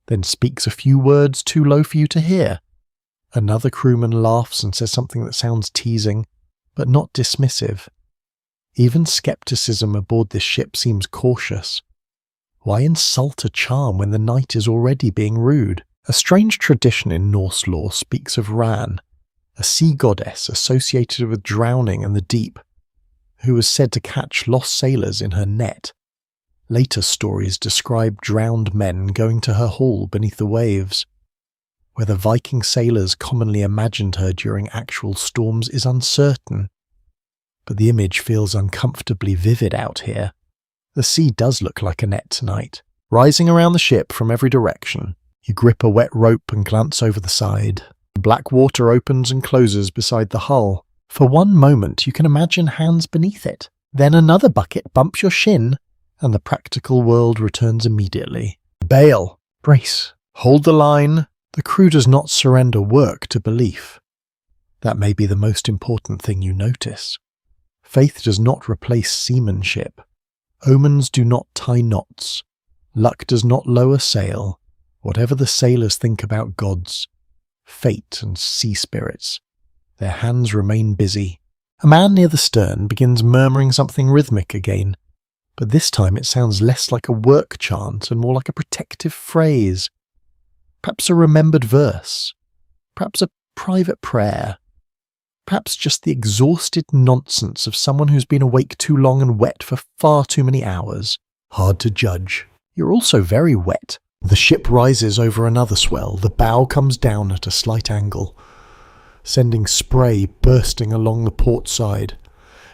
then speaks a few words too low for you to hear. Another crewman laughs and says something that sounds teasing, but not dismissive. Even skepticism aboard this ship seems cautious. Why insult a charm when the night is already being rude? A strange tradition in Norse lore speaks of Ran, a sea goddess associated with drowning and the deep, who was said to catch lost sailors in her net. Later stories describe drowned men going to her hall beneath the waves. Whether Viking sailors commonly imagined her during actual storms is uncertain, but the image feels uncomfortably vivid out here. The sea does look like a net tonight, rising around the ship from every direction. You grip a wet rope and glance over the side. Black water opens and closes beside the hull. For one moment you can imagine hands beneath it. Then another bucket bumps your shin, and the practical world returns immediately. Bail! Brace! Hold the line! The crew does not surrender work to belief. That may be the most important thing you notice. Faith does not replace seamanship. Omens do not tie knots. Luck does not lower sail. Whatever the sailors think about gods, fate and sea spirits, their hands remain busy. A man near the stern begins murmuring something rhythmic again, but this time it sounds less like a work chant and more like a protective phrase. Perhaps a remembered verse. Perhaps a private prayer. Perhaps just the exhausted nonsense of someone who's been awake too long and wet for far too many hours. Hard to judge. You're also very wet. The ship rises over another swell. The bow comes down at a slight angle, sending spray bursting along the port side.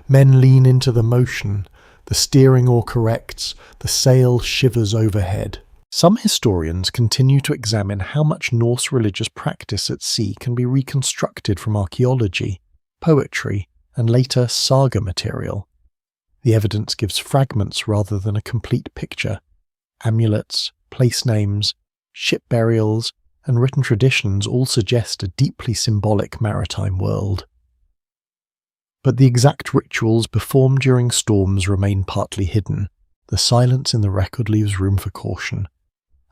Men lean into the motion. The steering oar corrects. The sail shivers overhead. Some historians continue to examine how much Norse religious practice at sea can be reconstructed from archaeology, poetry, and later saga material. The evidence gives fragments rather than a complete picture. Amulets, place names, ship burials, and written traditions all suggest a deeply symbolic maritime world. But the exact rituals performed during storms remain partly hidden. The silence in the record leaves room for caution,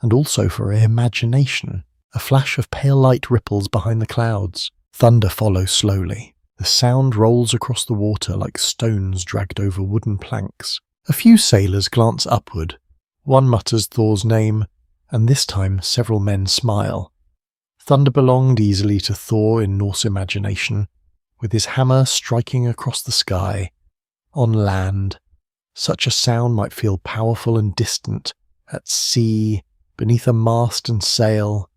and also for imagination. A flash of pale light ripples behind the clouds. Thunder follows slowly. The sound rolls across the water like stones dragged over wooden planks. A few sailors glance upward. One mutters Thor's name, and this time several men smile. Thunder belonged easily to Thor in Norse imagination, with his hammer striking across the sky. On land, such a sound might feel powerful and distant. At sea, beneath a mast and sail,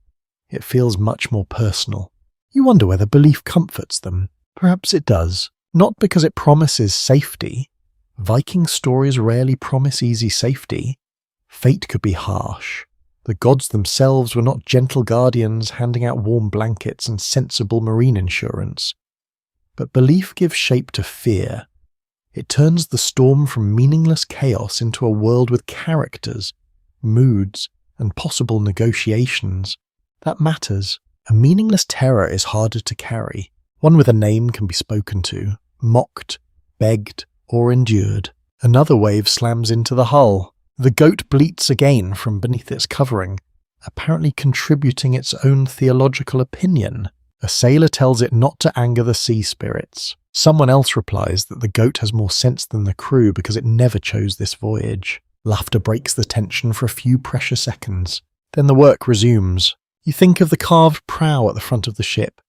it feels much more personal. You wonder whether belief comforts them. Perhaps it does. Not because it promises safety. Viking stories rarely promise easy safety. Fate could be harsh, The gods themselves were not gentle guardians handing out warm blankets and sensible marine insurance. But belief gives shape to fear. It turns the storm from meaningless chaos into a world with characters, moods, and possible negotiations. That matters. A meaningless terror is harder to carry. One with a name can be spoken to, mocked, begged, or endured. Another wave slams into the hull. The goat bleats again from beneath its covering, apparently contributing its own theological opinion. A sailor tells it not to anger the sea spirits. Someone else replies that the goat has more sense than the crew because it never chose this voyage. Laughter breaks the tension for a few precious seconds. Then the work resumes. You think of the carved prow at the front of the ship,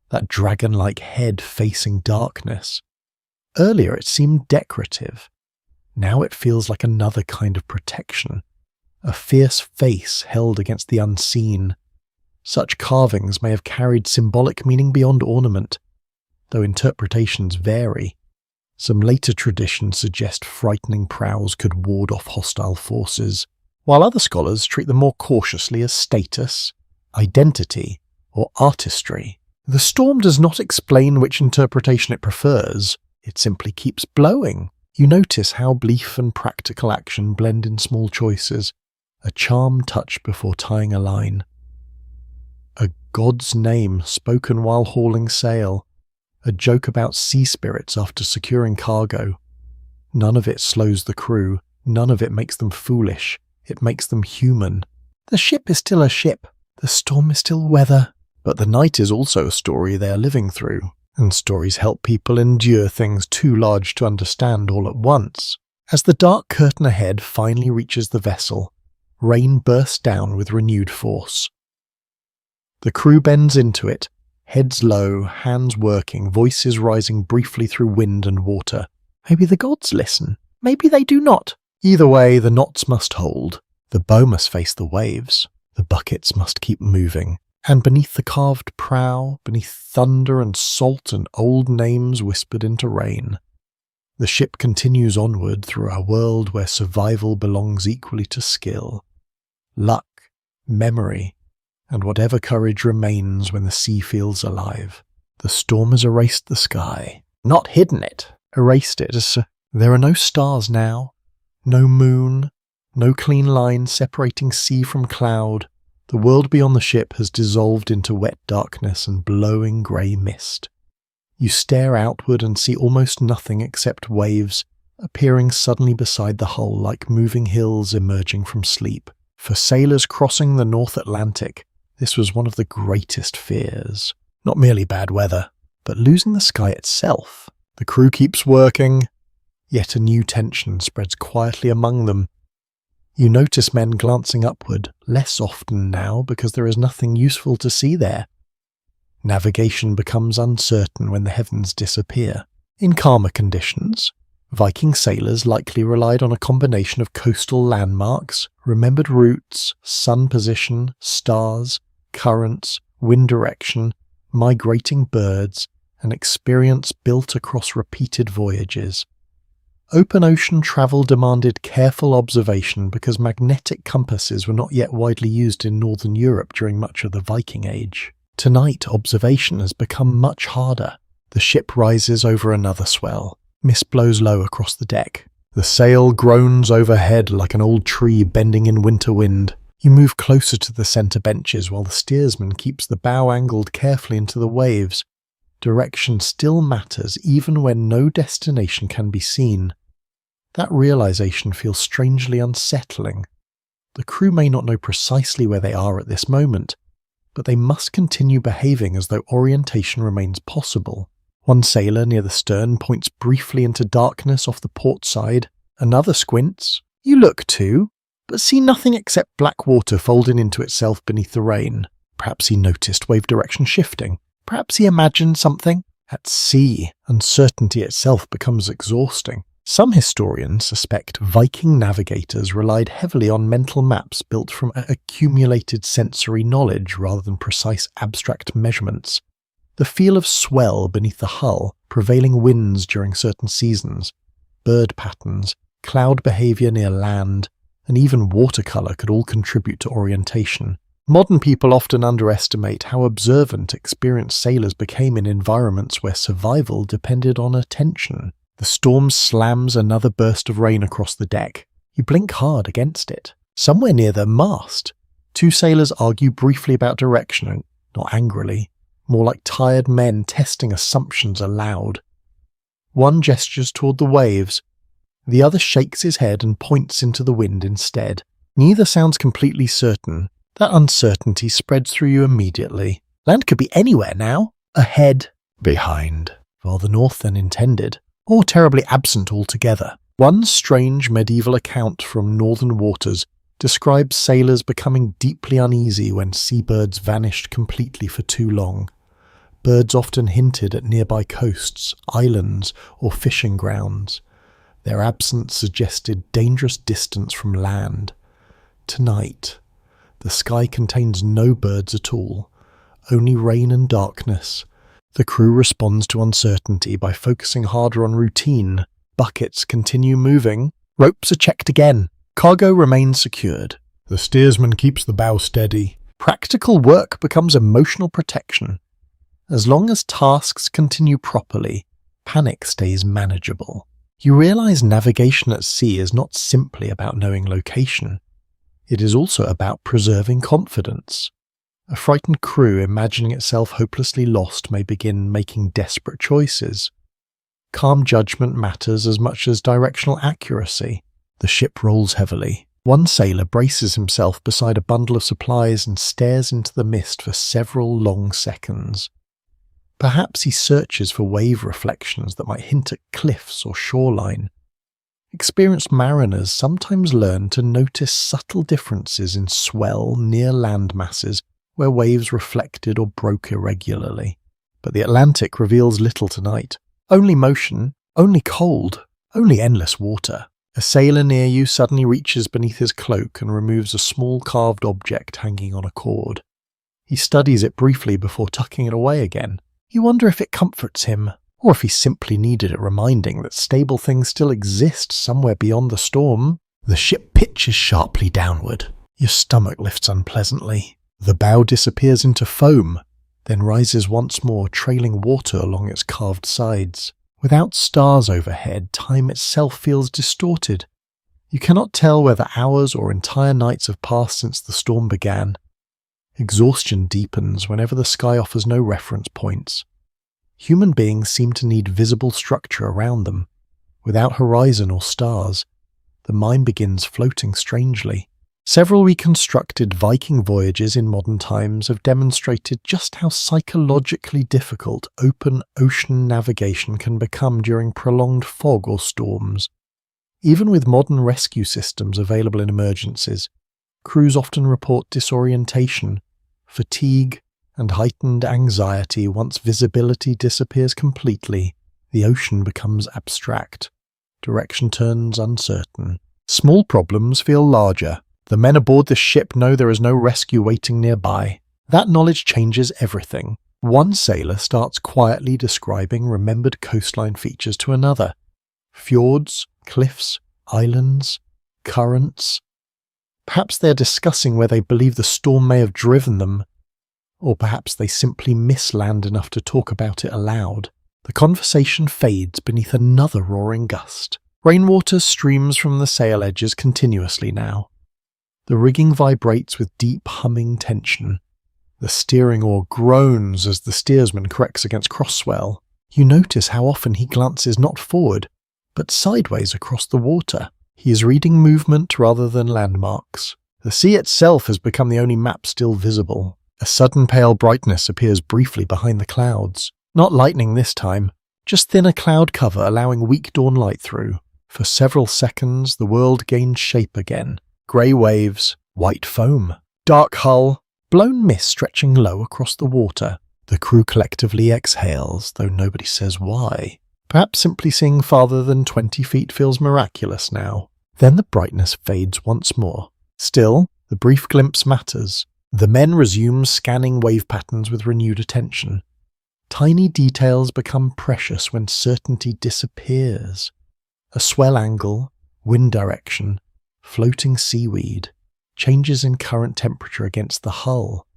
that dragon-like head facing darkness. Earlier it seemed decorative. Now it feels like another kind of protection, a fierce face held against the unseen. Such carvings may have carried symbolic meaning beyond ornament, though interpretations vary. Some later traditions suggest frightening prows could ward off hostile forces, while other scholars treat them more cautiously as status, identity, or artistry. The storm does not explain which interpretation it prefers, it simply keeps blowing. You notice how belief and practical action blend in small choices, a charm touch before tying a line. A god's name spoken while hauling sail, a joke about sea spirits after securing cargo. None of it slows the crew, none of it makes them foolish, it makes them human. The ship is still a ship, the storm is still weather, but the night is also a story they are living through. And stories help people endure things too large to understand all at once. As the dark curtain ahead finally reaches the vessel, rain bursts down with renewed force. The crew bends into it, heads low, hands working, voices rising briefly through wind and water. Maybe the gods listen. Maybe they do not. Either way, the knots must hold. The bow must face the waves. The buckets must keep moving. And beneath the carved prow, beneath thunder and salt and old names whispered into rain, the ship continues onward through a world where survival belongs equally to skill, luck, memory, and whatever courage remains when the sea feels alive. The storm has erased the sky, not hidden it, erased it. There are no stars now, no moon, no clean line separating sea from cloud. The world beyond the ship has dissolved into wet darkness and blowing grey mist. You stare outward and see almost nothing except waves appearing suddenly beside the hull like moving hills emerging from sleep. For sailors crossing the North Atlantic, this was one of the greatest fears. Not merely bad weather, but losing the sky itself. The crew keeps working, yet a new tension spreads quietly among them. You notice men glancing upward, less often now because there is nothing useful to see there. Navigation becomes uncertain when the heavens disappear. In calmer conditions, Viking sailors likely relied on a combination of coastal landmarks, remembered routes, sun position, stars, currents, wind direction, migrating birds, and experience built across repeated voyages. Open ocean travel demanded careful observation because magnetic compasses were not yet widely used in northern Europe during much of the Viking Age. Tonight, observation has become much harder. The ship rises over another swell. Mist blows low across the deck. The sail groans overhead like an old tree bending in winter wind. You move closer to the centre benches while the steersman keeps the bow angled carefully into the waves. Direction still matters even when no destination can be seen. That realization feels strangely unsettling. The crew may not know precisely where they are at this moment, but they must continue behaving as though orientation remains possible. One sailor near the stern points briefly into darkness off the port side. Another squints. You look too, but see nothing except black water folding into itself beneath the rain. Perhaps he noticed wave direction shifting. Perhaps he imagined something. At sea, uncertainty itself becomes exhausting. Some historians suspect Viking navigators relied heavily on mental maps built from accumulated sensory knowledge rather than precise abstract measurements. The feel of swell beneath the hull, prevailing winds during certain seasons, bird patterns, cloud behaviour near land, and even watercolor could all contribute to orientation. Modern people often underestimate how observant experienced sailors became in environments where survival depended on attention. The storm slams another burst of rain across the deck. You blink hard against it. Somewhere near the mast, two sailors argue briefly about direction, not angrily, more like tired men testing assumptions aloud. One gestures toward the waves. The other shakes his head and points into the wind instead. Neither sounds completely certain. That uncertainty spreads through you immediately. Land could be anywhere now. Ahead, behind, farther north than intended, or terribly absent altogether. One strange medieval account from northern waters describes sailors becoming deeply uneasy when seabirds vanished completely for too long. Birds often hinted at nearby coasts, islands, or fishing grounds. Their absence suggested dangerous distance from land. Tonight, the sky contains no birds at all, only rain and darkness. The crew responds to uncertainty by focusing harder on routine. Buckets continue moving. Ropes are checked again. Cargo remains secured. The steersman keeps the bow steady. Practical work becomes emotional protection. As long as tasks continue properly, panic stays manageable. You realize navigation at sea is not simply about knowing location. It is also about preserving confidence. A frightened crew imagining itself hopelessly lost may begin making desperate choices. Calm judgment matters as much as directional accuracy. The ship rolls heavily. One sailor braces himself beside a bundle of supplies and stares into the mist for several long seconds. Perhaps he searches for wave reflections that might hint at cliffs or shoreline. Experienced mariners sometimes learn to notice subtle differences in swell near land masses where waves reflected or broke irregularly. But the Atlantic reveals little tonight. Only motion, only cold, only endless water. A sailor near you suddenly reaches beneath his cloak and removes a small carved object hanging on a cord. He studies it briefly before tucking it away again. You wonder if it comforts him, or if he simply needed a reminding that stable things still exist somewhere beyond the storm. The ship pitches sharply downward. Your stomach lifts unpleasantly. The bow disappears into foam, then rises once more, trailing water along its carved sides. Without stars overhead, time itself feels distorted. You cannot tell whether hours or entire nights have passed since the storm began. Exhaustion deepens whenever the sky offers no reference points. Human beings seem to need visible structure around them. Without horizon or stars, the mind begins floating strangely. Several reconstructed Viking voyages in modern times have demonstrated just how psychologically difficult open ocean navigation can become during prolonged fog or storms. Even with modern rescue systems available in emergencies, crews often report disorientation, fatigue, and heightened anxiety once visibility disappears completely. The ocean becomes abstract. Direction turns uncertain. Small problems feel larger. The men aboard this ship know there is no rescue waiting nearby. That knowledge changes everything. One sailor starts quietly describing remembered coastline features to another. Fjords, cliffs, islands, currents. Perhaps they're discussing where they believe the storm may have driven them, or perhaps they simply miss land enough to talk about it aloud. The conversation fades beneath another roaring gust. Rainwater streams from the sail edges continuously now. The rigging vibrates with deep humming tension. The steering oar groans as the steersman corrects against cross-swell. You notice how often he glances not forward, but sideways across the water. He is reading movement rather than landmarks. The sea itself has become the only map still visible. A sudden pale brightness appears briefly behind the clouds. Not lightning this time, just thinner cloud cover allowing weak dawn light through. For several seconds, the world gains shape again. Grey waves, white foam, dark hull, blown mist stretching low across the water. The crew collectively exhales, though nobody says why. Perhaps simply seeing farther than 20 feet feels miraculous now. Then the brightness fades once more. Still, the brief glimpse matters. The men resume scanning wave patterns with renewed attention. Tiny details become precious when certainty disappears. A swell angle, wind direction, floating seaweed, changes in current temperature against the hull.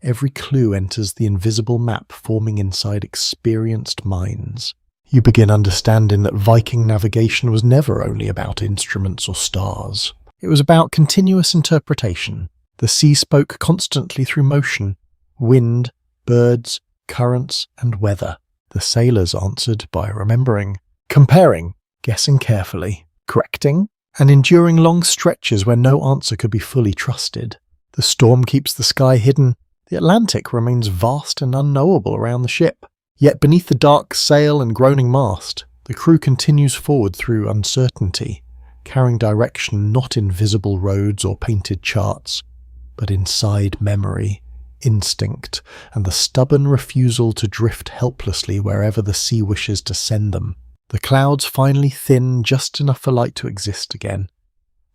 Every clue enters the invisible map forming inside experienced minds. You begin understanding that Viking navigation was never only about instruments or stars. It was about continuous interpretation. The sea spoke constantly through motion, wind, birds, currents, and weather. The sailors answered by remembering, comparing, guessing carefully, correcting, and enduring long stretches where no answer could be fully trusted. The storm keeps the sky hidden. The Atlantic remains vast and unknowable around the ship. Yet beneath the dark sail and groaning mast, the crew continues forward through uncertainty, carrying direction not in visible roads or painted charts, but inside memory, instinct, and the stubborn refusal to drift helplessly wherever the sea wishes to send them. The clouds finally thin just enough for light to exist again.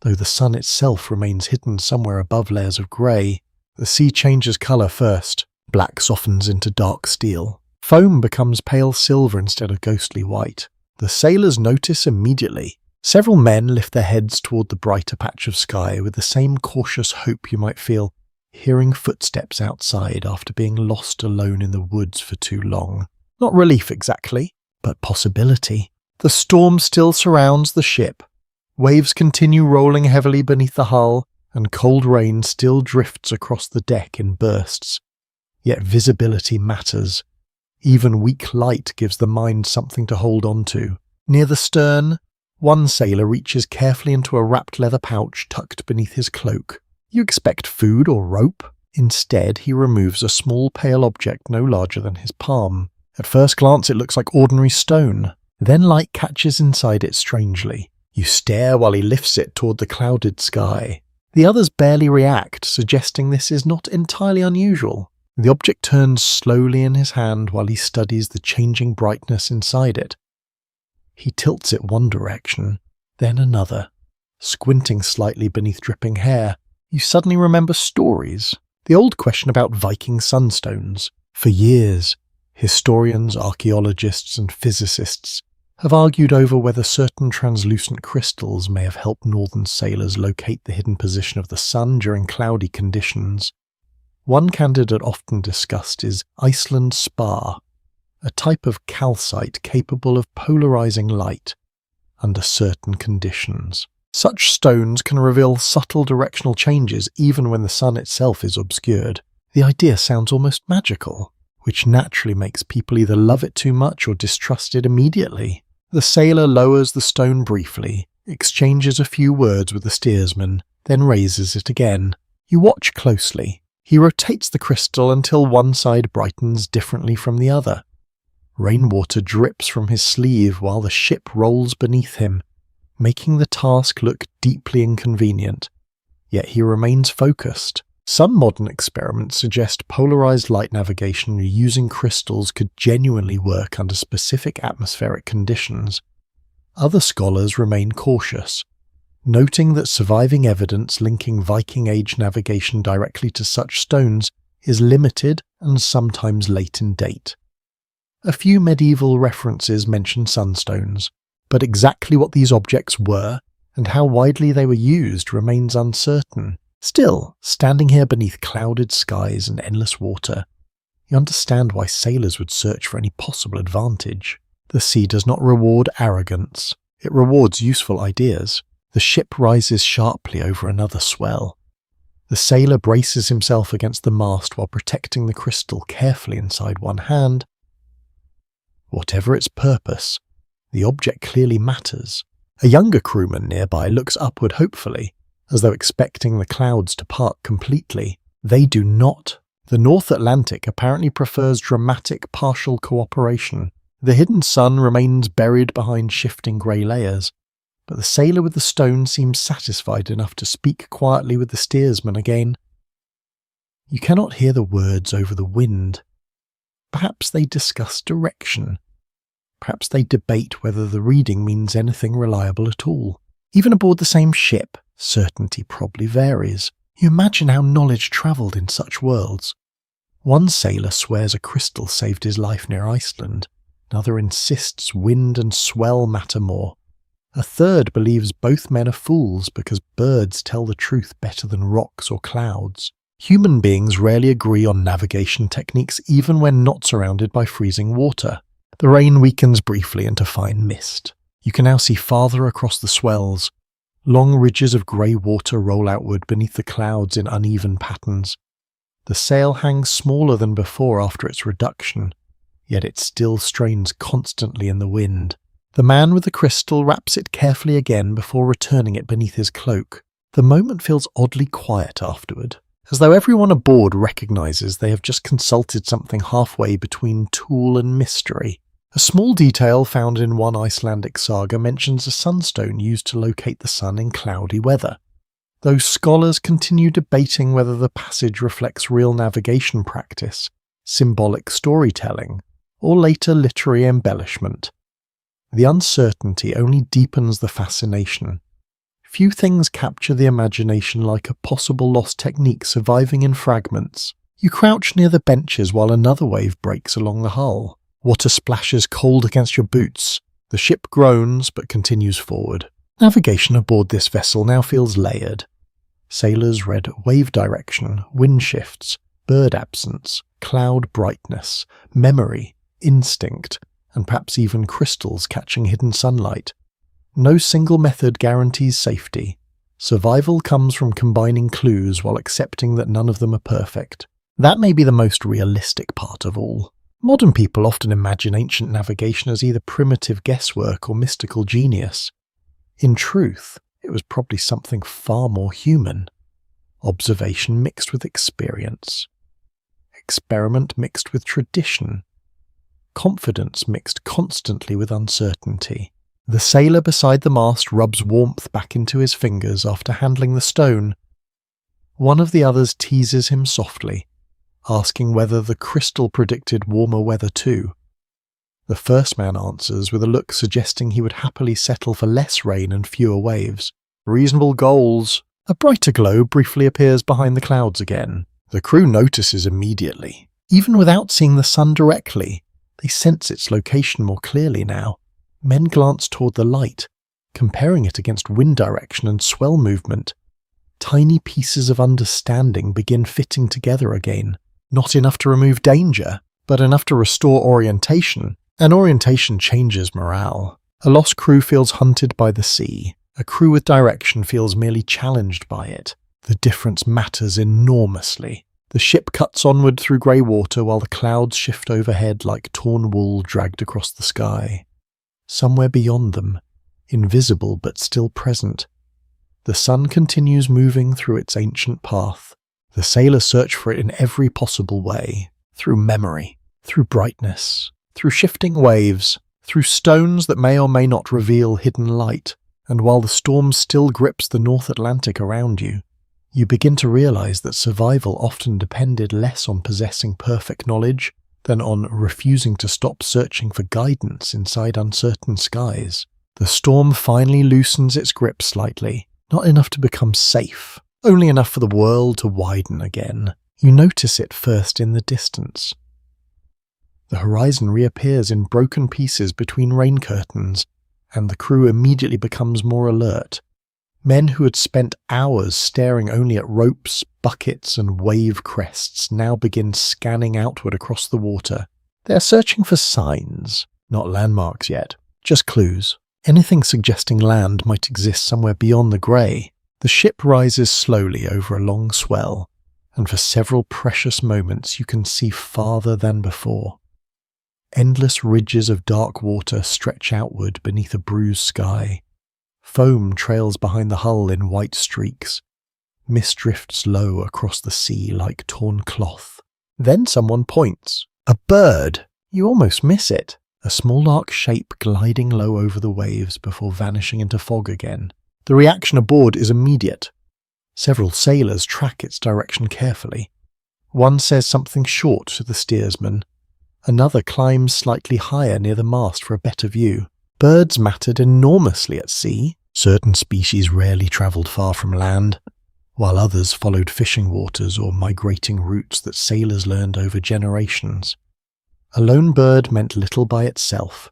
Though the sun itself remains hidden somewhere above layers of grey, the sea changes colour first. Black softens into dark steel. Foam becomes pale silver instead of ghostly white. The sailors notice immediately. Several men lift their heads toward the brighter patch of sky with the same cautious hope you might feel hearing footsteps outside after being lost alone in the woods for too long. Not relief exactly, but possibility. The storm still surrounds the ship. Waves continue rolling heavily beneath the hull, and cold rain still drifts across the deck in bursts. Yet visibility matters. Even weak light gives the mind something to hold on to. Near the stern, one sailor reaches carefully into a wrapped leather pouch tucked beneath his cloak. You expect food or rope. Instead, he removes a small pale object no larger than his palm. At first glance, it looks like ordinary stone. Then light catches inside it strangely. You stare while he lifts it toward the clouded sky. The others barely react, suggesting this is not entirely unusual. The object turns slowly in his hand while he studies the changing brightness inside it. He tilts it one direction, then another. Squinting slightly beneath dripping hair, you suddenly remember stories. The old question about Viking sunstones. For years, historians, archaeologists, and physicists have argued over whether certain translucent crystals may have helped northern sailors locate the hidden position of the sun during cloudy conditions. One candidate often discussed is Iceland spar, a type of calcite capable of polarizing light under certain conditions. Such stones can reveal subtle directional changes even when the sun itself is obscured. The idea sounds almost magical, which naturally makes people either love it too much or distrust it immediately. The sailor lowers the stone briefly, exchanges a few words with the steersman, then raises it again. You watch closely. He rotates the crystal until one side brightens differently from the other. Rainwater drips from his sleeve while the ship rolls beneath him, making the task look deeply inconvenient. Yet he remains focused. Some modern experiments suggest polarized light navigation using crystals could genuinely work under specific atmospheric conditions. Other scholars remain cautious, noting that surviving evidence linking Viking Age navigation directly to such stones is limited and sometimes late in date. A few medieval references mention sunstones, but exactly what these objects were and how widely they were used remains uncertain. Still, standing here beneath clouded skies and endless water, you understand why sailors would search for any possible advantage. The sea does not reward arrogance, it rewards useful ideas. The ship rises sharply over another swell. The sailor braces himself against the mast while protecting the crystal carefully inside one hand. Whatever its purpose, the object clearly matters. A younger crewman nearby looks upward hopefully, as though expecting the clouds to part completely. They do not. The North Atlantic apparently prefers dramatic partial cooperation. The hidden sun remains buried behind shifting grey layers, but the sailor with the stone seems satisfied enough to speak quietly with the steersman again. You cannot hear the words over the wind. Perhaps they discuss direction. Perhaps they debate whether the reading means anything reliable at all. Even aboard the same ship, certainty probably varies. You imagine how knowledge travelled in such worlds. One sailor swears a crystal saved his life near Iceland. Another insists wind and swell matter more. A third believes both men are fools because birds tell the truth better than rocks or clouds. Human beings rarely agree on navigation techniques even when not surrounded by freezing water. The rain weakens briefly into fine mist. You can now see farther across the swells. Long ridges of grey water roll outward beneath the clouds in uneven patterns. The sail hangs smaller than before after its reduction, yet it still strains constantly in the wind. The man with the crystal wraps it carefully again before returning it beneath his cloak. The moment feels oddly quiet afterward, as though everyone aboard recognizes they have just consulted something halfway between tool and mystery. A small detail found in one Icelandic saga mentions a sunstone used to locate the sun in cloudy weather. Those scholars continue debating whether the passage reflects real navigation practice, symbolic storytelling, or later literary embellishment. The uncertainty only deepens the fascination. Few things capture the imagination like a possible lost technique surviving in fragments. You crouch near the benches while another wave breaks along the hull. Water splashes cold against your boots. The ship groans but continues forward. Navigation aboard this vessel now feels layered. Sailors read wave direction, wind shifts, bird absence, cloud brightness, memory, instinct, and perhaps even crystals catching hidden sunlight. No single method guarantees safety. Survival comes from combining clues while accepting that none of them are perfect. That may be the most realistic part of all. Modern people often imagine ancient navigation as either primitive guesswork or mystical genius. In truth, it was probably something far more human. Observation mixed with experience. Experiment mixed with tradition. Confidence mixed constantly with uncertainty. The sailor beside the mast rubs warmth back into his fingers after handling the stone. One of the others teases him softly, asking whether the crystal predicted warmer weather too. The first man answers with a look suggesting he would happily settle for less rain and fewer waves. Reasonable goals. A brighter glow briefly appears behind the clouds again. The crew notices immediately. Even without seeing the sun directly, they sense its location more clearly now. Men glance toward the light, comparing it against wind direction and swell movement. Tiny pieces of understanding begin fitting together again. Not enough to remove danger, but enough to restore orientation. And orientation changes morale. A lost crew feels hunted by the sea. A crew with direction feels merely challenged by it. The difference matters enormously. The ship cuts onward through grey water while the clouds shift overhead like torn wool dragged across the sky. Somewhere beyond them, invisible but still present, the sun continues moving through its ancient path. The sailors search for it in every possible way, through memory, through brightness, through shifting waves, through stones that may or may not reveal hidden light. And while the storm still grips the North Atlantic around you, you begin to realize that survival often depended less on possessing perfect knowledge than on refusing to stop searching for guidance inside uncertain skies. The storm finally loosens its grip slightly, not enough to become safe, only enough for the world to widen again. You notice it first in the distance. The horizon reappears in broken pieces between rain curtains, and the crew immediately becomes more alert. Men who had spent hours staring only at ropes, buckets, and wave crests now begin scanning outward across the water. They are searching for signs, not landmarks yet, just clues. Anything suggesting land might exist somewhere beyond the grey. The ship rises slowly over a long swell, and for several precious moments you can see farther than before. Endless ridges of dark water stretch outward beneath a bruised sky. Foam trails behind the hull in white streaks. Mist drifts low across the sea like torn cloth. Then someone points. A bird! You almost miss it. A small dark shape gliding low over the waves before vanishing into fog again. The reaction aboard is immediate. Several sailors track its direction carefully. One says something short to the steersman. Another climbs slightly higher near the mast for a better view. Birds mattered enormously at sea. Certain species rarely travelled far from land, while others followed fishing waters or migrating routes that sailors learned over generations. A lone bird meant little by itself.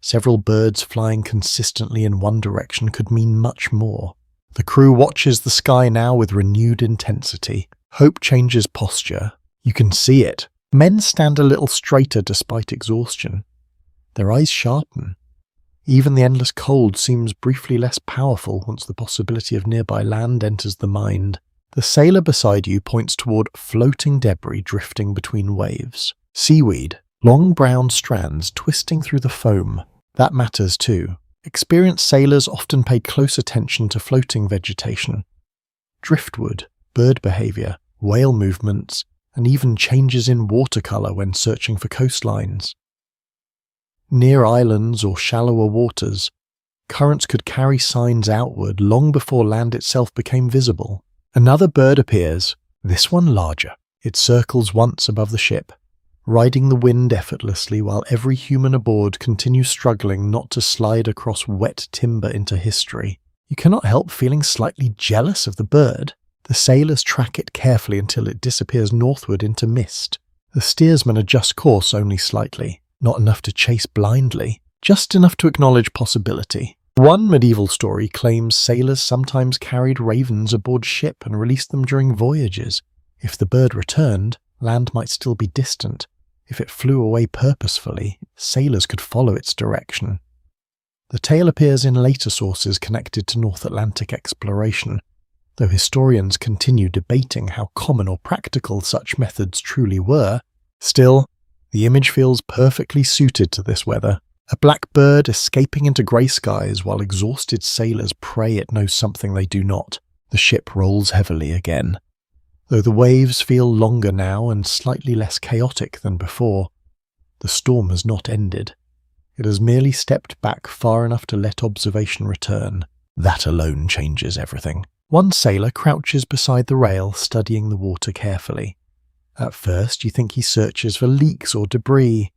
Several birds flying consistently in one direction could mean much more. The crew watches the sky now with renewed intensity. Hope changes posture. You can see it. Men stand a little straighter despite exhaustion. Their eyes sharpen. Even the endless cold seems briefly less powerful once the possibility of nearby land enters the mind. The sailor beside you points toward floating debris drifting between waves. Seaweed, long brown strands twisting through the foam. That matters too. Experienced sailors often pay close attention to floating vegetation. Driftwood, bird behavior, whale movements, and even changes in watercolor when searching for coastlines. Near islands or shallower waters, currents could carry signs outward long before land itself became visible. Another bird appears, this one larger. It circles once above the ship, riding the wind effortlessly while every human aboard continues struggling not to slide across wet timber into history. You cannot help feeling slightly jealous of the bird. The sailors track it carefully until it disappears northward into mist. The steersmen adjust course only slightly, not enough to chase blindly, just enough to acknowledge possibility. One medieval story claims sailors sometimes carried ravens aboard ship and released them during voyages. If the bird returned, land might still be distant. If it flew away purposefully, sailors could follow its direction. The tale appears in later sources connected to North Atlantic exploration, though historians continue debating how common or practical such methods truly were. Still, the image feels perfectly suited to this weather. A black bird escaping into grey skies while exhausted sailors pray it knows something they do not. The ship rolls heavily again. Though the waves feel longer now and slightly less chaotic than before, the storm has not ended. It has merely stepped back far enough to let observation return. That alone changes everything. One sailor crouches beside the rail, studying the water carefully. At first you think he searches for leaks or debris.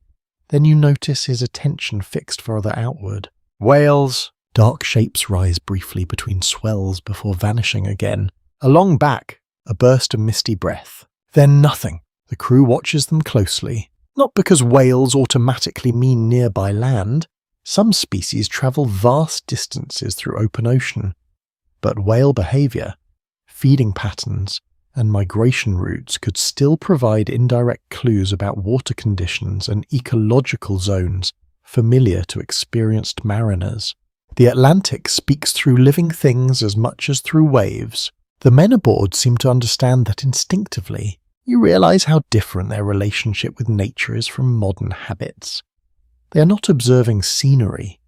Then you notice his attention fixed further outward. Whales! Dark shapes rise briefly between swells before vanishing again. Along back, a burst of misty breath. Then nothing. The crew watches them closely. Not because whales automatically mean nearby land. Some species travel vast distances through open ocean. But whale behavior, feeding patterns, and migration routes could still provide indirect clues about water conditions and ecological zones familiar to experienced mariners. The Atlantic speaks through living things as much as through waves. The men aboard seem to understand that instinctively. You realize how different their relationship with nature is from modern habits. They are not observing scenery.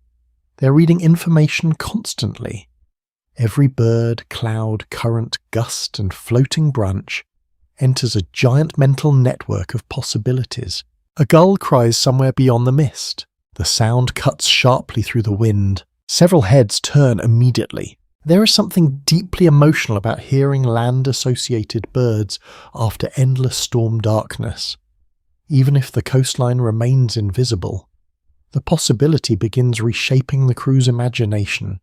They are reading information constantly. Every bird, cloud, current, gust, and floating branch enters a giant mental network of possibilities. A gull cries somewhere beyond the mist. The sound cuts sharply through the wind. Several heads turn immediately. There is something deeply emotional about hearing land-associated birds after endless storm darkness. Even if the coastline remains invisible, the possibility begins reshaping the crew's imagination.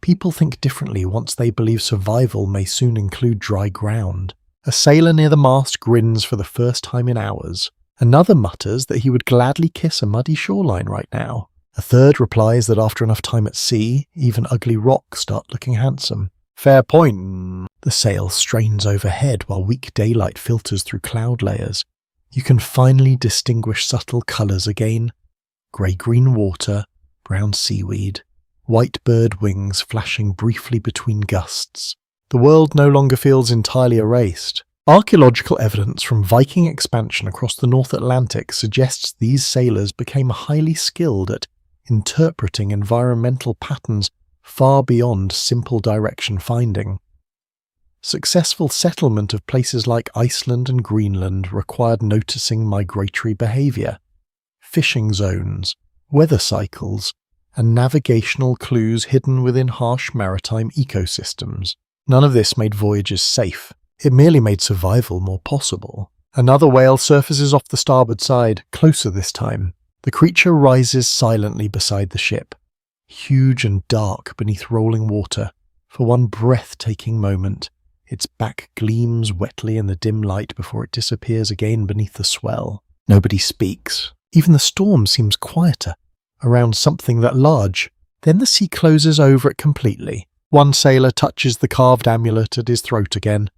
People think differently once they believe survival may soon include dry ground. A sailor near the mast grins for the first time in hours. Another mutters that he would gladly kiss a muddy shoreline right now. A third replies that after enough time at sea, even ugly rocks start looking handsome. Fair point. The sail strains overhead while weak daylight filters through cloud layers. You can finally distinguish subtle colours again. Grey-green water, brown seaweed, white bird wings flashing briefly between gusts. The world no longer feels entirely erased. Archaeological evidence from Viking expansion across the North Atlantic suggests these sailors became highly skilled at interpreting environmental patterns far beyond simple direction finding. Successful settlement of places like Iceland and Greenland required noticing migratory behaviour, fishing zones, weather cycles, and navigational clues hidden within harsh maritime ecosystems. None of this made voyages safe. It merely made survival more possible. Another whale surfaces off the starboard side, closer this time. The creature rises silently beside the ship, huge and dark beneath rolling water. For one breathtaking moment, its back gleams wetly in the dim light before it disappears again beneath the swell. Nobody speaks. Even the storm seems quieter. around something that large. Then the sea closes over it completely. One sailor touches the carved amulet at his throat again.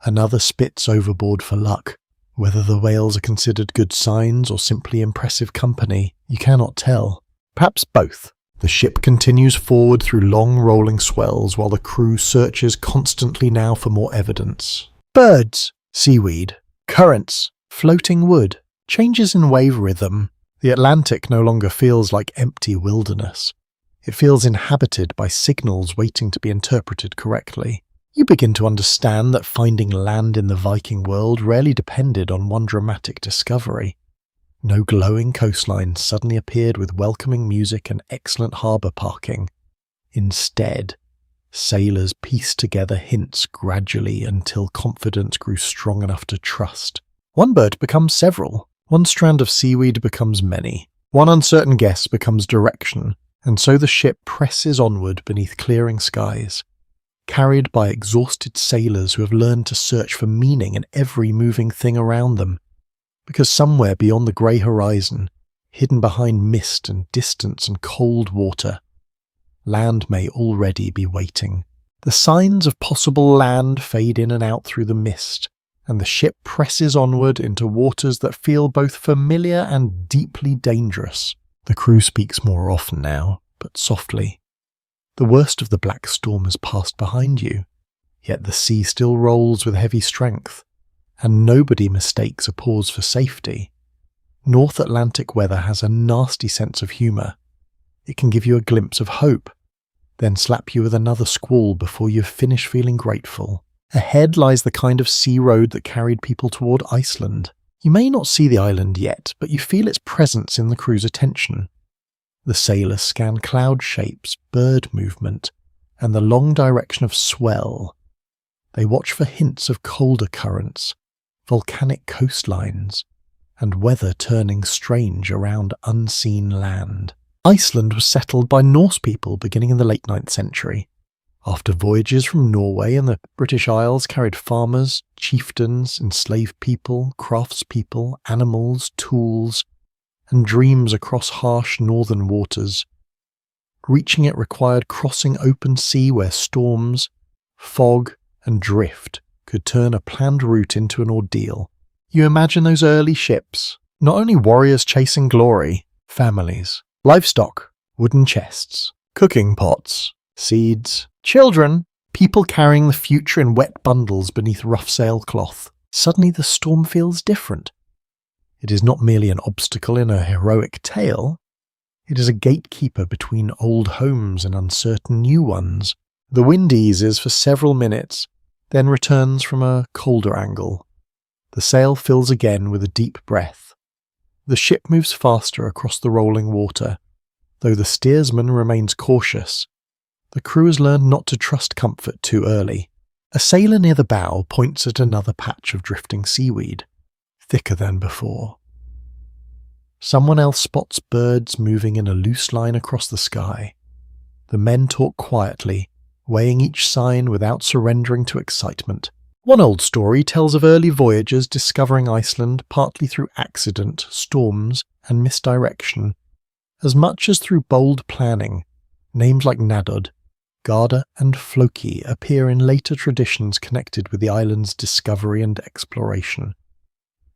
Another spits overboard for luck. Whether the whales are considered good signs or simply impressive company, you cannot tell. Perhaps both. The ship continues forward through long rolling swells while the crew searches constantly now for more evidence. Birds, seaweed, currents, floating wood, changes in wave rhythm. The Atlantic no longer feels like empty wilderness. It feels inhabited by signals waiting to be interpreted correctly. You begin to understand that finding land in the Viking world rarely depended on one dramatic discovery. No glowing coastline suddenly appeared with welcoming music and excellent harbour parking. Instead, sailors pieced together hints gradually until confidence grew strong enough to trust. One bird becomes several. One strand of seaweed becomes many. One uncertain guess becomes direction. And so the ship presses onward beneath clearing skies, carried by exhausted sailors who have learned to search for meaning in every moving thing around them. Because somewhere beyond the grey horizon, hidden behind mist and distance and cold water, land may already be waiting. The signs of possible land fade in and out through the mist, and the ship presses onward into waters that feel both familiar and deeply dangerous. The crew speaks more often now, but softly. The worst of the black storm has passed behind you, yet the sea still rolls with heavy strength, and nobody mistakes a pause for safety. North Atlantic weather has a nasty sense of humour. It can give you a glimpse of hope, then slap you with another squall before you've finished feeling grateful. Ahead lies the kind of sea road that carried people toward Iceland. You may not see the island yet, but you feel its presence in the crew's attention. The sailors scan cloud shapes, bird movement, and the long direction of swell. They watch for hints of colder currents, volcanic coastlines, and weather turning strange around unseen land. Iceland was settled by Norse people beginning in the late 9th century. After voyages from Norway and the British Isles carried farmers, chieftains, enslaved people, craftspeople, animals, tools, and dreams across harsh northern waters. Reaching it required crossing open sea where storms, fog, and drift could turn a planned route into an ordeal. You imagine those early ships, not only warriors chasing glory, families, livestock, wooden chests, cooking pots, seeds, children, people carrying the future in wet bundles beneath rough sailcloth. Suddenly the storm feels different. It is not merely an obstacle in a heroic tale. It is a gatekeeper between old homes and uncertain new ones. The wind eases for several minutes, then returns from a colder angle. The sail fills again with a deep breath. The ship moves faster across the rolling water, though the steersman remains cautious. The crew has learned not to trust comfort too early. A sailor near the bow points at another patch of drifting seaweed, thicker than before. Someone else spots birds moving in a loose line across the sky. The men talk quietly, weighing each sign without surrendering to excitement. One old story tells of early voyagers discovering Iceland partly through accident, storms, and misdirection, as much as through bold planning. Names like Nadod, Garda, and Floki appear in later traditions connected with the island's discovery and exploration.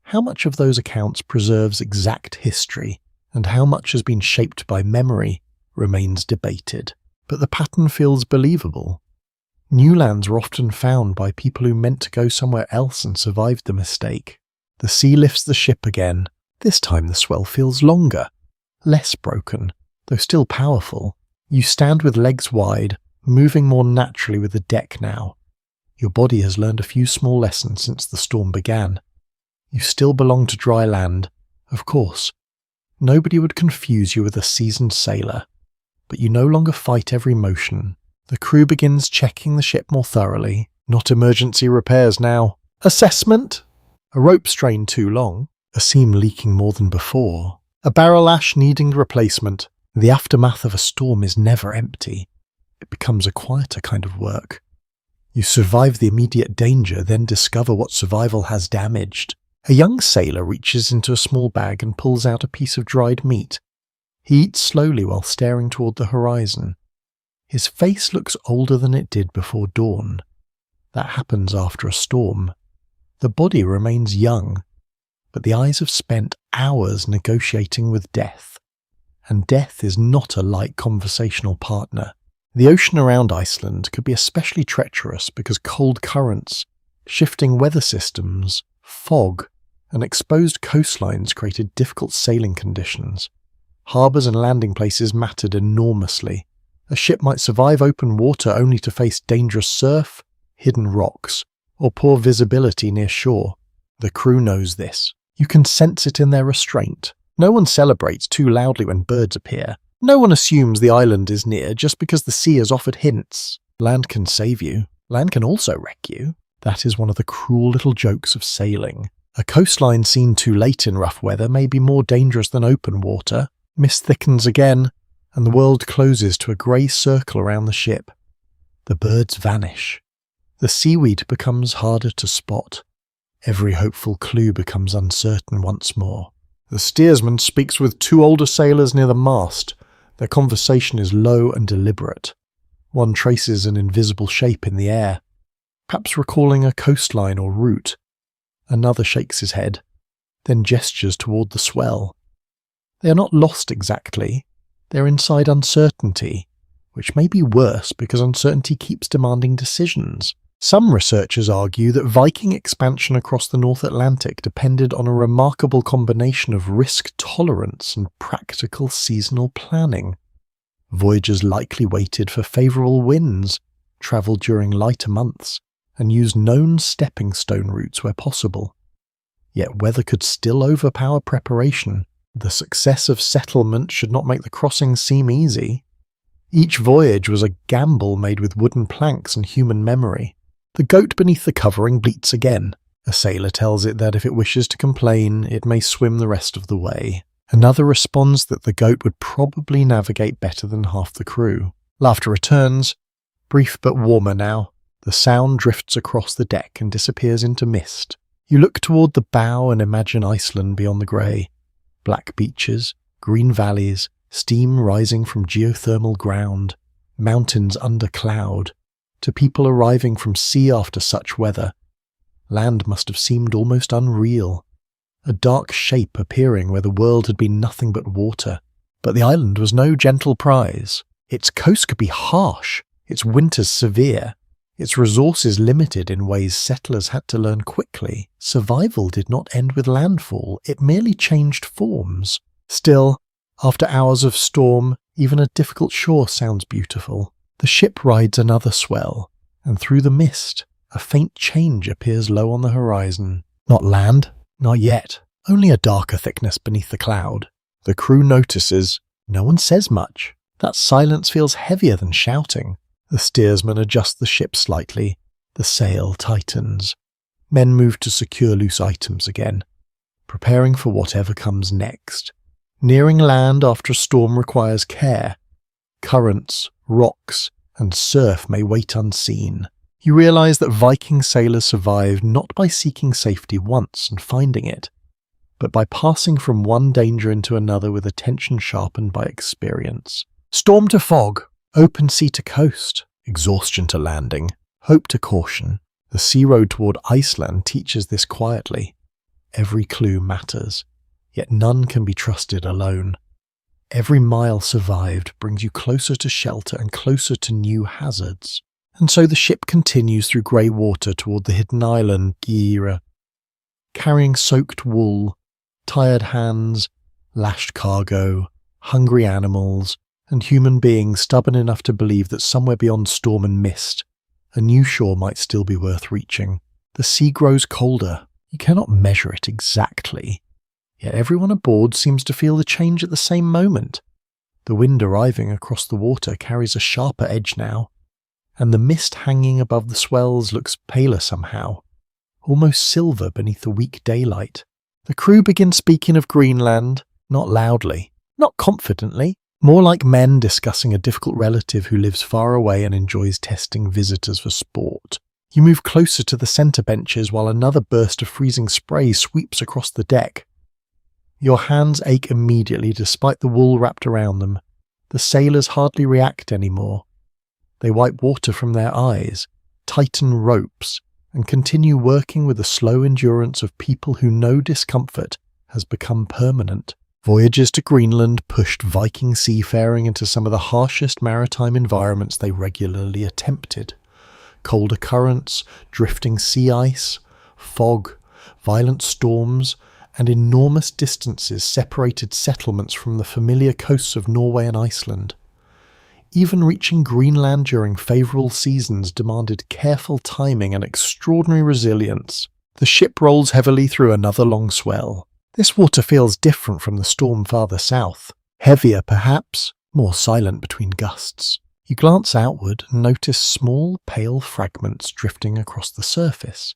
How much of those accounts preserves exact history, and how much has been shaped by memory, remains debated. But the pattern feels believable. New lands are often found by people who meant to go somewhere else and survived the mistake. The sea lifts the ship again. This time the swell feels longer, less broken, though still powerful. You stand with legs wide, moving more naturally with the deck now. Your body has learned a few small lessons since the storm began. You still belong to dry land, of course. Nobody would confuse you with a seasoned sailor, but you no longer fight every motion. The crew begins checking the ship more thoroughly. Not emergency repairs now. Assessment? A rope strained too long, a seam leaking more than before, a barrel lash needing replacement. The aftermath of a storm is never empty. It becomes a quieter kind of work. You survive the immediate danger, then discover what survival has damaged. A young sailor reaches into a small bag and pulls out a piece of dried meat. He eats slowly while staring toward the horizon. His face looks older than it did before dawn. That happens after a storm. The body remains young, but the eyes have spent hours negotiating with death. And death is not a light conversational partner. The ocean around Iceland could be especially treacherous because cold currents, shifting weather systems, fog, and exposed coastlines created difficult sailing conditions. Harbours and landing places mattered enormously. A ship might survive open water only to face dangerous surf, hidden rocks, or poor visibility near shore. The crew knows this. You can sense it in their restraint. No one celebrates too loudly when birds appear. No one assumes the island is near just because the sea has offered hints. Land can save you. Land can also wreck you. That is one of the cruel little jokes of sailing. A coastline seen too late in rough weather may be more dangerous than open water. Mist thickens again, and the world closes to a grey circle around the ship. The birds vanish. The seaweed becomes harder to spot. Every hopeful clue becomes uncertain once more. The steersman speaks with two older sailors near the mast. Their conversation is low and deliberate. One traces an invisible shape in the air, perhaps recalling a coastline or route. Another shakes his head, then gestures toward the swell. They are not lost exactly. They're inside uncertainty, which may be worse because uncertainty keeps demanding decisions. Some researchers argue that Viking expansion across the North Atlantic depended on a remarkable combination of risk tolerance and practical seasonal planning. Voyagers likely waited for favourable winds, travelled during lighter months, and used known stepping stone routes where possible. Yet weather could still overpower preparation. The success of settlement should not make the crossing seem easy. Each voyage was a gamble made with wooden planks and human memory. The goat beneath the covering bleats again. A sailor tells it that if it wishes to complain, it may swim the rest of the way. Another responds that the goat would probably navigate better than half the crew. Laughter returns, brief but warmer now. The sound drifts across the deck and disappears into mist. You look toward the bow and imagine Iceland beyond the grey. Black beaches, green valleys, steam rising from geothermal ground, mountains under cloud. To people arriving from sea after such weather, land must have seemed almost unreal. A dark shape appearing where the world had been nothing but water. But the island was no gentle prize. Its coast could be harsh, its winters severe, its resources limited in ways settlers had to learn quickly. Survival did not end with landfall, it merely changed forms. Still, after hours of storm, even a difficult shore sounds beautiful. The ship rides another swell, and through the mist, a faint change appears low on the horizon. Not land, not yet, only a darker thickness beneath the cloud. The crew notices. No one says much. That silence feels heavier than shouting. The steersman adjusts the ship slightly. The sail tightens. Men move to secure loose items again, preparing for whatever comes next. Nearing land after a storm requires care. Currents, rocks, and surf may wait unseen. You realize that Viking sailors survived not by seeking safety once and finding it, but by passing from one danger into another with attention sharpened by experience. Storm to fog, open sea to coast, exhaustion to landing, hope to caution. The sea road toward Iceland teaches this quietly. Every clue matters, yet none can be trusted alone. Every mile survived brings you closer to shelter and closer to new hazards. And so the ship continues through grey water toward the hidden island, Gira, carrying soaked wool, tired hands, lashed cargo, hungry animals, and human beings stubborn enough to believe that somewhere beyond storm and mist, a new shore might still be worth reaching. The sea grows colder. You cannot measure it exactly. Yet everyone aboard seems to feel the change at the same moment. The wind arriving across the water carries a sharper edge now, and the mist hanging above the swells looks paler somehow, almost silver beneath the weak daylight. The crew begin speaking of Greenland, not loudly, not confidently, more like men discussing a difficult relative who lives far away and enjoys testing visitors for sport. You move closer to the centre benches while another burst of freezing spray sweeps across the deck. Your hands ache immediately despite the wool wrapped around them. The sailors hardly react anymore. They wipe water from their eyes, tighten ropes, and continue working with the slow endurance of people who know discomfort has become permanent. Voyages to Greenland pushed Viking seafaring into some of the harshest maritime environments they regularly attempted. Colder currents, drifting sea ice, fog, violent storms, and enormous distances separated settlements from the familiar coasts of Norway and Iceland. Even reaching Greenland during favourable seasons demanded careful timing and extraordinary resilience. The ship rolls heavily through another long swell. This water feels different from the storm farther south. Heavier, perhaps, more silent between gusts. You glance outward and notice small, pale fragments drifting across the surface.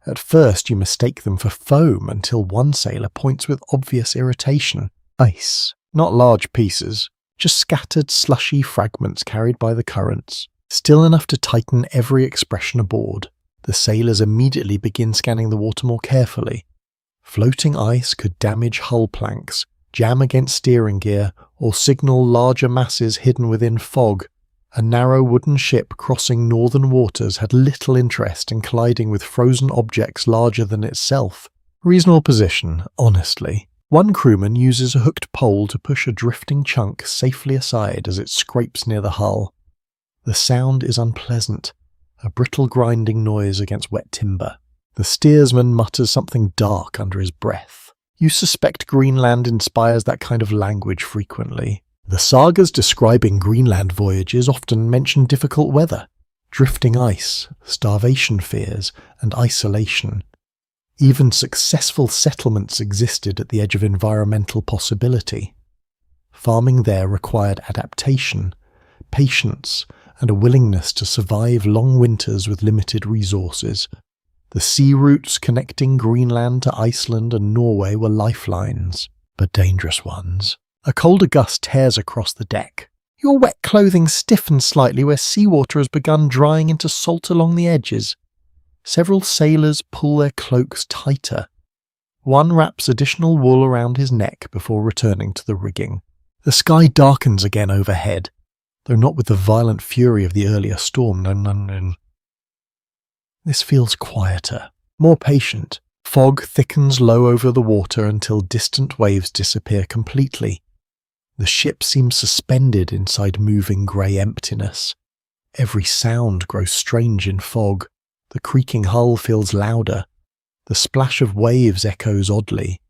At first you mistake them for foam until one sailor points with obvious irritation. Ice. Not large pieces, just scattered slushy fragments carried by the currents. Still enough to tighten every expression aboard. The sailors immediately begin scanning the water more carefully. Floating ice could damage hull planks, jam against steering gear, or signal larger masses hidden within fog. A narrow wooden ship crossing northern waters had little interest in colliding with frozen objects larger than itself. Reasonable position, honestly. One crewman uses a hooked pole to push a drifting chunk safely aside as it scrapes near the hull. The sound is unpleasant, a brittle grinding noise against wet timber. The steersman mutters something dark under his breath. You suspect Greenland inspires that kind of language frequently. The sagas describing Greenland voyages often mention difficult weather, drifting ice, starvation fears, and isolation. Even successful settlements existed at the edge of environmental possibility. Farming there required adaptation, patience, and a willingness to survive long winters with limited resources. The sea routes connecting Greenland to Iceland and Norway were lifelines, but dangerous ones. A colder gust tears across the deck. Your wet clothing stiffens slightly where seawater has begun drying into salt along the edges. Several sailors pull their cloaks tighter. One wraps additional wool around his neck before returning to the rigging. The sky darkens again overhead, though not with the violent fury of the earlier storm. No. This feels quieter, more patient. Fog thickens low over the water until distant waves disappear completely. The ship seems suspended inside moving grey emptiness. Every sound grows strange in fog. The creaking hull feels louder. The splash of waves echoes oddly.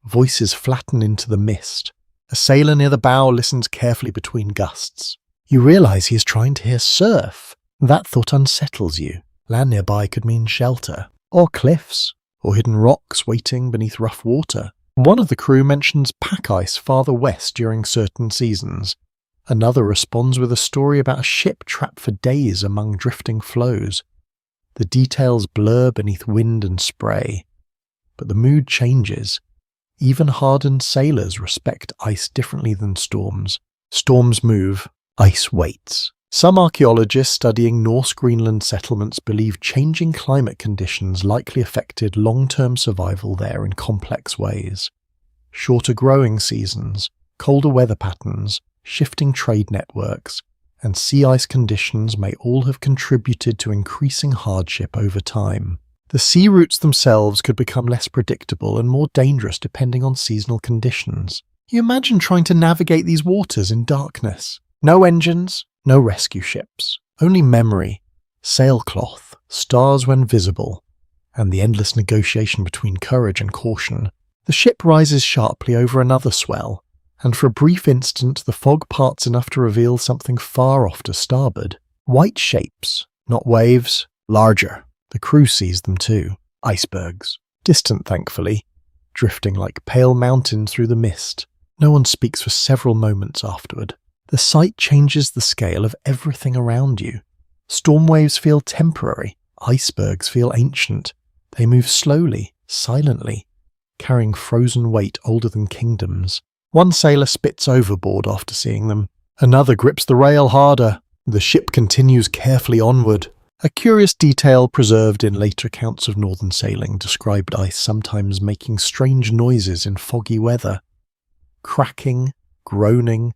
Voices flatten into the mist. A sailor near the bow listens carefully between gusts. You realise he is trying to hear surf. That thought unsettles you. Land nearby could mean shelter, or cliffs, or hidden rocks waiting beneath rough water. One of the crew mentions pack ice farther west during certain seasons. Another responds with a story about a ship trapped for days among drifting floes. The details blur beneath wind and spray. But the mood changes. Even hardened sailors respect ice differently than storms. Storms move, ice waits. Some archaeologists studying Norse Greenland settlements believe changing climate conditions likely affected long-term survival there in complex ways. Shorter growing seasons, colder weather patterns, shifting trade networks, and sea ice conditions may all have contributed to increasing hardship over time. The sea routes themselves could become less predictable and more dangerous depending on seasonal conditions. You imagine trying to navigate these waters in darkness. No engines, no rescue ships, only memory, sailcloth, stars when visible, and the endless negotiation between courage and caution. The ship rises sharply over another swell, and for a brief instant the fog parts enough to reveal something far off to starboard. White shapes, not waves, larger. The crew sees them too. Icebergs. Distant, thankfully, drifting like pale mountains through the mist. No one speaks for several moments afterward. The sight changes the scale of everything around you. Storm waves feel temporary. Icebergs feel ancient. They move slowly, silently, carrying frozen weight older than kingdoms. One sailor spits overboard after seeing them. Another grips the rail harder. The ship continues carefully onward. A curious detail preserved in later accounts of northern sailing described ice sometimes making strange noises in foggy weather. Cracking, groaning,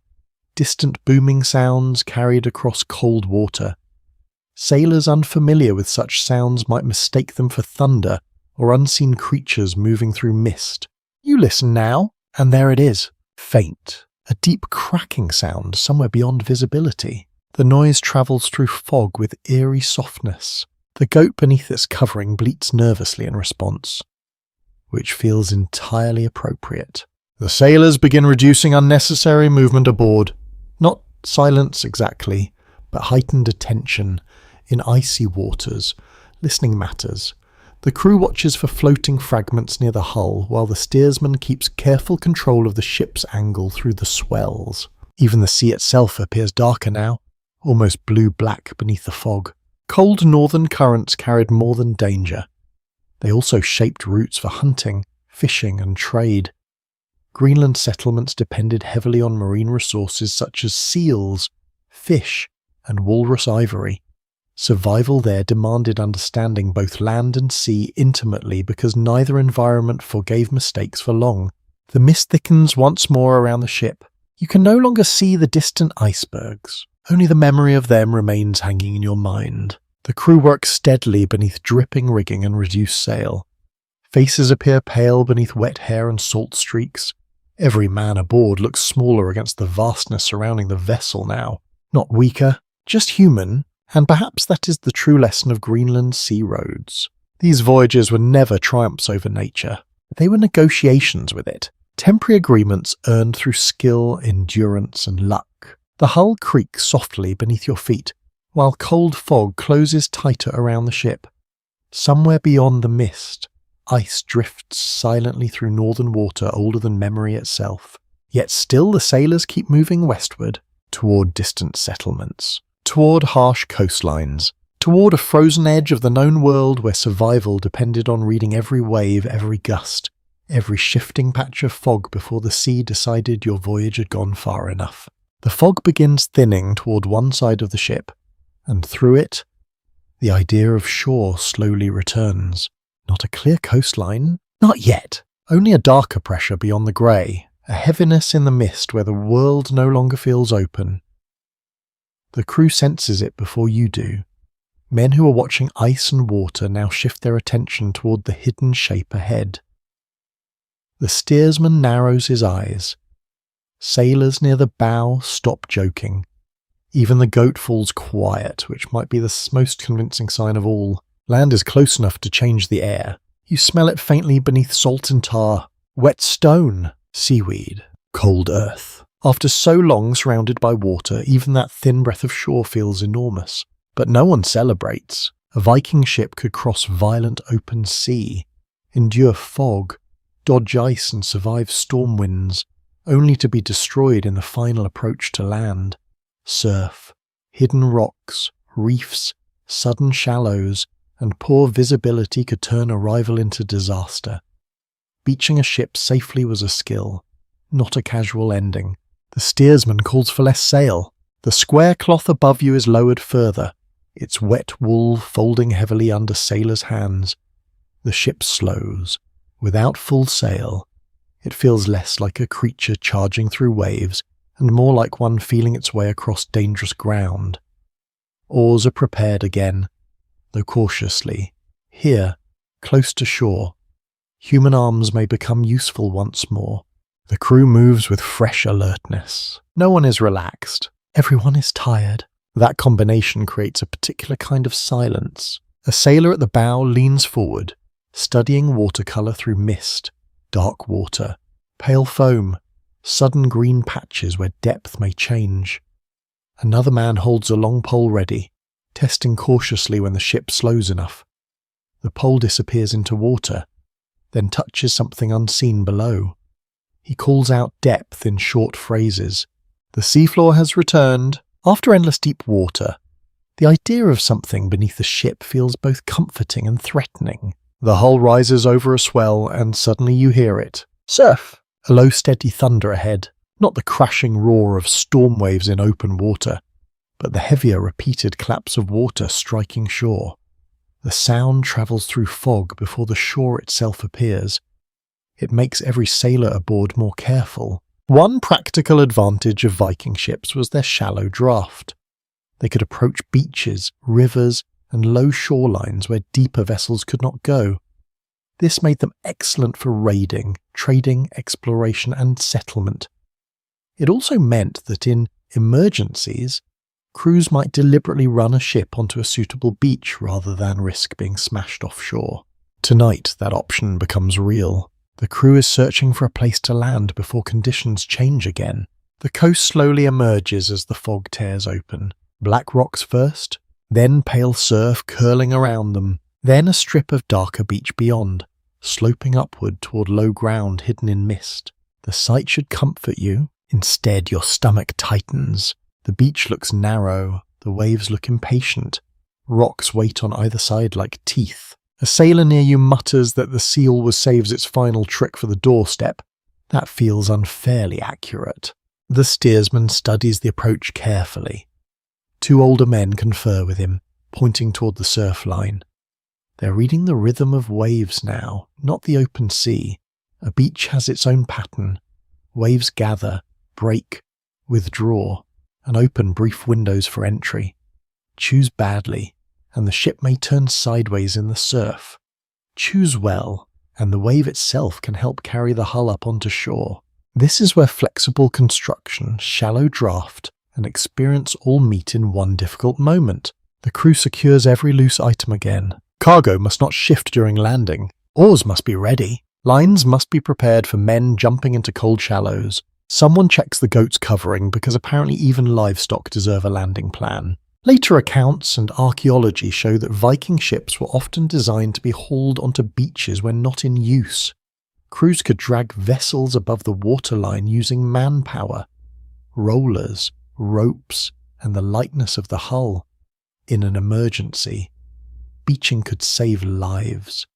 distant booming sounds carried across cold water. Sailors unfamiliar with such sounds might mistake them for thunder or unseen creatures moving through mist. You listen now, and there it is, faint, a deep cracking sound somewhere beyond visibility. The noise travels through fog with eerie softness. The goat beneath its covering bleats nervously in response, which feels entirely appropriate. The sailors begin reducing unnecessary movement aboard. Not silence exactly, but heightened attention. In icy waters, listening matters. The crew watches for floating fragments near the hull, while the steersman keeps careful control of the ship's angle through the swells. Even the sea itself appears darker now, almost blue-black beneath the fog. Cold northern currents carried more than danger. They also shaped routes for hunting, fishing, and trade. Greenland settlements depended heavily on marine resources such as seals, fish, and walrus ivory. Survival there demanded understanding both land and sea intimately because neither environment forgave mistakes for long. The mist thickens once more around the ship. You can no longer see the distant icebergs. Only the memory of them remains hanging in your mind. The crew works steadily beneath dripping rigging and reduced sail. Faces appear pale beneath wet hair and salt streaks. Every man aboard looks smaller against the vastness surrounding the vessel now. Not weaker, just human, and perhaps that is the true lesson of Greenland's sea roads. These voyages were never triumphs over nature. They were negotiations with it. Temporary agreements earned through skill, endurance, and luck. The hull creaks softly beneath your feet, while cold fog closes tighter around the ship. Somewhere beyond the mist, ice drifts silently through northern water older than memory itself. Yet still the sailors keep moving westward, toward distant settlements, toward harsh coastlines, toward a frozen edge of the known world where survival depended on reading every wave, every gust, every shifting patch of fog before the sea decided your voyage had gone far enough. The fog begins thinning toward one side of the ship, and through it, the idea of shore slowly returns. Not a clear coastline? Not yet. Only a darker pressure beyond the grey, a heaviness in the mist where the world no longer feels open. The crew senses it before you do. Men who are watching ice and water now shift their attention toward the hidden shape ahead. The steersman narrows his eyes. Sailors near the bow stop joking. Even the goat falls quiet, which might be the most convincing sign of all. Land is close enough to change the air. You smell it faintly beneath salt and tar. Wet stone, seaweed, cold earth. After so long surrounded by water, even that thin breath of shore feels enormous. But no one celebrates. A Viking ship could cross violent open sea, endure fog, dodge ice and survive storm winds, only to be destroyed in the final approach to land. Surf, hidden rocks, reefs, sudden shallows, and poor visibility could turn arrival into disaster. Beaching a ship safely was a skill, not a casual ending. The steersman calls for less sail. The square cloth above you is lowered further, its wet wool folding heavily under sailors' hands. The ship slows. Without full sail, it feels less like a creature charging through waves and more like one feeling its way across dangerous ground. Oars are prepared again, though cautiously. Here, close to shore, human arms may become useful once more. The crew moves with fresh alertness. No one is relaxed. Everyone is tired. That combination creates a particular kind of silence. A sailor at the bow leans forward, studying watercolour through mist, dark water, pale foam, sudden green patches where depth may change. Another man holds a long pole ready, testing cautiously when the ship slows enough. The pole disappears into water, then touches something unseen below. He calls out depth in short phrases. The seafloor has returned. After endless deep water, the idea of something beneath the ship feels both comforting and threatening. The hull rises over a swell, and suddenly you hear it. Surf! A low steady thunder ahead, not the crashing roar of storm waves in open water, but the heavier repeated claps of water striking shore. The sound travels through fog before the shore itself appears. It makes every sailor aboard more careful. One practical advantage of Viking ships was their shallow draft. They could approach beaches, rivers, and low shorelines where deeper vessels could not go. This made them excellent for raiding, trading, exploration, and settlement. It also meant that in emergencies, crews might deliberately run a ship onto a suitable beach rather than risk being smashed offshore. Tonight, that option becomes real. The crew is searching for a place to land before conditions change again. The coast slowly emerges as the fog tears open. Black rocks first, then pale surf curling around them, then a strip of darker beach beyond, sloping upward toward low ground hidden in mist. The sight should comfort you. Instead, your stomach tightens. The beach looks narrow, the waves look impatient. Rocks wait on either side like teeth. A sailor near you mutters that the sea always saves its final trick for the doorstep. That feels unfairly accurate. The steersman studies the approach carefully. 2 older men confer with him, pointing toward the surf line. They're reading the rhythm of waves now, not the open sea. A beach has its own pattern. Waves gather, break, withdraw, and open brief windows for entry. Choose badly, and the ship may turn sideways in the surf. Choose well, and the wave itself can help carry the hull up onto shore. This is where flexible construction, shallow draft, and experience all meet in one difficult moment. The crew secures every loose item again. Cargo must not shift during landing. Oars must be ready. Lines must be prepared for men jumping into cold shallows. Someone checks the goat's covering because apparently even livestock deserve a landing plan. Later accounts and archaeology show that Viking ships were often designed to be hauled onto beaches when not in use. Crews could drag vessels above the waterline using manpower, rollers, ropes, and the lightness of the hull. In an emergency, beaching could save lives,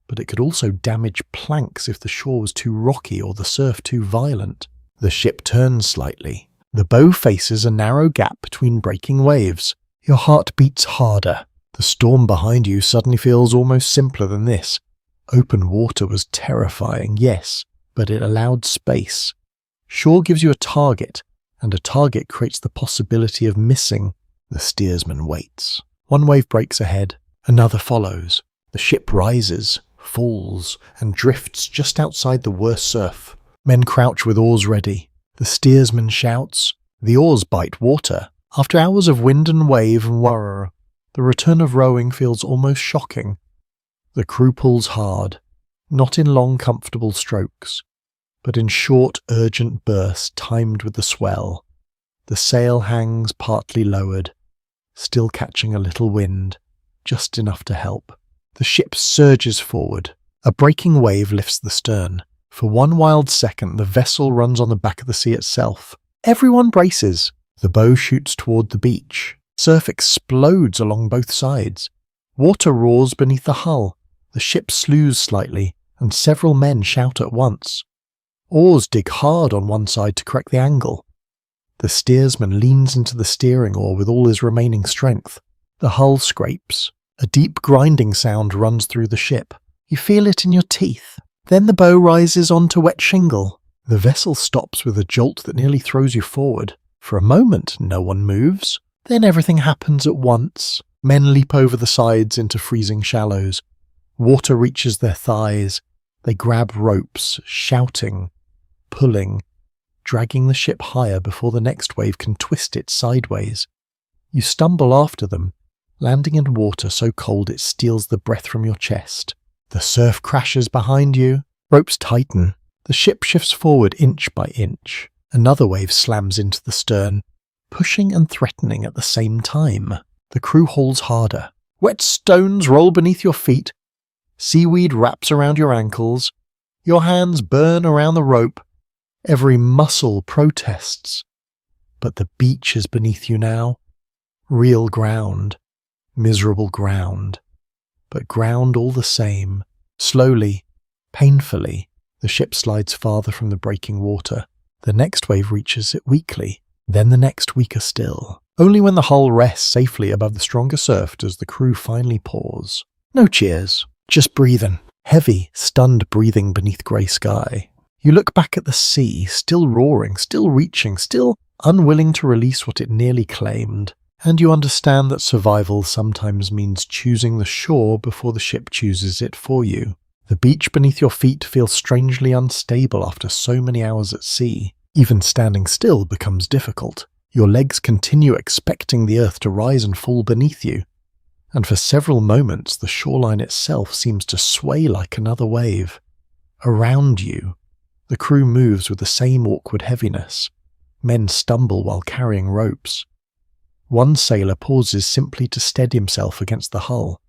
but it could also damage planks if the shore was too rocky or the surf too violent. The ship turns slightly. The bow faces a narrow gap between breaking waves. Your heart beats harder. The storm behind you suddenly feels almost simpler than this. Open water was terrifying, yes, but it allowed space. Shore gives you a target, and a target creates the possibility of missing. The steersman waits. One wave breaks ahead, another follows. The ship rises, falls, and drifts just outside the worst surf. Men crouch with oars ready. The steersman shouts. The oars bite water. After hours of wind and wave and whir, the return of rowing feels almost shocking. The crew pulls hard, not in long, comfortable strokes, but in short, urgent bursts timed with the swell. The sail hangs partly lowered, still catching a little wind, just enough to help. The ship surges forward. A breaking wave lifts the stern. For one wild second, the vessel runs on the back of the sea itself. Everyone braces. The bow shoots toward the beach. Surf explodes along both sides. Water roars beneath the hull. The ship slews slightly, and several men shout at once. Oars dig hard on one side to correct the angle. The steersman leans into the steering oar with all his remaining strength. The hull scrapes. A deep grinding sound runs through the ship. You feel it in your teeth. Then the bow rises onto wet shingle. The vessel stops with a jolt that nearly throws you forward. For a moment, no one moves. Then everything happens at once. Men leap over the sides into freezing shallows. Water reaches their thighs. They grab ropes, shouting, pulling, dragging the ship higher before the next wave can twist it sideways. You stumble after them, landing in water so cold it steals the breath from your chest. The surf crashes behind you. Ropes tighten. The ship shifts forward inch by inch. Another wave slams into the stern, pushing and threatening at the same time. The crew hauls harder. Wet stones roll beneath your feet. Seaweed wraps around your ankles. Your hands burn around the rope. Every muscle protests. But the beach is beneath you now. Real ground. Miserable ground. But ground all the same. Slowly, painfully, the ship slides farther from the breaking water. The next wave reaches it weakly. Then the next weaker still. Only when the hull rests safely above the stronger surf does the crew finally pause. No cheers, just breathing. Heavy, stunned breathing beneath grey sky. You look back at the sea, still roaring, still reaching, still unwilling to release what it nearly claimed. And you understand that survival sometimes means choosing the shore before the ship chooses it for you. The beach beneath your feet feels strangely unstable after so many hours at sea. Even standing still becomes difficult. Your legs continue expecting the earth to rise and fall beneath you. And for several moments the shoreline itself seems to sway like another wave. Around you, the crew moves with the same awkward heaviness. Men stumble while carrying ropes. One sailor pauses simply to steady himself against the hull,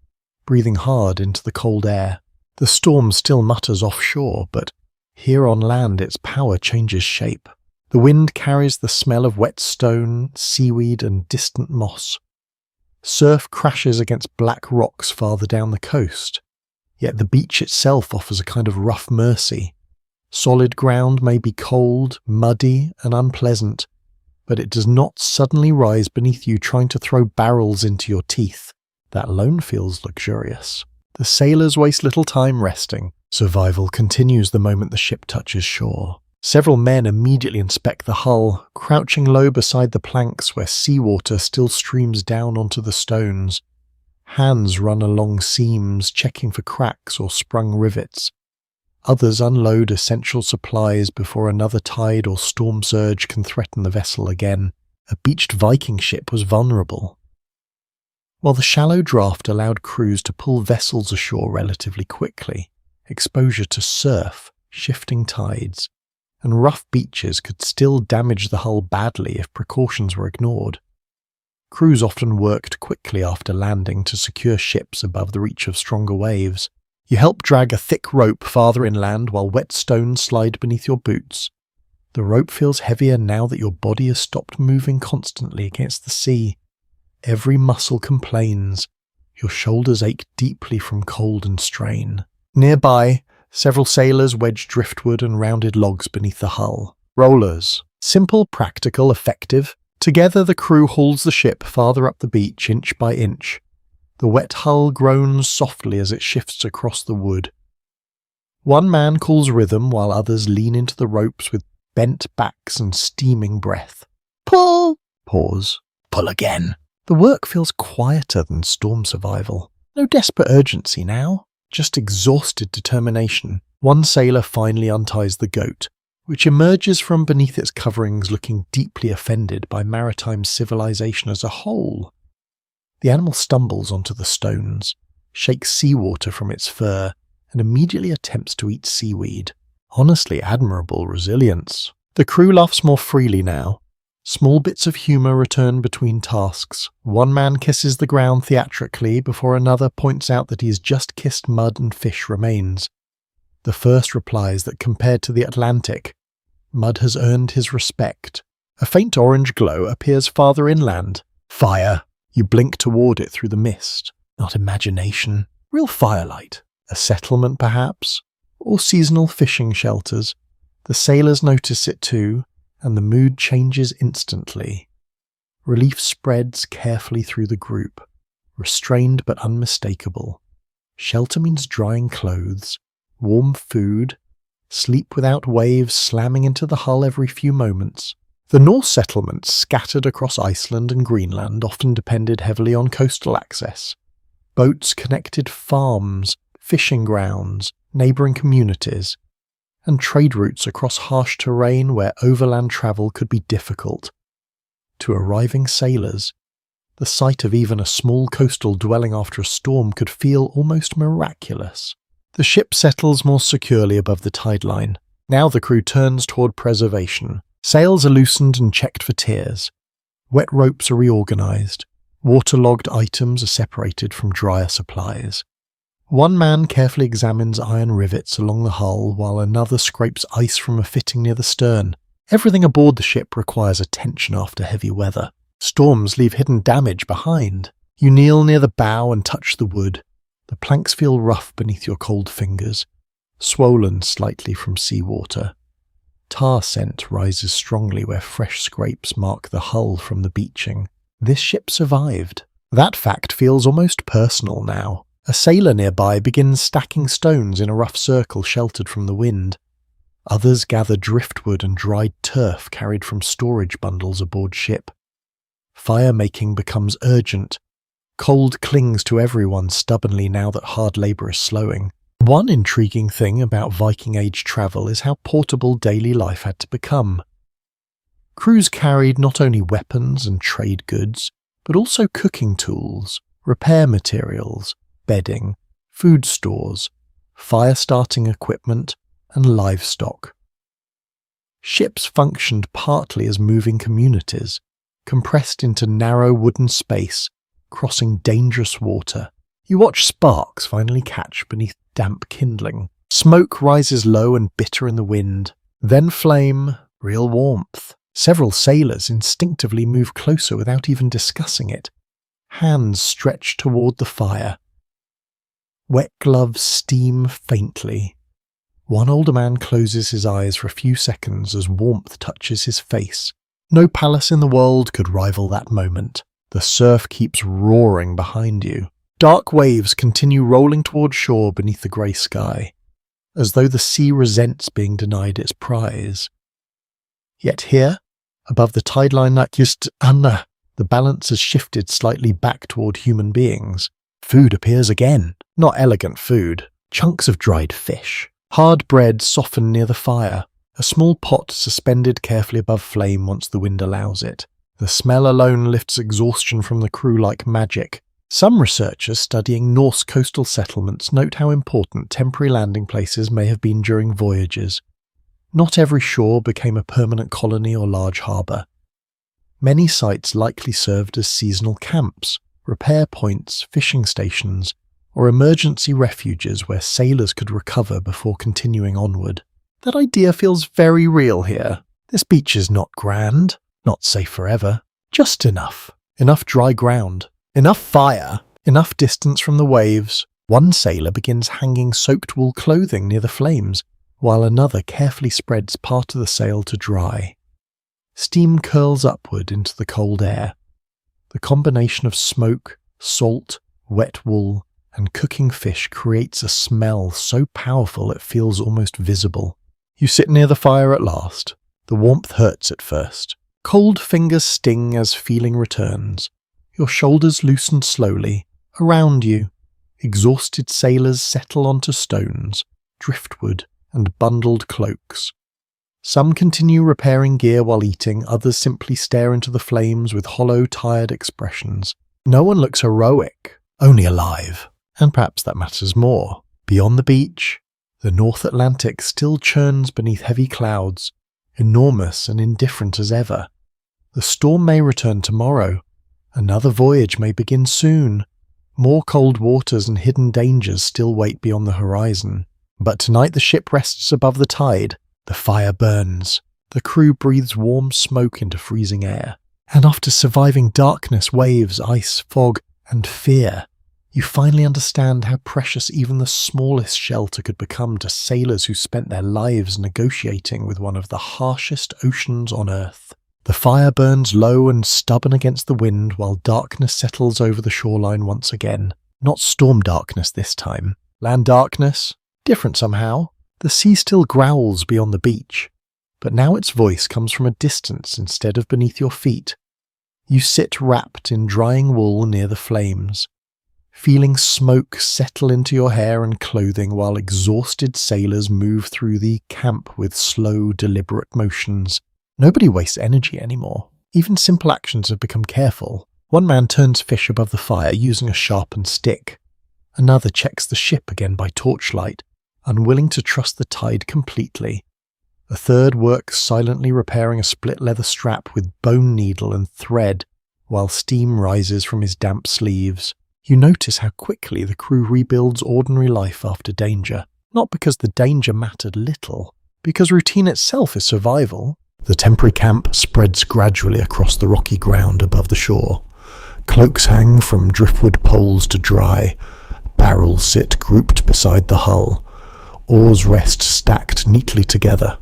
breathing hard into the cold air. The storm still mutters offshore, but here on land its power changes shape. The wind carries the smell of wet stone, seaweed, and distant moss. Surf crashes against black rocks farther down the coast, yet the beach itself offers a kind of rough mercy. Solid ground may be cold, muddy, and unpleasant, but it does not suddenly rise beneath you trying to throw barrels into your teeth. That alone feels luxurious. The sailors waste little time resting. Survival continues the moment the ship touches shore. Several men immediately inspect the hull, crouching low beside the planks where seawater still streams down onto the stones. Hands run along seams, checking for cracks or sprung rivets. Others unload essential supplies before another tide or storm surge can threaten the vessel again. A beached Viking ship was vulnerable. While the shallow draft allowed crews to pull vessels ashore relatively quickly, exposure to surf, shifting tides, and rough beaches could still damage the hull badly if precautions were ignored. Crews often worked quickly after landing to secure ships above the reach of stronger waves. You help drag a thick rope farther inland while wet stones slide beneath your boots. The rope feels heavier now that your body has stopped moving constantly against the sea. Every muscle complains. Your shoulders ache deeply from cold and strain. Nearby, several sailors wedge driftwood and rounded logs beneath the hull. Rollers. Simple, practical, effective. Together the crew hauls the ship farther up the beach inch by inch. The wet hull groans softly as it shifts across the wood. One man calls rhythm while others lean into the ropes with bent backs and steaming breath. Pull! Pause. Pull again. The work feels quieter than storm survival. No desperate urgency now, just exhausted determination. One sailor finally unties the goat, which emerges from beneath its coverings looking deeply offended by maritime civilization as a whole. The animal stumbles onto the stones, shakes seawater from its fur, and immediately attempts to eat seaweed. Honestly admirable resilience. The crew laughs more freely now. Small bits of humour return between tasks. One man kisses the ground theatrically before another points out that he has just kissed mud and fish remains. The first replies that compared to the Atlantic, mud has earned his respect. A faint orange glow appears farther inland. Fire! You blink toward it through the mist. Not imagination. Real firelight. A settlement, perhaps? Or seasonal fishing shelters. The sailors notice it too, and the mood changes instantly. Relief spreads carefully through the group, restrained but unmistakable. Shelter means drying clothes, warm food, sleep without waves slamming into the hull every few moments. The Norse settlements scattered across Iceland and Greenland often depended heavily on coastal access. Boats connected farms, fishing grounds, neighbouring communities, and trade routes across harsh terrain where overland travel could be difficult. To arriving sailors, the sight of even a small coastal dwelling after a storm could feel almost miraculous. The ship settles more securely above the tide line. Now the crew turns toward preservation. Sails are loosened and checked for tears. Wet ropes are reorganised. Waterlogged items are separated from drier supplies. One man carefully examines iron rivets along the hull while another scrapes ice from a fitting near the stern. Everything aboard the ship requires attention after heavy weather. Storms leave hidden damage behind. You kneel near the bow and touch the wood. The planks feel rough beneath your cold fingers, swollen slightly from seawater. Tar scent rises strongly where fresh scrapes mark the hull from the beaching. This ship survived. That fact feels almost personal now. A sailor nearby begins stacking stones in a rough circle sheltered from the wind. Others gather driftwood and dried turf carried from storage bundles aboard ship. Fire-making becomes urgent. Cold clings to everyone stubbornly now that hard labour is slowing. One intriguing thing about Viking-age travel is how portable daily life had to become. Crews carried not only weapons and trade goods, but also cooking tools, repair materials, bedding, food stores, fire-starting equipment, and livestock. Ships functioned partly as moving communities, compressed into narrow wooden space, crossing dangerous water. You watch sparks finally catch beneath damp kindling. Smoke rises low and bitter in the wind, then flame, real warmth. Several sailors instinctively move closer without even discussing it. Hands stretch toward the fire. Wet gloves steam faintly. One older man closes his eyes for a few seconds as warmth touches his face. No palace in the world could rival that moment. The surf keeps roaring behind you. Dark waves continue rolling toward shore beneath the grey sky, as though the sea resents being denied its prize. Yet here, above the tide line the balance has shifted slightly back toward human beings. Food appears again. Not elegant food. Chunks of dried fish. Hard bread softened near the fire. A small pot suspended carefully above flame once the wind allows it. The smell alone lifts exhaustion from the crew like magic. Some researchers studying Norse coastal settlements note how important temporary landing places may have been during voyages. Not every shore became a permanent colony or large harbour. Many sites likely served as seasonal camps, repair points, fishing stations, or emergency refuges where sailors could recover before continuing onward. That idea feels very real here. This beach is not grand, not safe forever, just enough. Enough dry ground. Enough fire, enough distance from the waves. One sailor begins hanging soaked wool clothing near the flames, while another carefully spreads part of the sail to dry. Steam curls upward into the cold air. The combination of smoke, salt, wet wool, and cooking fish creates a smell so powerful it feels almost visible. You sit near the fire at last. The warmth hurts at first. Cold fingers sting as feeling returns. Your shoulders loosen slowly. Around you, exhausted sailors settle onto stones, driftwood, and bundled cloaks. Some continue repairing gear while eating, others simply stare into the flames with hollow, tired expressions. No one looks heroic, only alive. And perhaps that matters more. Beyond the beach, the North Atlantic still churns beneath heavy clouds, enormous and indifferent as ever. The storm may return tomorrow. Another voyage may begin soon. More cold waters and hidden dangers still wait beyond the horizon. But tonight the ship rests above the tide. The fire burns. The crew breathes warm smoke into freezing air. And after surviving darkness, waves, ice, fog, and fear, you finally understand how precious even the smallest shelter could become to sailors who spent their lives negotiating with one of the harshest oceans on Earth. The fire burns low and stubborn against the wind while darkness settles over the shoreline once again. Not storm darkness this time. Land darkness? Different somehow. The sea still growls beyond the beach, but now its voice comes from a distance instead of beneath your feet. You sit wrapped in drying wool near the flames, feeling smoke settle into your hair and clothing while exhausted sailors move through the camp with slow, deliberate motions. Nobody wastes energy anymore. Even simple actions have become careful. One man turns fish above the fire using a sharpened stick. Another checks the ship again by torchlight, unwilling to trust the tide completely. A third works silently repairing a split leather strap with bone needle and thread while steam rises from his damp sleeves. You notice how quickly the crew rebuilds ordinary life after danger. Not because the danger mattered little, because routine itself is survival. The temporary camp spreads gradually across the rocky ground above the shore. Cloaks hang from driftwood poles to dry. Barrels sit grouped beside the hull. Oars rest stacked neatly together.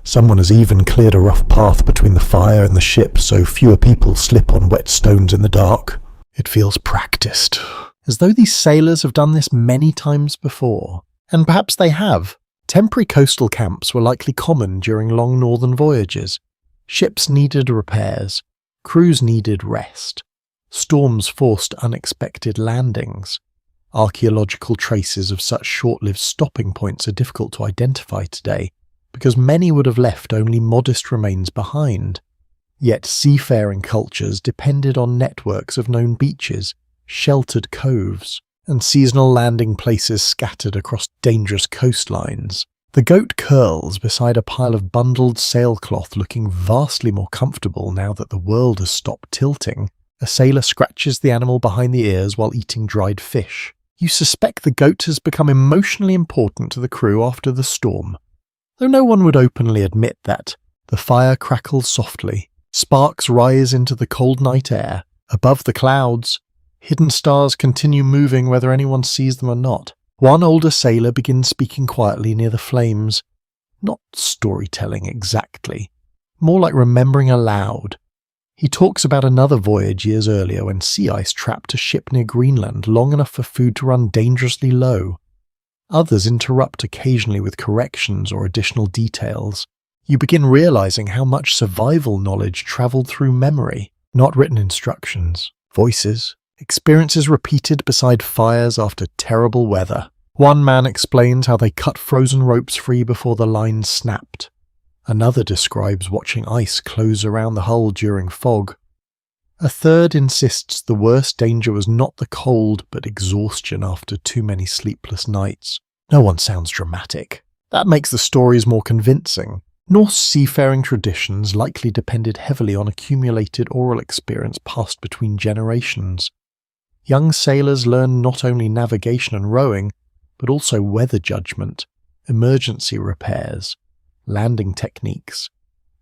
Someone has even cleared a rough path between the fire and the ship so fewer people slip on wet stones in the dark. It feels practiced, as though these sailors have done this many times before. And perhaps they have. Temporary coastal camps were likely common during long northern voyages. Ships needed repairs, crews needed rest. Storms forced unexpected landings. Archaeological traces of such short-lived stopping points are difficult to identify today, because many would have left only modest remains behind. Yet seafaring cultures depended on networks of known beaches, sheltered coves, and seasonal landing places scattered across dangerous coastlines. The goat curls beside a pile of bundled sailcloth, looking vastly more comfortable now that the world has stopped tilting. A sailor scratches the animal behind the ears while eating dried fish. You suspect the goat has become emotionally important to the crew after the storm. Though no one would openly admit that, the fire crackles softly. Sparks rise into the cold night air. Above the clouds, hidden stars continue moving whether anyone sees them or not. One older sailor begins speaking quietly near the flames. Not storytelling exactly, more like remembering aloud. He talks about another voyage years earlier when sea ice trapped a ship near Greenland long enough for food to run dangerously low. Others interrupt occasionally with corrections or additional details. You begin realizing how much survival knowledge traveled through memory, not written instructions, voices, experiences repeated beside fires after terrible weather. One man explains how they cut frozen ropes free before the lines snapped. Another describes watching ice close around the hull during fog. A third insists the worst danger was not the cold but exhaustion after too many sleepless nights. No one sounds dramatic. That makes the stories more convincing. Norse seafaring traditions likely depended heavily on accumulated oral experience passed between generations. Young sailors learned not only navigation and rowing, but also weather judgment, emergency repairs, landing techniques,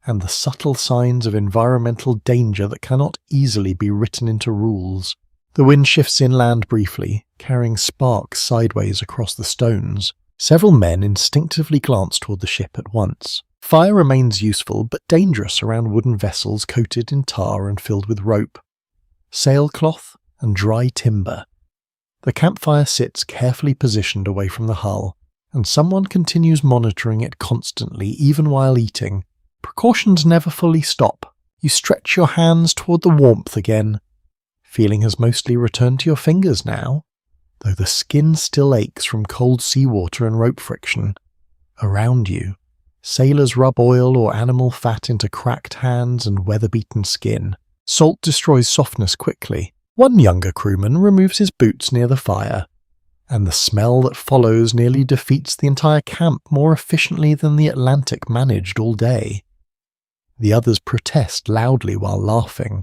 and the subtle signs of environmental danger that cannot easily be written into rules. The wind shifts inland briefly, carrying sparks sideways across the stones. Several men instinctively glance toward the ship at once. Fire remains useful but dangerous around wooden vessels coated in tar and filled with rope, sailcloth, and dry timber. The campfire sits carefully positioned away from the hull, and someone continues monitoring it constantly, even while eating. Precautions never fully stop. You stretch your hands toward the warmth again. Feeling has mostly returned to your fingers now, though the skin still aches from cold seawater and rope friction. Around you, sailors rub oil or animal fat into cracked hands and weather-beaten skin. Salt destroys softness quickly. One younger crewman removes his boots near the fire, and the smell that follows nearly defeats the entire camp more efficiently than the Atlantic managed all day. The others protest loudly while laughing.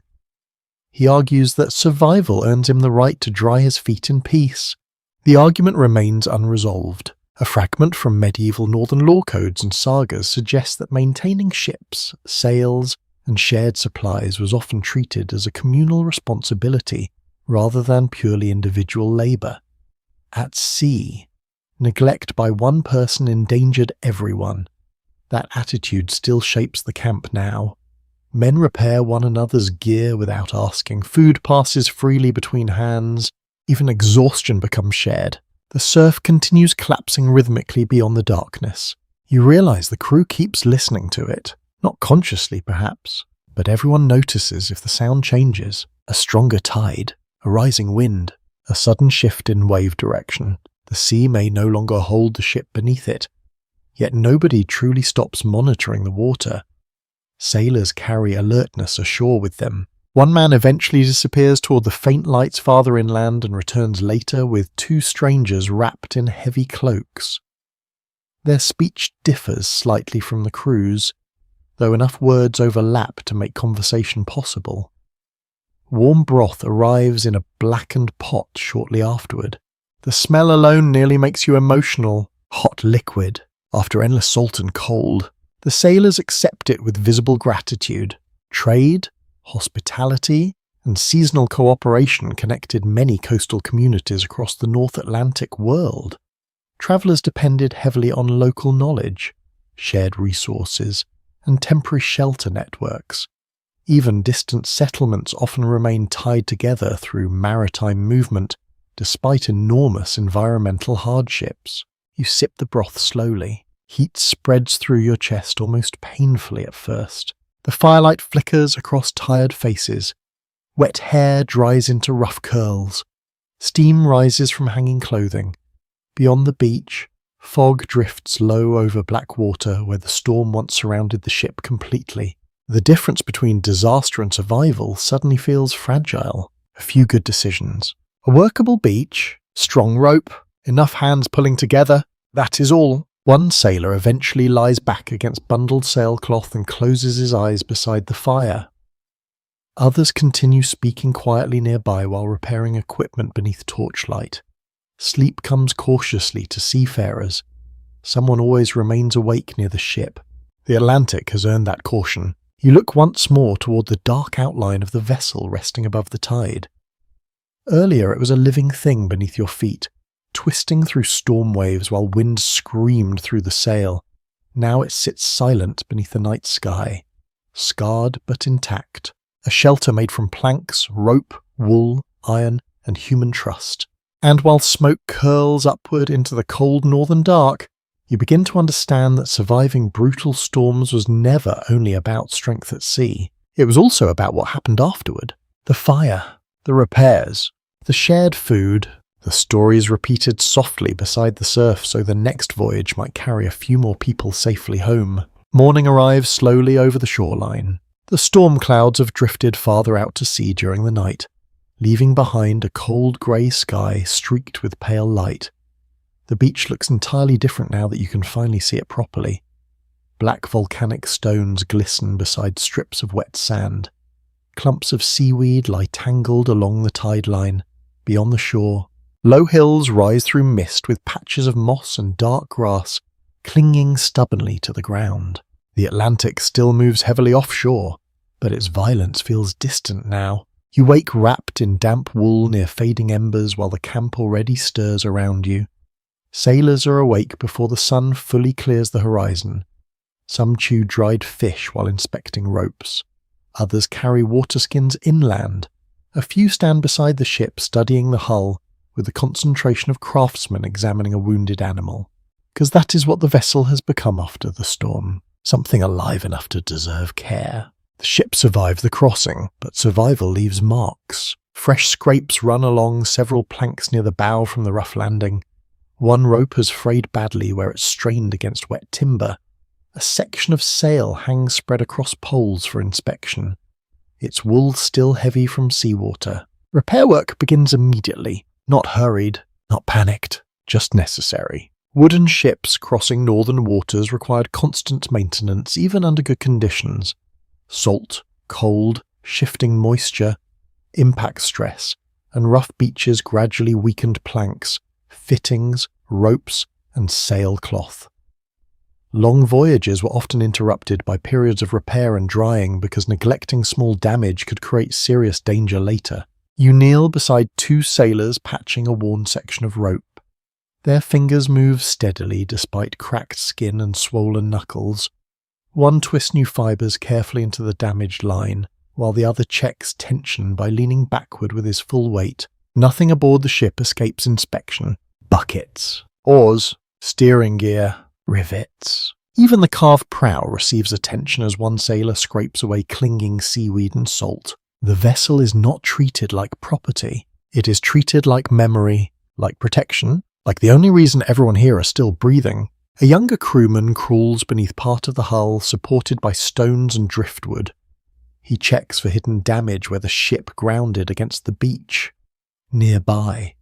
He argues that survival earns him the right to dry his feet in peace. The argument remains unresolved. A fragment from medieval northern law codes and sagas suggests that maintaining ships, sails, and shared supplies was often treated as a communal responsibility rather than purely individual labor. At sea, neglect by one person endangered everyone. That attitude still shapes the camp now. Men repair one another's gear without asking. Food passes freely between hands. Even exhaustion becomes shared. The surf continues collapsing rhythmically beyond the darkness. You realize the crew keeps listening to it. Not consciously, perhaps, but everyone notices if the sound changes. A stronger tide, a rising wind, a sudden shift in wave direction. The sea may no longer hold the ship beneath it. Yet nobody truly stops monitoring the water. Sailors carry alertness ashore with them. One man eventually disappears toward the faint lights farther inland and returns later with two strangers wrapped in heavy cloaks. Their speech differs slightly from the crew's, though enough words overlap to make conversation possible. Warm broth arrives in a blackened pot shortly afterward. The smell alone nearly makes you emotional. Hot liquid, after endless salt and cold. The sailors accept it with visible gratitude. Trade, hospitality, and seasonal cooperation connected many coastal communities across the North Atlantic world. Travelers depended heavily on local knowledge, shared resources, and temporary shelter networks. Even distant settlements often remain tied together through maritime movement, despite enormous environmental hardships. You sip the broth slowly. Heat spreads through your chest almost painfully at first. The firelight flickers across tired faces. Wet hair dries into rough curls. Steam rises from hanging clothing. Beyond the beach, fog drifts low over black water where the storm once surrounded the ship completely. The difference between disaster and survival suddenly feels fragile. A few good decisions. A workable beach, strong rope, enough hands pulling together, that is all. One sailor eventually lies back against bundled sailcloth and closes his eyes beside the fire. Others continue speaking quietly nearby while repairing equipment beneath torchlight. Sleep comes cautiously to seafarers. Someone always remains awake near the ship. The Atlantic has earned that caution. You look once more toward the dark outline of the vessel resting above the tide. Earlier it was a living thing beneath your feet, twisting through storm waves while wind screamed through the sail. Now it sits silent beneath the night sky, scarred but intact, a shelter made from planks, rope, wool, iron, and human trust. And while smoke curls upward into the cold northern dark, you begin to understand that surviving brutal storms was never only about strength at sea. It was also about what happened afterward. The fire, the repairs, the shared food, the stories repeated softly beside the surf so the next voyage might carry a few more people safely home. Morning arrives slowly over the shoreline. The storm clouds have drifted farther out to sea during the night, leaving behind a cold grey sky streaked with pale light. The beach looks entirely different now that you can finally see it properly. Black volcanic stones glisten beside strips of wet sand. Clumps of seaweed lie tangled along the tide line. Beyond the shore, low hills rise through mist with patches of moss and dark grass clinging stubbornly to the ground. The Atlantic still moves heavily offshore, but its violence feels distant now. You wake wrapped in damp wool near fading embers while the camp already stirs around you. Sailors are awake before the sun fully clears the horizon. Some chew dried fish while inspecting ropes. Others carry water skins inland. A few stand beside the ship studying the hull with the concentration of craftsmen examining a wounded animal. Because that is what the vessel has become after the storm. Something alive enough to deserve care. The ship survives the crossing, but survival leaves marks. Fresh scrapes run along several planks near the bow from the rough landing. One rope has frayed badly where it strained against wet timber. A section of sail hangs spread across poles for inspection. Its wool still heavy from seawater. Repair work begins immediately. Not hurried, not panicked, just necessary. Wooden ships crossing northern waters required constant maintenance even under good conditions. Salt, cold, shifting moisture, impact stress, and rough beaches gradually weakened planks, fittings, ropes, and sailcloth. Long voyages were often interrupted by periods of repair and drying because neglecting small damage could create serious danger later. You kneel beside two sailors patching a worn section of rope. Their fingers move steadily despite cracked skin and swollen knuckles. One twists new fibers carefully into the damaged line, while the other checks tension by leaning backward with his full weight. Nothing aboard the ship escapes inspection. Buckets, oars, steering gear, rivets. Even the carved prow receives attention as one sailor scrapes away clinging seaweed and salt. The vessel is not treated like property. It is treated like memory, like protection, like the only reason everyone here is still breathing. A younger crewman crawls beneath part of the hull supported by stones and driftwood. He checks for hidden damage where the ship grounded against the beach. Nearby,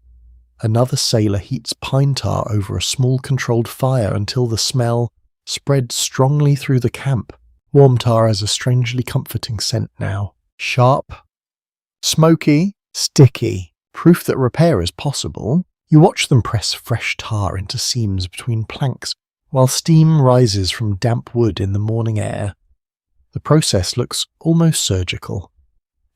another sailor heats pine tar over a small controlled fire until the smell spreads strongly through the camp. Warm tar has a strangely comforting scent now. Sharp, smoky, sticky, proof that repair is possible. You watch them press fresh tar into seams between planks while steam rises from damp wood in the morning air. The process looks almost surgical.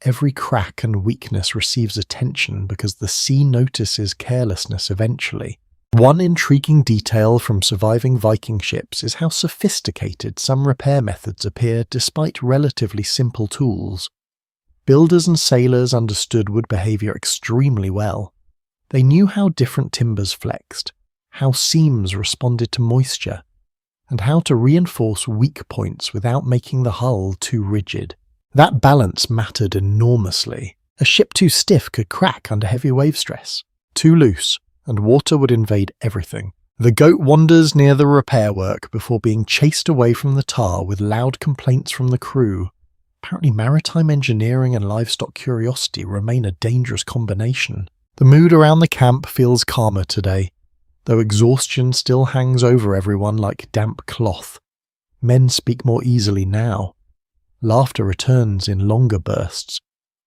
Every crack and weakness receives attention because the sea notices carelessness eventually. One intriguing detail from surviving Viking ships is how sophisticated some repair methods appear despite relatively simple tools. Builders and sailors understood wood behavior extremely well. They knew how different timbers flexed, how seams responded to moisture, and how to reinforce weak points without making the hull too rigid. That balance mattered enormously. A ship too stiff could crack under heavy wave stress. Too loose, and water would invade everything. The goat wanders near the repair work before being chased away from the tar with loud complaints from the crew. Apparently maritime engineering and livestock curiosity remain a dangerous combination. The mood around the camp feels calmer today, though exhaustion still hangs over everyone like damp cloth. Men speak more easily now. Laughter returns in longer bursts.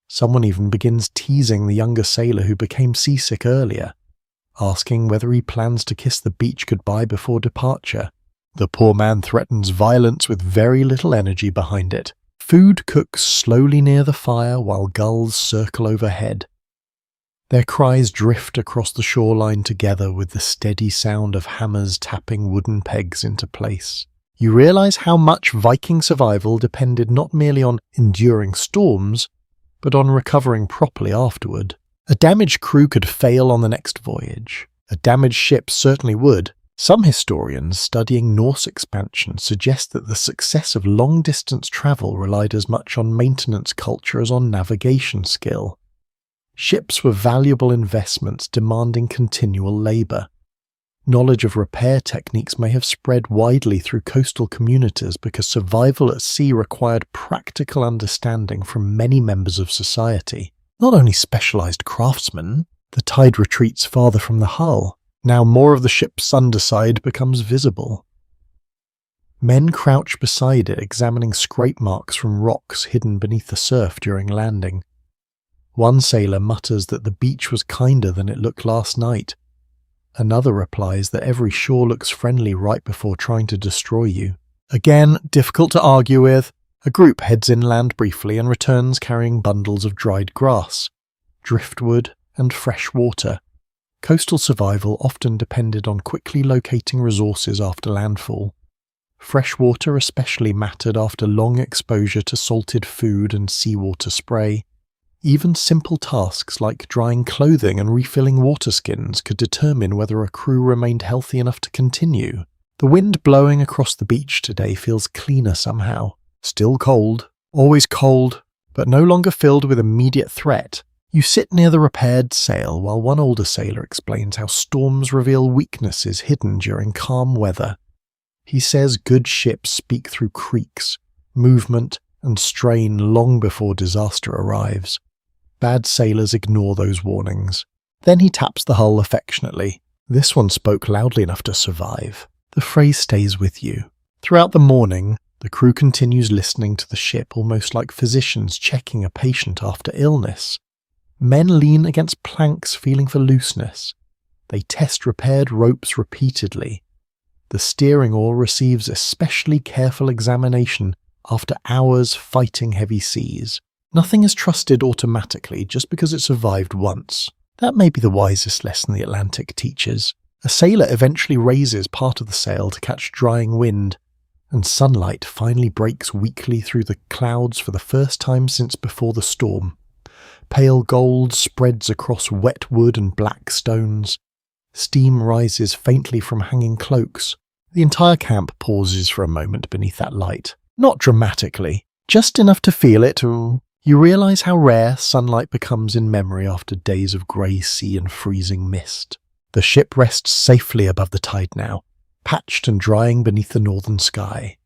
Someone even begins teasing the younger sailor who became seasick earlier, asking whether he plans to kiss the beach goodbye before departure. The poor man threatens violence with very little energy behind it. Food cooks slowly near the fire while gulls circle overhead. Their cries drift across the shoreline together with the steady sound of hammers tapping wooden pegs into place. You realize how much Viking survival depended not merely on enduring storms, but on recovering properly afterward. A damaged crew could fail on the next voyage. A damaged ship certainly would. Some historians studying Norse expansion suggest that the success of long-distance travel relied as much on maintenance culture as on navigation skill. Ships were valuable investments demanding continual labour. Knowledge of repair techniques may have spread widely through coastal communities because survival at sea required practical understanding from many members of society. Not only specialised craftsmen, the tide retreats farther from the hull. Now more of the ship's underside becomes visible. Men crouch beside it, examining scrape marks from rocks hidden beneath the surf during landing. One sailor mutters that the beach was kinder than it looked last night. Another replies that every shore looks friendly right before trying to destroy you. Again, difficult to argue with. A group heads inland briefly and returns carrying bundles of dried grass, driftwood, and fresh water. Coastal survival often depended on quickly locating resources after landfall. Fresh water especially mattered after long exposure to salted food and seawater spray. Even simple tasks like drying clothing and refilling water skins could determine whether a crew remained healthy enough to continue. The wind blowing across the beach today feels cleaner somehow. Still cold, always cold, but no longer filled with immediate threat. You sit near the repaired sail while one older sailor explains how storms reveal weaknesses hidden during calm weather. He says good ships speak through creaks, movement, and strain long before disaster arrives. Bad sailors ignore those warnings. Then he taps the hull affectionately. This one spoke loudly enough to survive. The phrase stays with you. Throughout the morning, the crew continues listening to the ship almost like physicians checking a patient after illness. Men lean against planks feeling for looseness. They test repaired ropes repeatedly. The steering oar receives especially careful examination after hours fighting heavy seas. Nothing is trusted automatically just because it survived once. That may be the wisest lesson the Atlantic teaches. A sailor eventually raises part of the sail to catch drying wind, and sunlight finally breaks weakly through the clouds for the first time since before the storm. Pale gold spreads across wet wood and black stones. Steam rises faintly from hanging cloaks. The entire camp pauses for a moment beneath that light. Not dramatically, just enough to feel it. You realise how rare sunlight becomes in memory after days of grey sea and freezing mist. The ship rests safely above the tide now, patched and drying beneath the northern sky.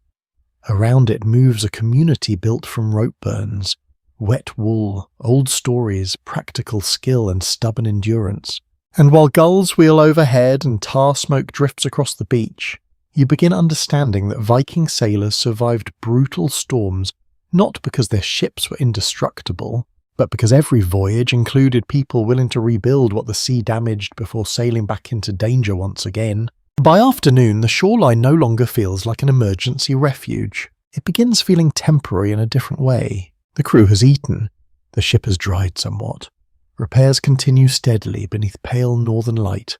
Around it moves a community built from rope burns, wet wool, old stories, practical skill and stubborn endurance. And while gulls wheel overhead and tar smoke drifts across the beach, you begin understanding that Viking sailors survived brutal storms not because their ships were indestructible, but because every voyage included people willing to rebuild what the sea damaged before sailing back into danger once again. By afternoon, the shoreline no longer feels like an emergency refuge. It begins feeling temporary in a different way. The crew has eaten. The ship has dried somewhat. Repairs continue steadily beneath pale northern light.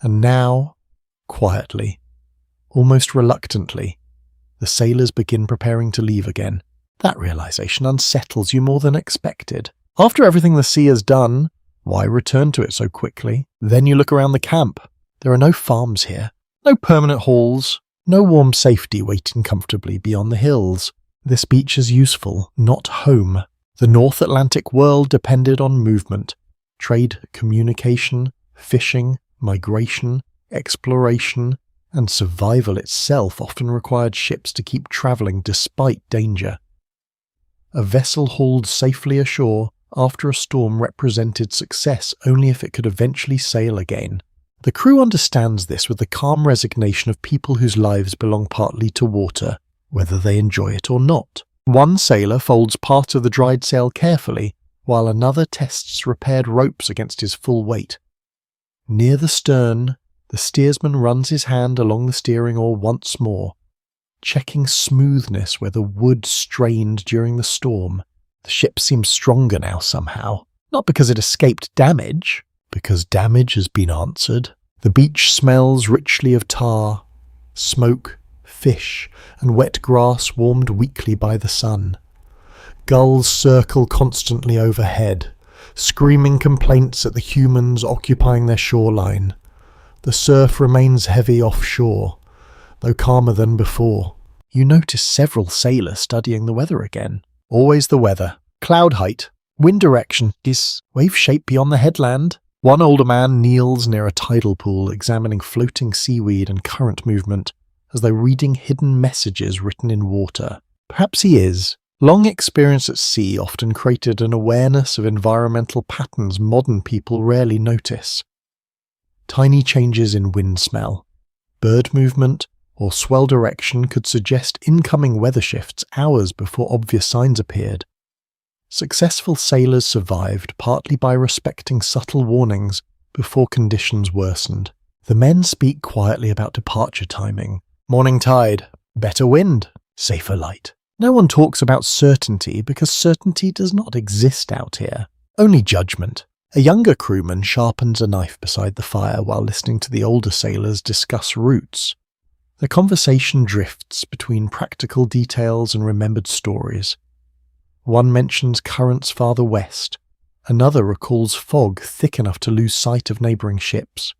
And now, quietly, almost reluctantly, the sailors begin preparing to leave again. That realization unsettles you more than expected. After everything the sea has done, why return to it so quickly? Then you look around the camp. There are no farms here, no permanent halls, no warm safety waiting comfortably beyond the hills. This beach is useful, not home. The North Atlantic world depended on movement, trade, communication, fishing, migration, exploration, and survival itself often required ships to keep travelling despite danger. A vessel hauled safely ashore after a storm represented success only if it could eventually sail again. The crew understands this with the calm resignation of people whose lives belong partly to water, whether they enjoy it or not. One sailor folds part of the dried sail carefully, while another tests repaired ropes against his full weight. Near the stern, the steersman runs his hand along the steering oar once more, checking smoothness where the wood strained during the storm. The ship seems stronger now somehow, not because it escaped damage, because damage has been answered. The beach smells richly of tar, smoke, fish, and wet grass warmed weakly by the sun. Gulls circle constantly overhead, screaming complaints at the humans occupying their shoreline. The surf remains heavy offshore, though calmer than before. You notice several sailors studying the weather again. Always the weather. Cloud height, wind direction, is wave shape beyond the headland. One older man kneels near a tidal pool, examining floating seaweed and current movement, as though reading hidden messages written in water. Perhaps he is. Long experience at sea often created an awareness of environmental patterns modern people rarely notice. Tiny changes in wind smell, bird movement, or swell direction could suggest incoming weather shifts hours before obvious signs appeared. Successful sailors survived partly by respecting subtle warnings before conditions worsened. The men speak quietly about departure timing. Morning tide, better wind, safer light. No one talks about certainty because certainty does not exist out here. Only judgment. A younger crewman sharpens a knife beside the fire while listening to the older sailors discuss routes. The conversation drifts between practical details and remembered stories. One mentions currents farther west. Another recalls fog thick enough to lose sight of neighbouring ships.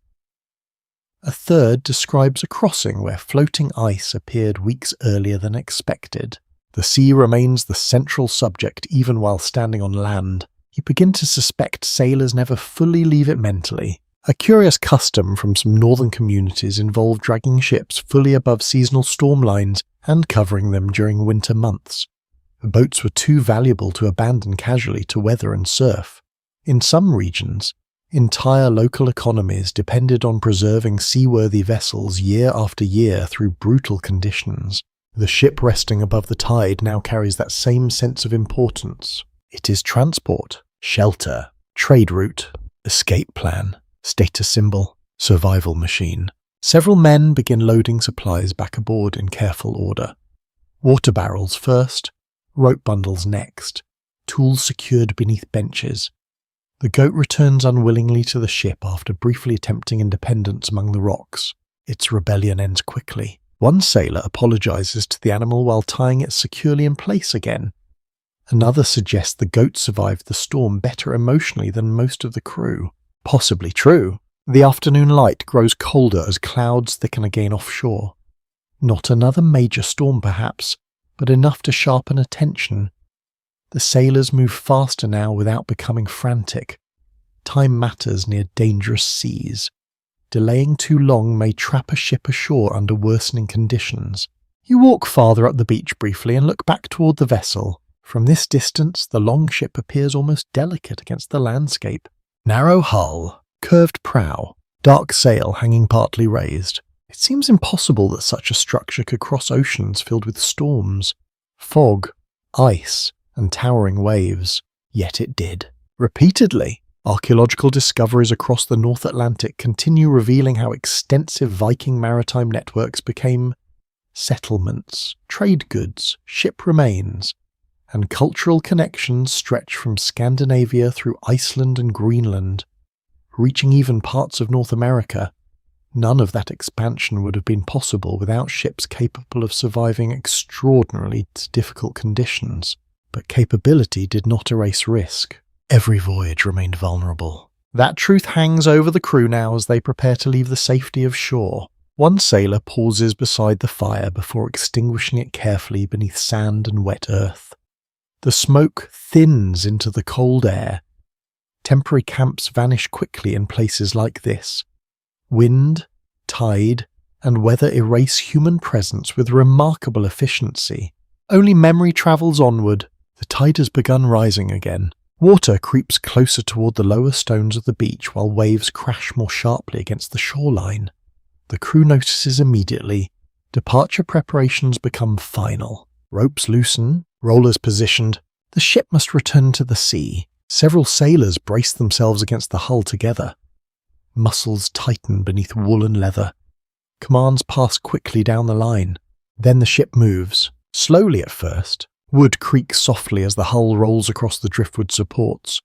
A third describes a crossing where floating ice appeared weeks earlier than expected. The sea remains the central subject even while standing on land. You begin to suspect sailors never fully leave it mentally. A curious custom from some northern communities involved dragging ships fully above seasonal storm lines and covering them during winter months. The boats were too valuable to abandon casually to weather and surf. In some regions, entire local economies depended on preserving seaworthy vessels year after year through brutal conditions. The ship resting above the tide now carries that same sense of importance. It is transport, shelter, trade route, escape plan, status symbol, survival machine. Several men begin loading supplies back aboard in careful order. Water barrels first, rope bundles next, tools secured beneath benches. The goat returns unwillingly to the ship after briefly attempting independence among the rocks. Its rebellion ends quickly. One sailor apologizes to the animal while tying it securely in place again. Another suggests the goat survived the storm better emotionally than most of the crew. Possibly true. The afternoon light grows colder as clouds thicken again offshore. Not another major storm perhaps, but enough to sharpen attention. The sailors move faster now without becoming frantic. Time matters near dangerous seas. Delaying too long may trap a ship ashore under worsening conditions. You walk farther up the beach briefly and look back toward the vessel. From this distance, the long ship appears almost delicate against the landscape. Narrow hull, curved prow, dark sail hanging partly raised. It seems impossible that such a structure could cross oceans filled with storms, fog, ice, and towering waves. Yet it did. Repeatedly. Archaeological discoveries across the North Atlantic continue revealing how extensive Viking maritime networks became settlements, trade goods, ship remains, and cultural connections stretch from Scandinavia through Iceland and Greenland, reaching even parts of North America. None of that expansion would have been possible without ships capable of surviving extraordinarily difficult conditions. But capability did not erase risk. Every voyage remained vulnerable. That truth hangs over the crew now as they prepare to leave the safety of shore. One sailor pauses beside the fire before extinguishing it carefully beneath sand and wet earth. The smoke thins into the cold air. Temporary camps vanish quickly in places like this. Wind, tide, and weather erase human presence with remarkable efficiency. Only memory travels onward. The tide has begun rising again. Water creeps closer toward the lower stones of the beach while waves crash more sharply against the shoreline. The crew notices immediately. Departure preparations become final. Ropes loosen, rollers positioned. The ship must return to the sea. Several sailors brace themselves against the hull together. Muscles tighten beneath woolen leather. Commands pass quickly down the line. Then the ship moves, slowly at first. Wood creaks softly as the hull rolls across the driftwood supports.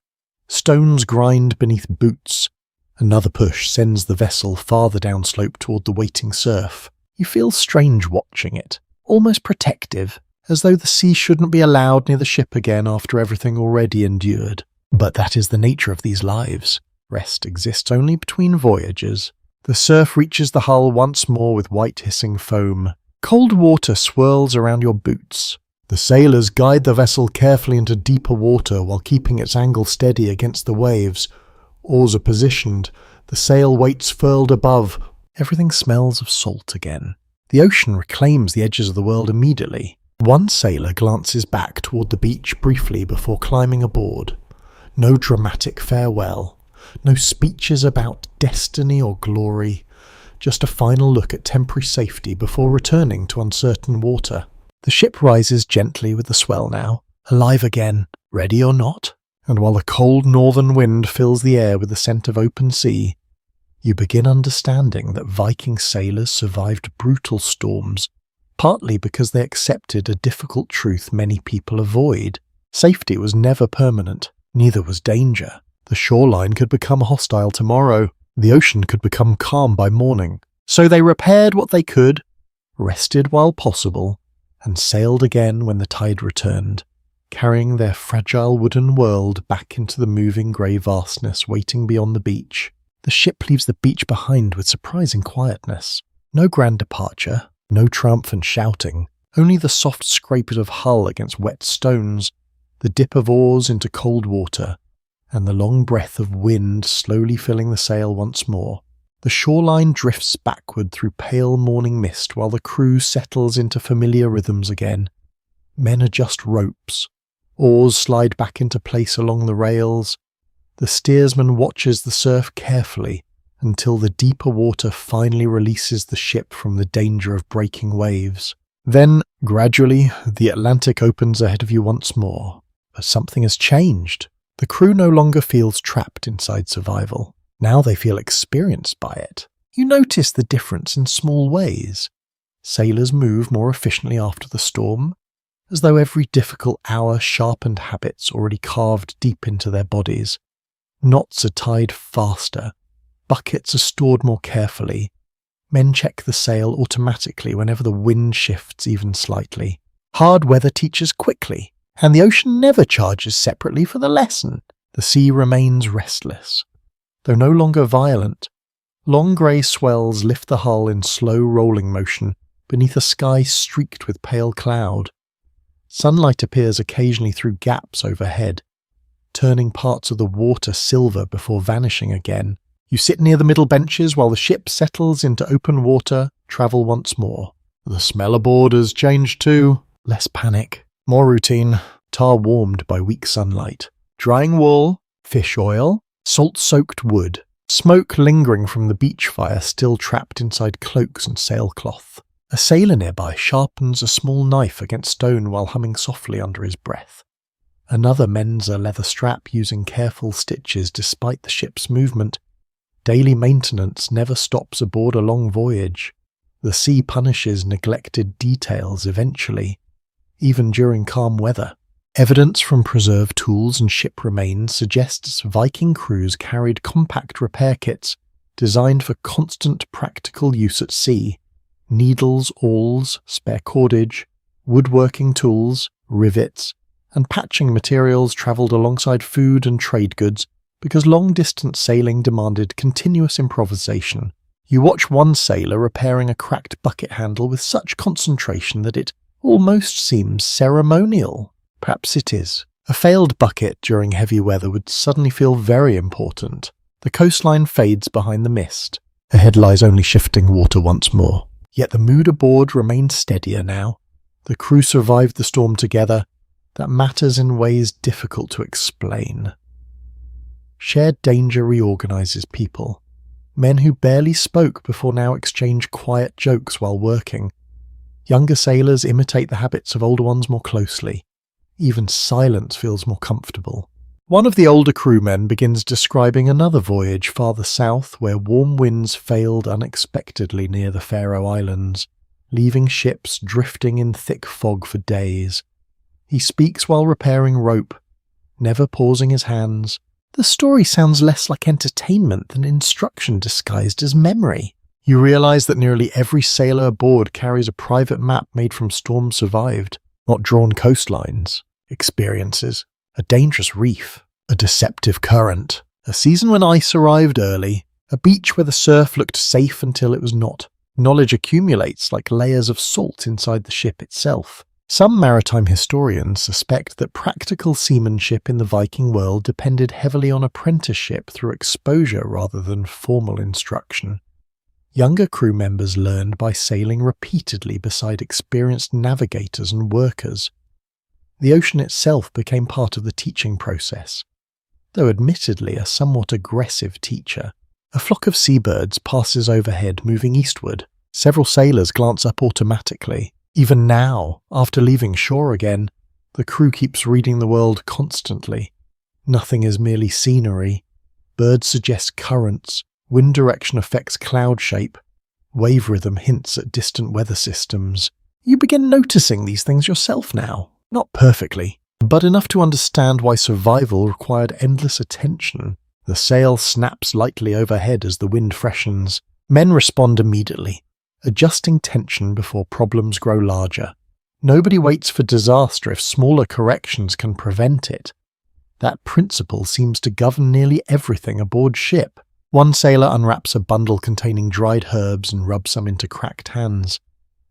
Stones grind beneath boots. Another push sends the vessel farther downslope toward the waiting surf. You feel strange watching it, almost protective, as though the sea shouldn't be allowed near the ship again after everything already endured. But that is the nature of these lives. Rest exists only between voyages. The surf reaches the hull once more with white hissing foam. Cold water swirls around your boots. The sailors guide the vessel carefully into deeper water while keeping its angle steady against the waves. Oars are positioned. The sail waits furled above. Everything smells of salt again. The ocean reclaims the edges of the world immediately. One sailor glances back toward the beach briefly before climbing aboard. No dramatic farewell. No speeches about destiny or glory. Just a final look at temporary safety before returning to uncertain water. The ship rises gently with the swell now, alive again, ready or not, and while the cold northern wind fills the air with the scent of open sea, you begin understanding that Viking sailors survived brutal storms, partly because they accepted a difficult truth many people avoid. Safety was never permanent, neither was danger. The shoreline could become hostile tomorrow, the ocean could become calm by morning. So they repaired what they could, rested while possible, and sailed again when the tide returned, carrying their fragile wooden world back into the moving grey vastness waiting beyond the beach. The ship leaves the beach behind with surprising quietness. No grand departure, no triumphant shouting, only the soft scraping of hull against wet stones, the dip of oars into cold water, and the long breath of wind slowly filling the sail once more. The shoreline drifts backward through pale morning mist while the crew settles into familiar rhythms again. Men adjust ropes. Oars slide back into place along the rails. The steersman watches the surf carefully until the deeper water finally releases the ship from the danger of breaking waves. Then, gradually, the Atlantic opens ahead of you once more. But something has changed. The crew no longer feels trapped inside survival. Now they feel experienced by it. You notice the difference in small ways. Sailors move more efficiently after the storm, as though every difficult hour sharpened habits already carved deep into their bodies. Knots are tied faster. Buckets are stored more carefully. Men check the sail automatically whenever the wind shifts even slightly. Hard weather teaches quickly, and the ocean never charges separately for the lesson. The sea remains restless. Though no longer violent, long grey swells lift the hull in slow rolling motion beneath a sky streaked with pale cloud. Sunlight appears occasionally through gaps overhead, turning parts of the water silver before vanishing again. You sit near the middle benches while the ship settles into open water, travel once more. The smell aboard has changed too. Less panic, more routine, tar warmed by weak sunlight. Drying wool, fish oil, salt-soaked wood, smoke lingering from the beach fire still trapped inside cloaks and sailcloth. A sailor nearby sharpens a small knife against stone while humming softly under his breath. Another mends a leather strap using careful stitches despite the ship's movement. Daily maintenance never stops aboard a long voyage. The sea punishes neglected details eventually, even during calm weather. Evidence from preserved tools and ship remains suggests Viking crews carried compact repair kits designed for constant practical use at sea. Needles, awls, spare cordage, woodworking tools, rivets, and patching materials travelled alongside food and trade goods because long-distance sailing demanded continuous improvisation. You watch one sailor repairing a cracked bucket handle with such concentration that it almost seems ceremonial. Perhaps it is. A failed bucket during heavy weather would suddenly feel very important. The coastline fades behind the mist. Ahead lies only shifting water once more. Yet the mood aboard remained steadier now. The crew survived the storm together. That matters in ways difficult to explain. Shared danger reorganizes people. Men who barely spoke before now exchange quiet jokes while working. Younger sailors imitate the habits of older ones more closely. Even silence feels more comfortable. One of the older crewmen begins describing another voyage farther south where warm winds failed unexpectedly near the Faroe Islands, leaving ships drifting in thick fog for days. He speaks while repairing rope, never pausing his hands. The story sounds less like entertainment than instruction disguised as memory. You realize that nearly every sailor aboard carries a private map made from storms survived, not drawn coastlines, experiences, a dangerous reef, a deceptive current, a season when ice arrived early, a beach where the surf looked safe until it was not. Knowledge accumulates like layers of salt inside the ship itself. Some maritime historians suspect that practical seamanship in the Viking world depended heavily on apprenticeship through exposure rather than formal instruction. Younger crew members learned by sailing repeatedly beside experienced navigators and workers. The ocean itself became part of the teaching process, though admittedly a somewhat aggressive teacher. A flock of seabirds passes overhead, moving eastward. Several sailors glance up automatically. Even now, after leaving shore again, the crew keeps reading the world constantly. Nothing is merely scenery. Birds suggest currents, wind direction affects cloud shape, wave rhythm hints at distant weather systems. You begin noticing these things yourself now. Not perfectly, but enough to understand why survival required endless attention. The sail snaps lightly overhead as the wind freshens. Men respond immediately, adjusting tension before problems grow larger. Nobody waits for disaster if smaller corrections can prevent it. That principle seems to govern nearly everything aboard ship. One sailor unwraps a bundle containing dried herbs and rubs some into cracked hands.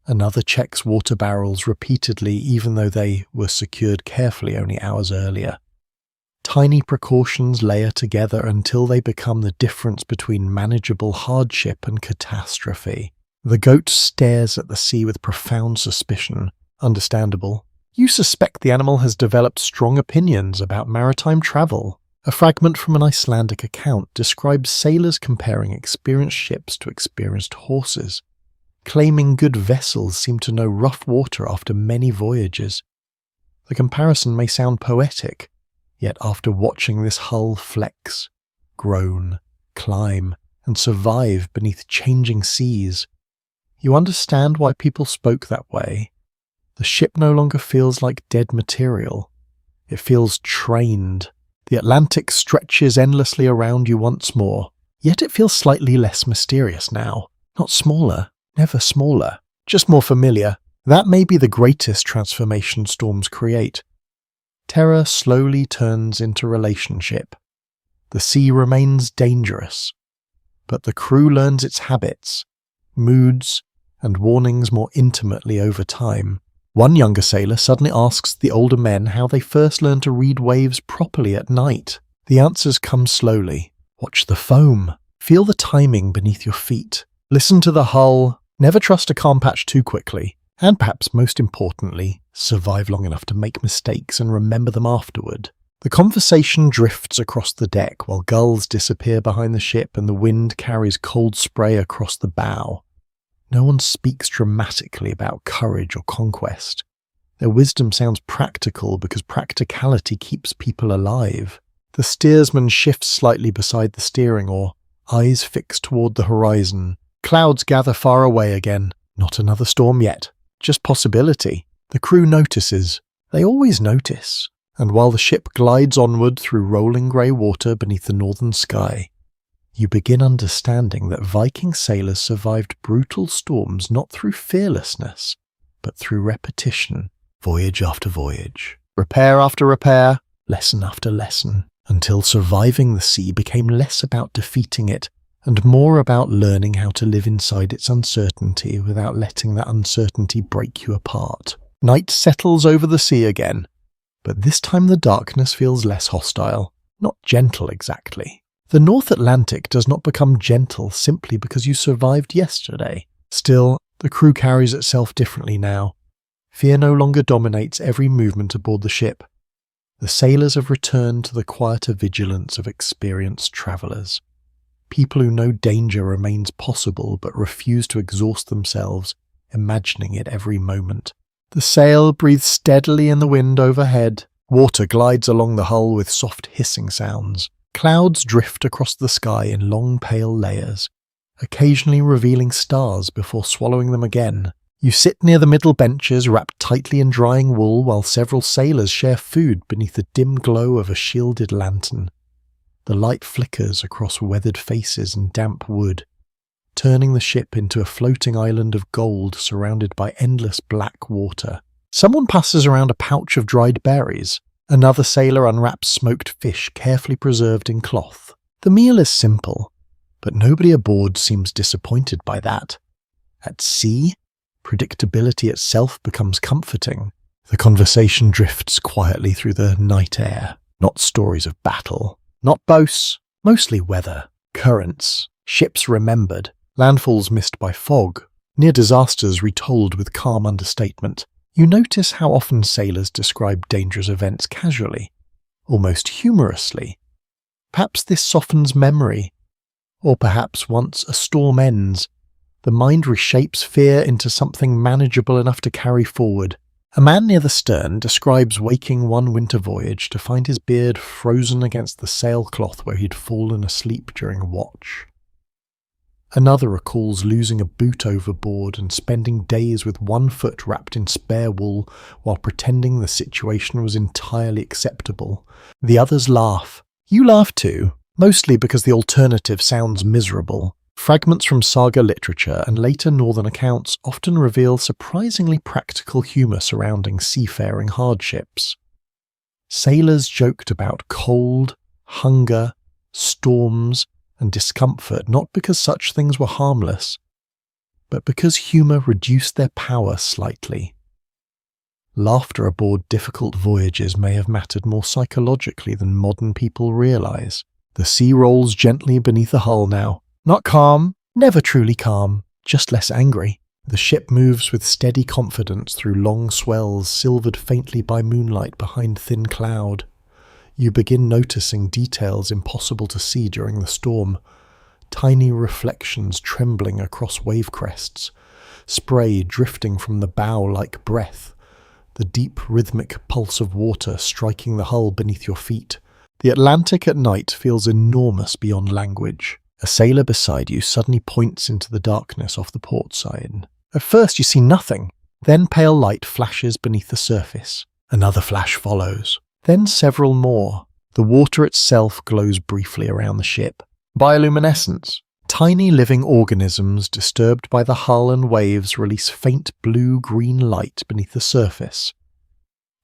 Another checks water barrels repeatedly even though they were secured carefully only hours earlier. Tiny precautions layer together until they become the difference between manageable hardship and catastrophe. The goat stares at the sea with profound suspicion. Understandable. You suspect the animal has developed strong opinions about maritime travel. A fragment from an Icelandic account describes sailors comparing experienced ships to experienced horses, claiming good vessels seem to know rough water after many voyages. The comparison may sound poetic, yet after watching this hull flex, groan, climb, and survive beneath changing seas, you understand why people spoke that way. The ship no longer feels like dead material. It feels trained. The Atlantic stretches endlessly around you once more, yet it feels slightly less mysterious now. Not smaller, never smaller, just more familiar. That may be the greatest transformation storms create. Terror slowly turns into relationship. The sea remains dangerous, but the crew learns its habits, moods, and warnings more intimately over time. One younger sailor suddenly asks the older men how they first learned to read waves properly at night. The answers come slowly. Watch the foam. Feel the timing beneath your feet. Listen to the hull. Never trust a calm patch too quickly. And perhaps most importantly, survive long enough to make mistakes and remember them afterward. The conversation drifts across the deck while gulls disappear behind the ship and the wind carries cold spray across the bow. No one speaks dramatically about courage or conquest. Their wisdom sounds practical because practicality keeps people alive. The steersman shifts slightly beside the steering oar, eyes fixed toward the horizon. Clouds gather far away again. Not another storm yet, just possibility. The crew notices. They always notice. And while the ship glides onward through rolling grey water beneath the northern sky, you begin understanding that Viking sailors survived brutal storms not through fearlessness, but through repetition, voyage after voyage, repair after repair, lesson after lesson, until surviving the sea became less about defeating it and more about learning how to live inside its uncertainty without letting that uncertainty break you apart. Night settles over the sea again, but this time the darkness feels less hostile, not gentle exactly. The North Atlantic does not become gentle simply because you survived yesterday. Still, the crew carries itself differently now. Fear no longer dominates every movement aboard the ship. The sailors have returned to the quieter vigilance of experienced travellers. People who know danger remains possible but refuse to exhaust themselves, imagining it every moment. The sail breathes steadily in the wind overhead. Water glides along the hull with soft hissing sounds. Clouds drift across the sky in long pale layers, occasionally revealing stars before swallowing them again. You sit near the middle benches wrapped tightly in drying wool while several sailors share food beneath the dim glow of a shielded lantern. The light flickers across weathered faces and damp wood, turning the ship into a floating island of gold surrounded by endless black water. Someone passes around a pouch of dried berries. Another sailor unwraps smoked fish carefully preserved in cloth. The meal is simple, but nobody aboard seems disappointed by that. At sea, predictability itself becomes comforting. The conversation drifts quietly through the night air. Not stories of battle, not boasts, mostly weather, currents, ships remembered, landfalls missed by fog, near disasters retold with calm understatement. You notice how often sailors describe dangerous events casually, almost humorously. Perhaps this softens memory, or perhaps once a storm ends, the mind reshapes fear into something manageable enough to carry forward. A man near the stern describes waking one winter voyage to find his beard frozen against the sailcloth where he'd fallen asleep during a watch. Another recalls losing a boot overboard and spending days with one foot wrapped in spare wool while pretending the situation was entirely acceptable. The others laugh. You laugh too, mostly because the alternative sounds miserable. Fragments from saga literature and later northern accounts often reveal surprisingly practical humour surrounding seafaring hardships. Sailors joked about cold, hunger, storms, and discomfort not because such things were harmless, but because humour reduced their power slightly. Laughter aboard difficult voyages may have mattered more psychologically than modern people realise. The sea rolls gently beneath the hull now. Not calm, never truly calm, just less angry. The ship moves with steady confidence through long swells silvered faintly by moonlight behind thin cloud. You begin noticing details impossible to see during the storm. Tiny reflections trembling across wave crests, spray drifting from the bow like breath, the deep rhythmic pulse of water striking the hull beneath your feet. The Atlantic at night feels enormous beyond language. A sailor beside you suddenly points into the darkness off the port side. At first you see nothing, then pale light flashes beneath the surface. Another flash follows. Then several more. The water itself glows briefly around the ship. Bioluminescence. Tiny living organisms disturbed by the hull and waves release faint blue-green light beneath the surface,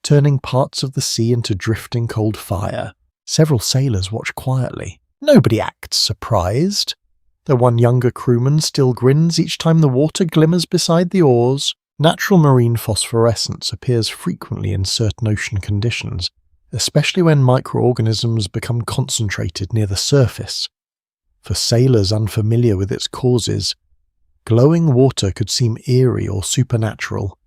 turning parts of the sea into drifting cold fire. Several sailors watch quietly. Nobody acts surprised. The one younger crewman still grins each time the water glimmers beside the oars. Natural marine phosphorescence appears frequently in certain ocean conditions, especially when microorganisms become concentrated near the surface. For sailors unfamiliar with its causes, glowing water could seem eerie or supernatural,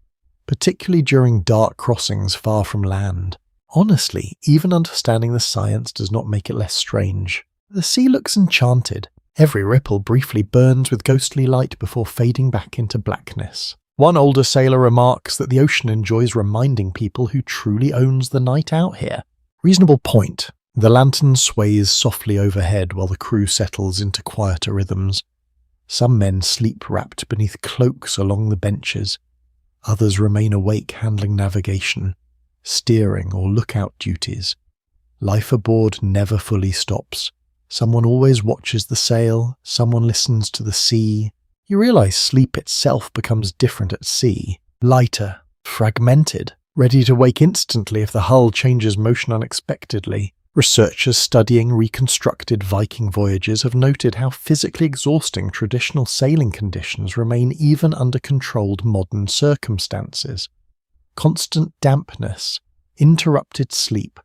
particularly during dark crossings far from land. Honestly, even understanding the science does not make it less strange. The sea looks enchanted. Every ripple briefly burns with ghostly light before fading back into blackness. One older sailor remarks that the ocean enjoys reminding people who truly owns the night out here. Reasonable point. The lantern sways softly overhead while the crew settles into quieter rhythms. Some men sleep wrapped beneath cloaks along the benches. Others remain awake handling navigation, steering or lookout duties. Life aboard never fully stops. Someone always watches the sail, someone listens to the sea. You realize sleep itself becomes different at sea, lighter, fragmented, ready to wake instantly if the hull changes motion unexpectedly. Researchers studying reconstructed Viking voyages have noted how physically exhausting traditional sailing conditions remain even under controlled modern circumstances. Constant dampness, interrupted sleep,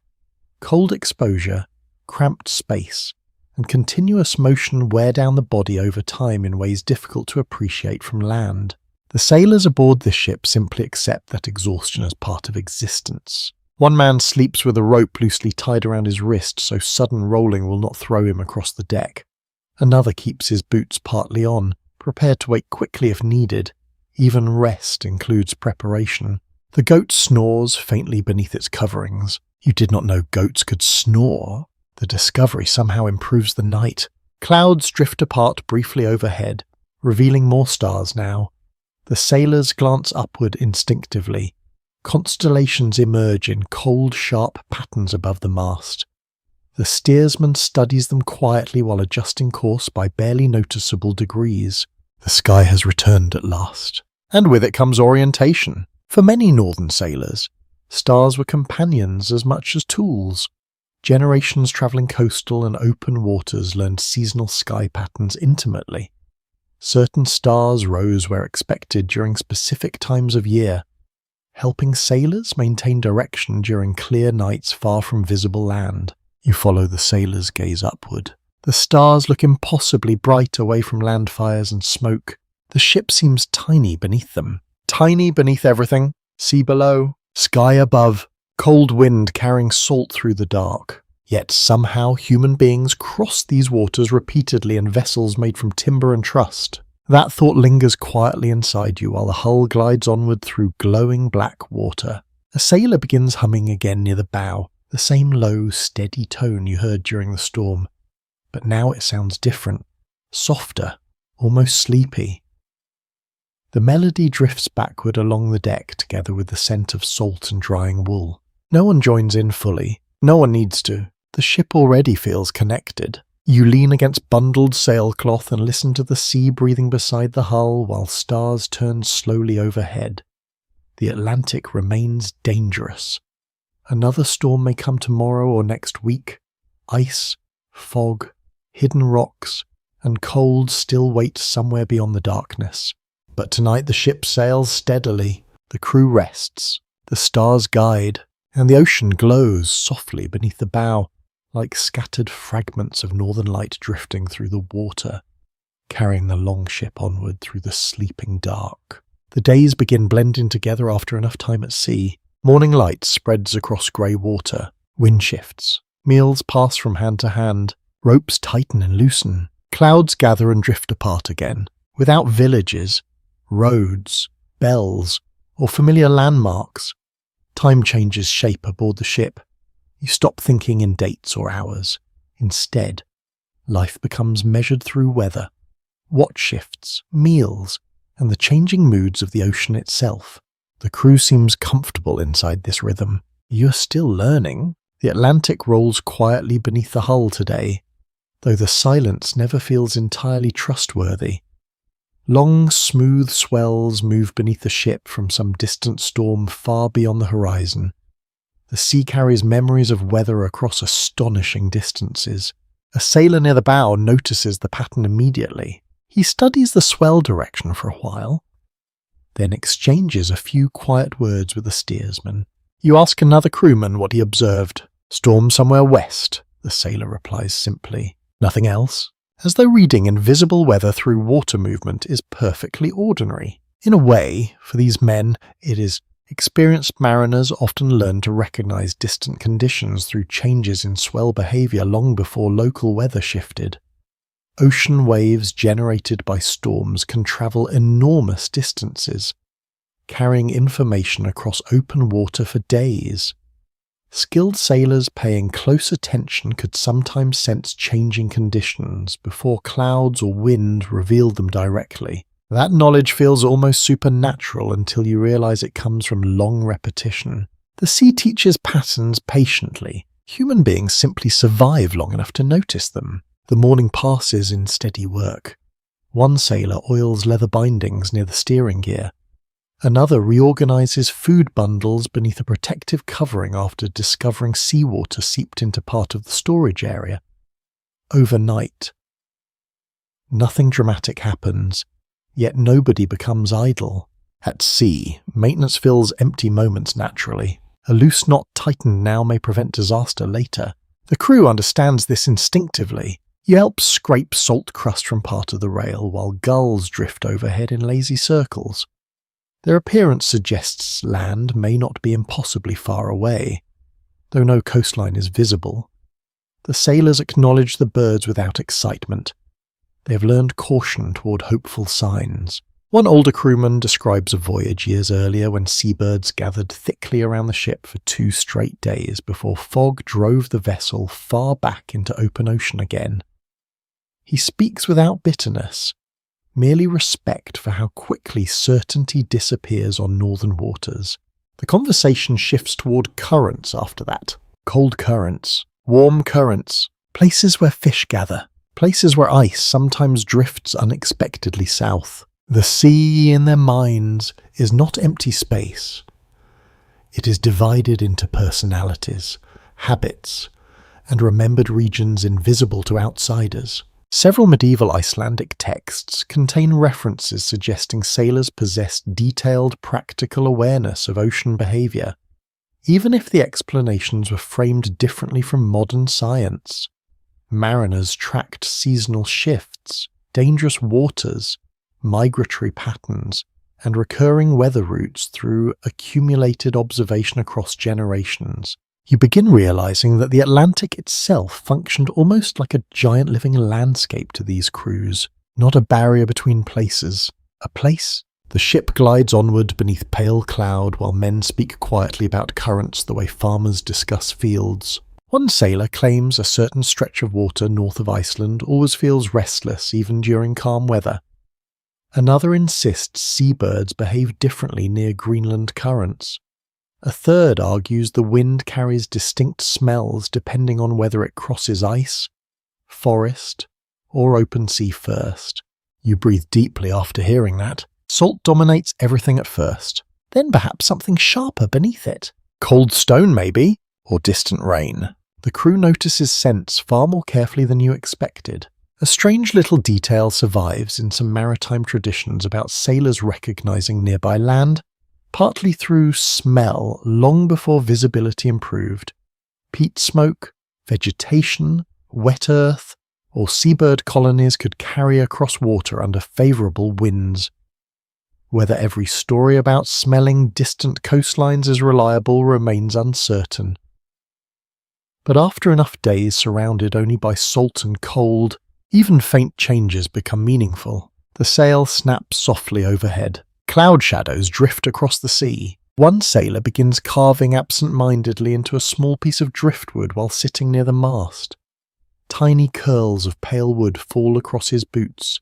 cold exposure, cramped space, and continuous motion wear down the body over time in ways difficult to appreciate from land. The sailors aboard this ship simply accept that exhaustion as part of existence. One man sleeps with a rope loosely tied around his wrist so sudden rolling will not throw him across the deck. Another keeps his boots partly on, prepared to wake quickly if needed. Even rest includes preparation. The goat snores faintly beneath its coverings. You did not know goats could snore. The discovery somehow improves the night. Clouds drift apart briefly overhead, revealing more stars now. The sailors glance upward instinctively. Constellations emerge in cold, sharp patterns above the mast. The steersman studies them quietly while adjusting course by barely noticeable degrees. The sky has returned at last. And with it comes orientation. For many northern sailors, stars were companions as much as tools. Generations travelling coastal and open waters learned seasonal sky patterns intimately. Certain stars rose where expected during specific times of year, helping sailors maintain direction during clear nights far from visible land. You follow the sailors' gaze upward. The stars look impossibly bright away from land fires and smoke. The ship seems tiny beneath them. Tiny beneath everything. Sea below, sky above, cold wind carrying salt through the dark. Yet somehow human beings cross these waters repeatedly in vessels made from timber and trust. That thought lingers quietly inside you while the hull glides onward through glowing black water. A sailor begins humming again near the bow, the same low, steady tone you heard during the storm. But now it sounds different, softer, almost sleepy. The melody drifts backward along the deck together with the scent of salt and drying wool. No one joins in fully. No one needs to. The ship already feels connected. You lean against bundled sailcloth and listen to the sea breathing beside the hull while stars turn slowly overhead. The Atlantic remains dangerous. Another storm may come tomorrow or next week. Ice, fog, hidden rocks, and cold still wait somewhere beyond the darkness. But tonight the ship sails steadily, the crew rests, the stars guide, and the ocean glows softly beneath the bow, like scattered fragments of northern light drifting through the water, carrying the long ship onward through the sleeping dark. The days begin blending together after enough time at sea. Morning light spreads across grey water, wind shifts, meals pass from hand to hand, ropes tighten and loosen, clouds gather and drift apart again, without villages, roads, bells, or familiar landmarks. Time changes shape aboard the ship. You stop thinking in dates or hours. Instead, life becomes measured through weather, watch shifts, meals, and the changing moods of the ocean itself. The crew seems comfortable inside this rhythm. You're still learning. The Atlantic rolls quietly beneath the hull today, though the silence never feels entirely trustworthy. Long, smooth swells move beneath the ship from some distant storm far beyond the horizon. The sea carries memories of weather across astonishing distances. A sailor near the bow notices the pattern immediately. He studies the swell direction for a while, then exchanges a few quiet words with the steersman. You ask another crewman what he observed. "Storm somewhere west," the sailor replies simply. Nothing else, as though reading invisible weather through water movement is perfectly ordinary. In a way, for these men, it is. Experienced mariners often learn to recognize distant conditions through changes in swell behavior long before local weather shifted. Ocean waves generated by storms can travel enormous distances, carrying information across open water for days. Skilled sailors paying close attention could sometimes sense changing conditions before clouds or wind revealed them directly. That knowledge feels almost supernatural until you realize it comes from long repetition. The sea teaches patterns patiently. Human beings simply survive long enough to notice them. The morning passes in steady work. One sailor oils leather bindings near the steering gear. Another reorganizes food bundles beneath a protective covering after discovering seawater seeped into part of the storage area. Overnight, nothing dramatic happens, yet nobody becomes idle. At sea, maintenance fills empty moments naturally. A loose knot tightened now may prevent disaster later. The crew understands this instinctively. You help scrape salt crust from part of the rail while gulls drift overhead in lazy circles. Their appearance suggests land may not be impossibly far away, though no coastline is visible. The sailors acknowledge the birds without excitement. They have learned caution toward hopeful signs. One older crewman describes a voyage years earlier when seabirds gathered thickly around the ship for 2 straight days before fog drove the vessel far back into open ocean again. He speaks without bitterness, merely respect for how quickly certainty disappears on northern waters. The conversation shifts toward currents after that. Cold currents, warm currents, places where fish gather, places where ice sometimes drifts unexpectedly south. The sea in their minds is not empty space. It is divided into personalities, habits, and remembered regions invisible to outsiders. Several medieval Icelandic texts contain references suggesting sailors possessed detailed practical awareness of ocean behavior, even if the explanations were framed differently from modern science. Mariners tracked seasonal shifts, dangerous waters, migratory patterns, and recurring weather routes through accumulated observation across generations. You begin realizing that the Atlantic itself functioned almost like a giant living landscape to these crews, not a barrier between places. A place? The ship glides onward beneath pale cloud while men speak quietly about currents the way farmers discuss fields. One sailor claims a certain stretch of water north of Iceland always feels restless even during calm weather. Another insists seabirds behave differently near Greenland currents. A third argues the wind carries distinct smells depending on whether it crosses ice, forest, or open sea first. You breathe deeply after hearing that. Salt dominates everything at first, then perhaps something sharper beneath it. Cold stone maybe, or distant rain. The crew notices scents far more carefully than you expected. A strange little detail survives in some maritime traditions about sailors recognizing nearby land, partly through smell long before visibility improved. Peat smoke, vegetation, wet earth, or seabird colonies could carry across water under favourable winds. Whether every story about smelling distant coastlines is reliable remains uncertain. But after enough days surrounded only by salt and cold, even faint changes become meaningful. The sail snaps softly overhead. Cloud shadows drift across the sea. One sailor begins carving absent-mindedly into a small piece of driftwood while sitting near the mast. Tiny curls of pale wood fall across his boots.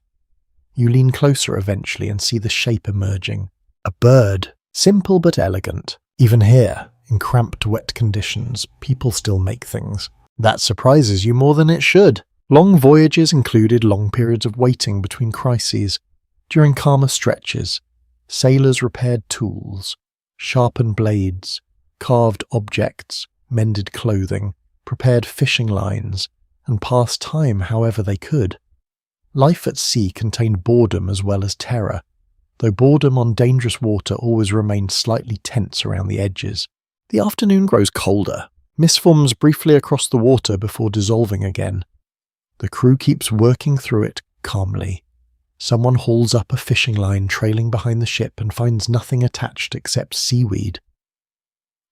You lean closer eventually and see the shape emerging. A bird, simple but elegant. Even here, in cramped wet conditions, people still make things. That surprises you more than it should. Long voyages included long periods of waiting between crises. During calmer stretches, sailors repaired tools, sharpened blades, carved objects, mended clothing, prepared fishing lines, and passed time however they could. Life at sea contained boredom as well as terror, though boredom on dangerous water always remained slightly tense around the edges. The afternoon grows colder. Mist forms briefly across the water before dissolving again. The crew keeps working through it calmly. Someone hauls up a fishing line trailing behind the ship and finds nothing attached except seaweed.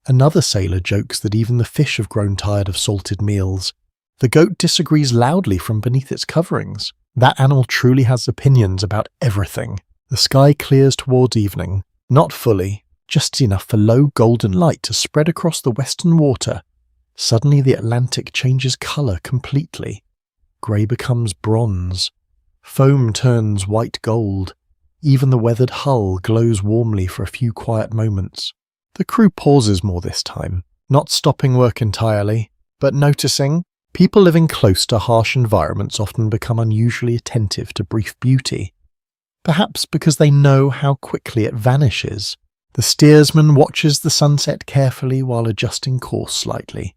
Another sailor jokes that even the fish have grown tired of salted meals. The goat disagrees loudly from beneath its coverings. That animal truly has opinions about everything. The sky clears towards evening, not fully, just enough for low golden light to spread across the western water. Suddenly the Atlantic changes colour completely. Grey becomes bronze. Foam turns white gold. Even the weathered hull glows warmly for a few quiet moments. The crew pauses more this time, not stopping work entirely, but noticing, People living close to harsh environments often become unusually attentive to brief beauty, perhaps because they know how quickly it vanishes. The steersman watches the sunset carefully while adjusting course slightly.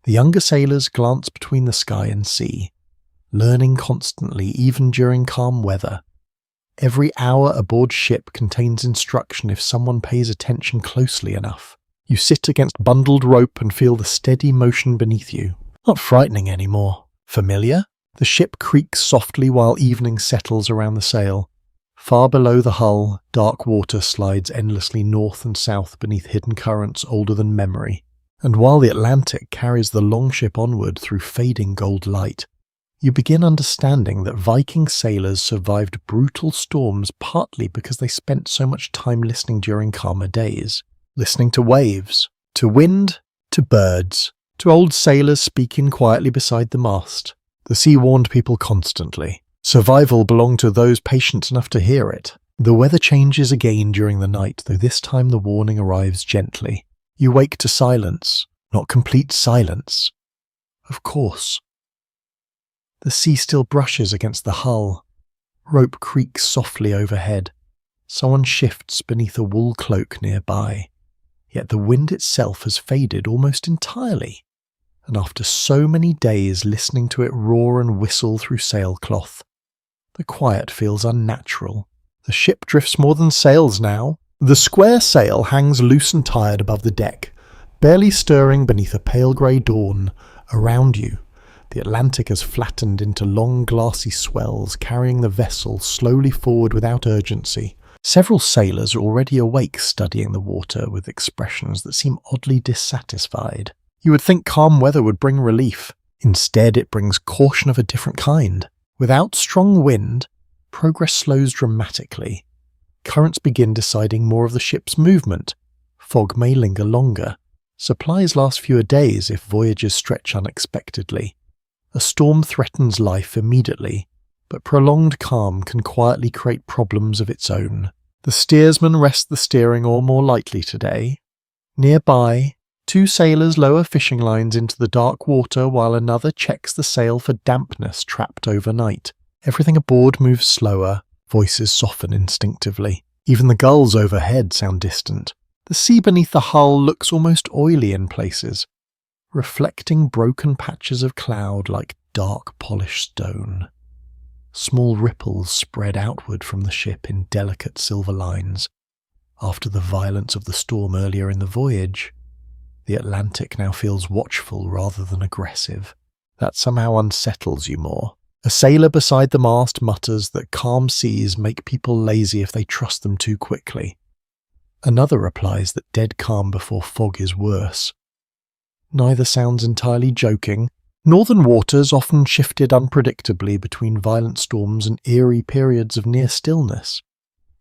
The younger sailors glance between the sky and sea, learning constantly even during calm weather. Every hour aboard ship contains instruction if someone pays attention closely enough. You sit against bundled rope and feel the steady motion beneath you. Not frightening anymore. Familiar? The ship creaks softly while evening settles around the sail. Far below the hull, dark water slides endlessly north and south beneath hidden currents older than memory. And while the Atlantic carries the longship onward through fading gold light, you begin understanding that Viking sailors survived brutal storms partly because they spent so much time listening during calmer days. Listening to waves, to wind, to birds, to old sailors speaking quietly beside the mast. The sea warned people constantly. Survival belonged to those patient enough to hear it. The weather changes again during the night, though this time the warning arrives gently. You wake to silence, not complete silence. Of course. The sea still brushes against the hull. Rope creaks softly overhead. Someone shifts beneath a wool cloak nearby. Yet the wind itself has faded almost entirely. And after so many days listening to it roar and whistle through sailcloth, the quiet feels unnatural. The ship drifts more than sails now. The square sail hangs loose and tired above the deck, barely stirring beneath a pale grey dawn. Around you, the Atlantic has flattened into long glassy swells, carrying the vessel slowly forward without urgency. Several sailors are already awake, studying the water with expressions that seem oddly dissatisfied. You would think calm weather would bring relief. Instead, it brings caution of a different kind. Without strong wind, progress slows dramatically. Currents begin deciding more of the ship's movement. Fog may linger longer. Supplies last fewer days if voyages stretch unexpectedly. A storm threatens life immediately, but prolonged calm can quietly create problems of its own. The steersman rests the steering oar more lightly today. Nearby, two sailors lower fishing lines into the dark water while another checks the sail for dampness trapped overnight. Everything aboard moves slower, voices soften instinctively. Even the gulls overhead sound distant. The sea beneath the hull looks almost oily in places, reflecting broken patches of cloud like dark polished stone. Small ripples spread outward from the ship in delicate silver lines. After the violence of the storm earlier in the voyage, the Atlantic now feels watchful rather than aggressive. That somehow unsettles you more. A sailor beside the mast mutters that calm seas make people lazy if they trust them too quickly. Another replies that dead calm before fog is worse. Neither sounds entirely joking. Northern waters often shifted unpredictably between violent storms and eerie periods of near stillness.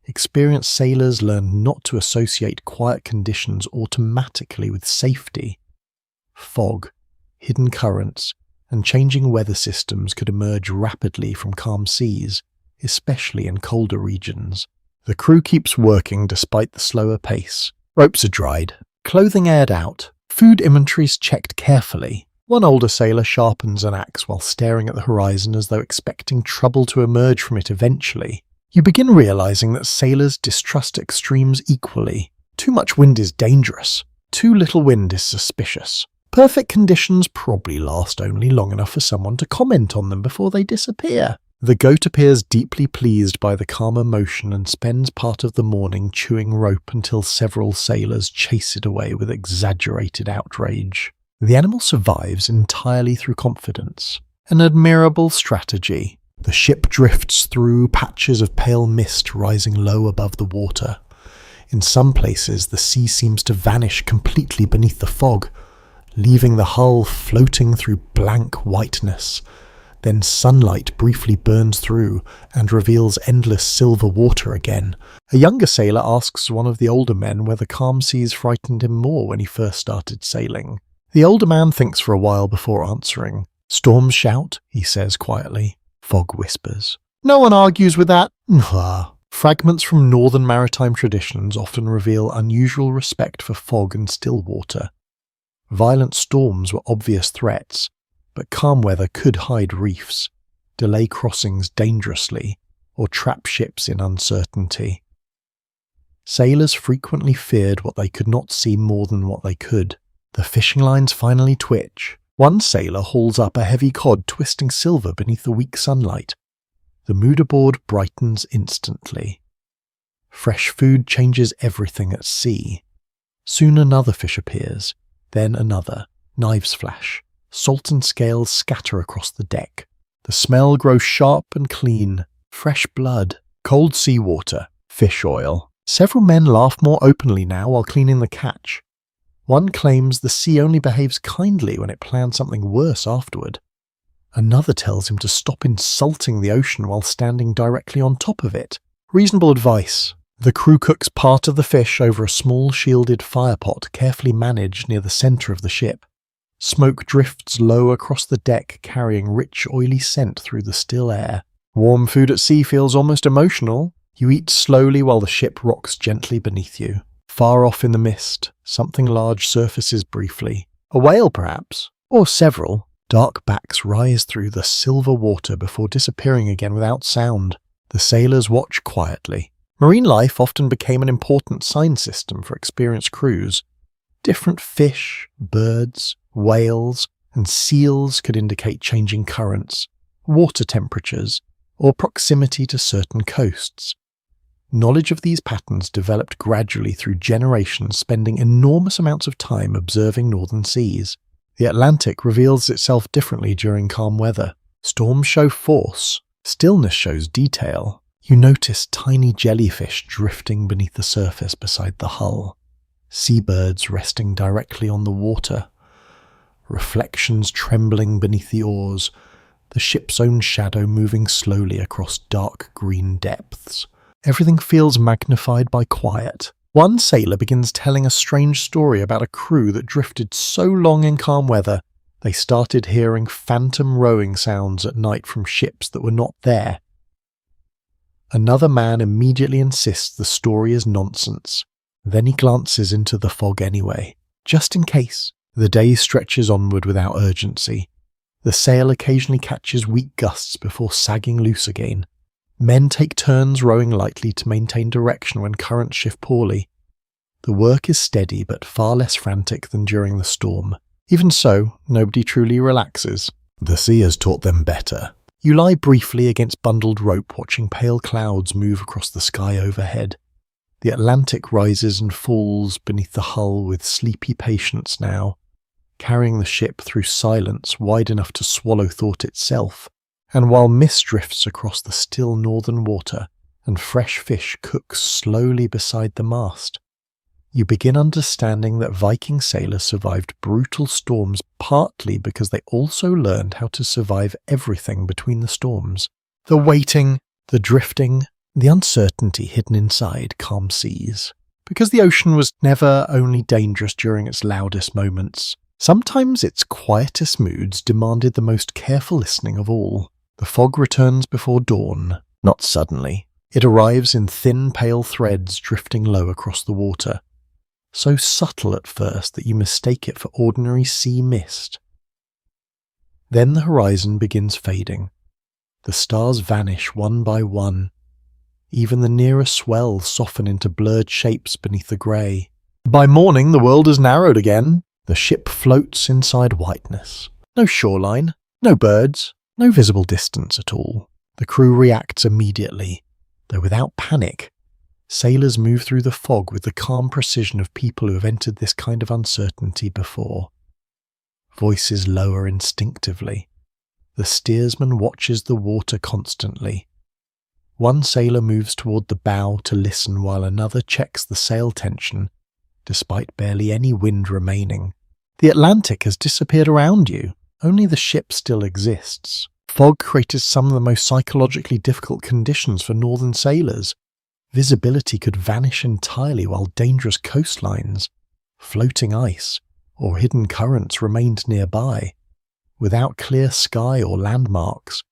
Experienced sailors learned not to associate quiet conditions automatically with safety. Fog, hidden currents, and changing weather systems could emerge rapidly from calm seas, especially in colder regions. The crew keeps working despite the slower pace. Ropes are dried, clothing aired out, food inventories checked carefully. One older sailor sharpens an axe while staring at the horizon as though expecting trouble to emerge from it eventually. You begin realizing that sailors distrust extremes equally. Too much wind is dangerous. Too little wind is suspicious. Perfect conditions probably last only long enough for someone to comment on them before they disappear. The goat appears deeply pleased by the calmer motion and spends part of the morning chewing rope until several sailors chase it away with exaggerated outrage. The animal survives entirely through confidence. An admirable strategy. The ship drifts through patches of pale mist rising low above the water. In some places, the sea seems to vanish completely beneath the fog, leaving the hull floating through blank whiteness. Then sunlight briefly burns through and reveals endless silver water again. A younger sailor asks one of the older men whether calm seas frightened him more when he first started sailing. The older man thinks for a while before answering. "Storms shout," he says quietly. Fog whispers. "No one argues with that." Fragments from northern maritime traditions often reveal unusual respect for fog and still water. Violent storms were obvious threats, but calm weather could hide reefs, delay crossings dangerously, or trap ships in uncertainty. Sailors frequently feared what they could not see more than what they could. The fishing lines finally twitch. One sailor hauls up a heavy cod twisting silver beneath the weak sunlight. The moodboard brightens instantly. Fresh food changes everything at sea. Soon another fish appears, then another. Knives flash. Salt and scales scatter across the deck. The smell grows sharp and clean. Fresh blood, cold seawater, fish oil. Several men laugh more openly now while cleaning the catch. One claims the sea only behaves kindly when it plans something worse afterward. Another tells him to stop insulting the ocean while standing directly on top of it. Reasonable advice. The crew cooks part of the fish over a small shielded firepot carefully managed near the centre of the ship. Smoke drifts low across the deck, carrying rich oily scent through the still air. Warm food at sea feels almost emotional. You eat slowly while the ship rocks gently beneath you. Far off in the mist, something large surfaces briefly. A whale, perhaps? Or several. Dark backs rise through the silver water before disappearing again without sound. The sailors watch quietly. Marine life often became an important sign system for experienced crews. Different fish, birds, whales, and seals could indicate changing currents, water temperatures, or proximity to certain coasts. Knowledge of these patterns developed gradually through generations spending enormous amounts of time observing northern seas. The Atlantic reveals itself differently during calm weather. Storms show force, stillness shows detail. You notice tiny jellyfish drifting beneath the surface beside the hull, seabirds resting directly on the water, reflections trembling beneath the oars, the ship's own shadow moving slowly across dark green depths. Everything feels magnified by quiet. One sailor begins telling a strange story about a crew that drifted so long in calm weather they started hearing phantom rowing sounds at night from ships that were not there. Another man immediately insists the story is nonsense. Then he glances into the fog anyway, just in case. The day stretches onward without urgency. The sail occasionally catches weak gusts before sagging loose again. Men take turns rowing lightly to maintain direction when currents shift poorly. The work is steady but far less frantic than during the storm. Even so, nobody truly relaxes. The sea has taught them better. You lie briefly against bundled rope watching pale clouds move across the sky overhead. The Atlantic rises and falls beneath the hull with sleepy patience now, carrying the ship through silence wide enough to swallow thought itself. And while mist drifts across the still northern water and fresh fish cooks slowly beside the mast, you begin understanding that Viking sailors survived brutal storms partly because they also learned how to survive everything between the storms. The waiting, the drifting, the uncertainty hidden inside calm seas. Because the ocean was never only dangerous during its loudest moments. Sometimes its quietest moods demanded the most careful listening of all. The fog returns before dawn, not suddenly. It arrives in thin, pale threads drifting low across the water, so subtle at first that you mistake it for ordinary sea mist. Then the horizon begins fading. The stars vanish one by one. Even the nearer swells soften into blurred shapes beneath the grey. By morning the world has narrowed again. The ship floats inside whiteness. No shoreline, no birds, no visible distance at all. The crew reacts immediately, though without panic. Sailors move through the fog with the calm precision of people who have entered this kind of uncertainty before. Voices lower instinctively. The steersman watches the water constantly. One sailor moves toward the bow to listen while another checks the sail tension, despite barely any wind remaining. The Atlantic has disappeared around you. Only the ship still exists. Fog created some of the most psychologically difficult conditions for northern sailors. Visibility could vanish entirely while dangerous coastlines, floating ice, or hidden currents remained nearby. Without clear sky or landmarks,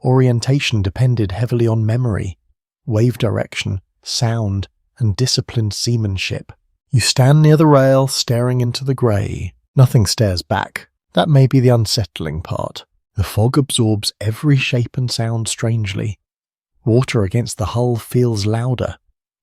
orientation depended heavily on memory, wave direction, sound, and disciplined seamanship. You stand near the rail, staring into the grey. Nothing stares back. That may be the unsettling part. The fog absorbs every shape and sound strangely. Water against the hull feels louder.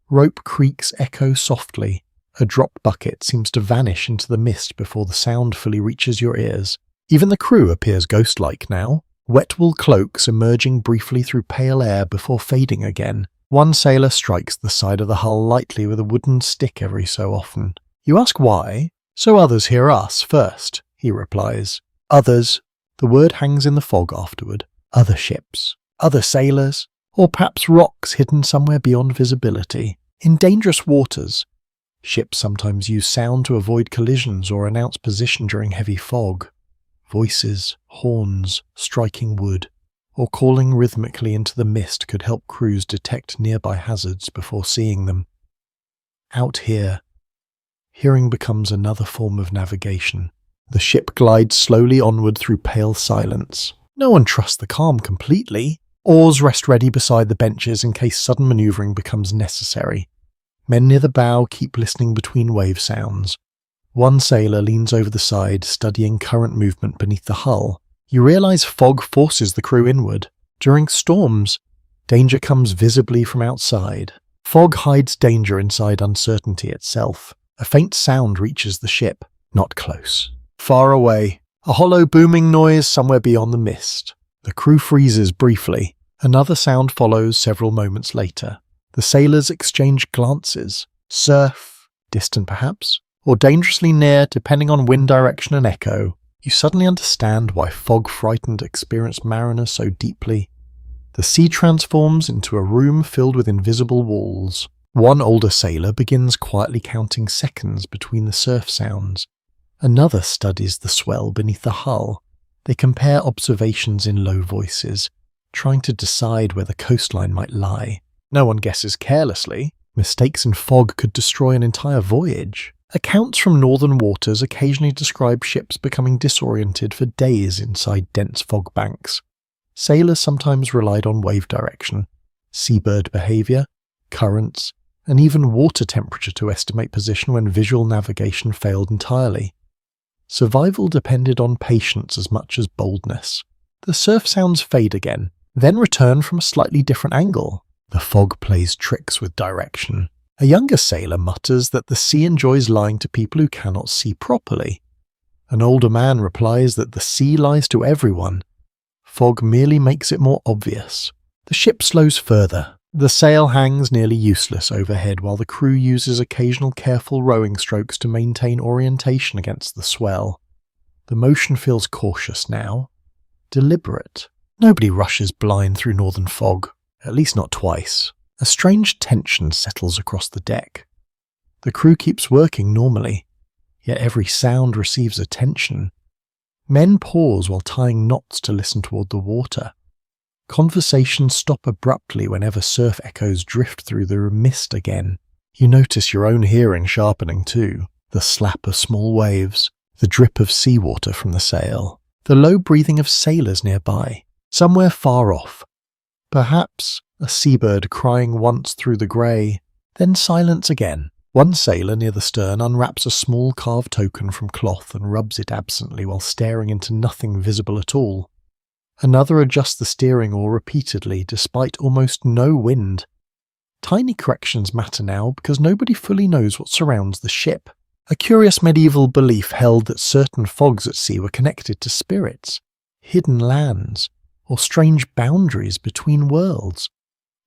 Rope creaks echo softly. A drop bucket seems to vanish into the mist before the sound fully reaches your ears. Even the crew appears ghost-like now, wet wool cloaks emerging briefly through pale air before fading again. One sailor strikes the side of the hull lightly with a wooden stick every so often. You ask why? So others hear us first, he replies. Others. The word hangs in the fog afterward. Other ships. Other sailors. Or perhaps rocks hidden somewhere beyond visibility. In dangerous waters, ships sometimes use sound to avoid collisions or announce position during heavy fog. Voices, horns, striking wood, or calling rhythmically into the mist could help crews detect nearby hazards before seeing them. Out here, hearing becomes another form of navigation. The ship glides slowly onward through pale silence. No one trusts the calm completely. Oars rest ready beside the benches in case sudden manoeuvring becomes necessary. Men near the bow keep listening between wave sounds. One sailor leans over the side, studying current movement beneath the hull. You realize fog forces the crew inward. During storms, danger comes visibly from outside. Fog hides danger inside uncertainty itself. A faint sound reaches the ship. Not close. Far away. A hollow booming noise somewhere beyond the mist. The crew freezes briefly. Another sound follows several moments later. The sailors exchange glances. Surf, distant perhaps, or dangerously near depending on wind direction and echo. You suddenly understand why fog-frightened experienced mariners so deeply. The sea transforms into a room filled with invisible walls. One older sailor begins quietly counting seconds between the surf sounds. Another studies the swell beneath the hull. They compare observations in low voices, trying to decide where the coastline might lie. No one guesses carelessly. Mistakes in fog could destroy an entire voyage. Accounts from northern waters occasionally describe ships becoming disoriented for days inside dense fog banks. Sailors sometimes relied on wave direction, seabird behavior, currents, and even water temperature to estimate position when visual navigation failed entirely. Survival depended on patience as much as boldness. The surf sounds fade again, then return from a slightly different angle. The fog plays tricks with direction. A younger sailor mutters that the sea enjoys lying to people who cannot see properly. An older man replies that the sea lies to everyone. Fog merely makes it more obvious. The ship slows further. The sail hangs nearly useless overhead while the crew uses occasional careful rowing strokes to maintain orientation against the swell. The motion feels cautious now, deliberate. Nobody rushes blind through northern fog, at least not twice. A strange tension settles across the deck. The crew keeps working normally, yet every sound receives attention. Men pause while tying knots to listen toward the water. Conversations stop abruptly whenever surf echoes drift through the mist again. You notice your own hearing sharpening too. The slap of small waves, the drip of seawater from the sail, the low breathing of sailors nearby, somewhere far off. Perhaps a seabird crying once through the grey, then silence again. One sailor near the stern unwraps a small carved token from cloth and rubs it absently while staring into nothing visible at all. Another adjusts the steering oar repeatedly despite almost no wind. Tiny corrections matter now because nobody fully knows what surrounds the ship. A curious medieval belief held that certain fogs at sea were connected to spirits, hidden lands, or strange boundaries between worlds.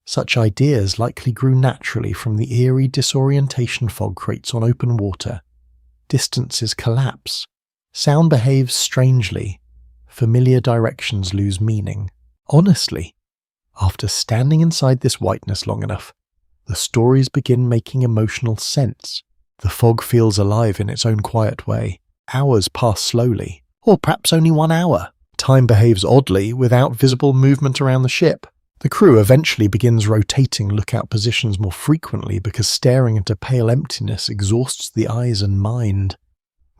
Such ideas likely grew naturally from the eerie disorientation fog creates on open water. Distances collapse. Sound behaves strangely. Familiar directions lose meaning. Honestly, after standing inside this whiteness long enough, the stories begin making emotional sense. The fog feels alive in its own quiet way. Hours pass slowly, or perhaps only 1 hour. Time behaves oddly without visible movement around the ship. The crew eventually begins rotating lookout positions more frequently because staring into pale emptiness exhausts the eyes and mind.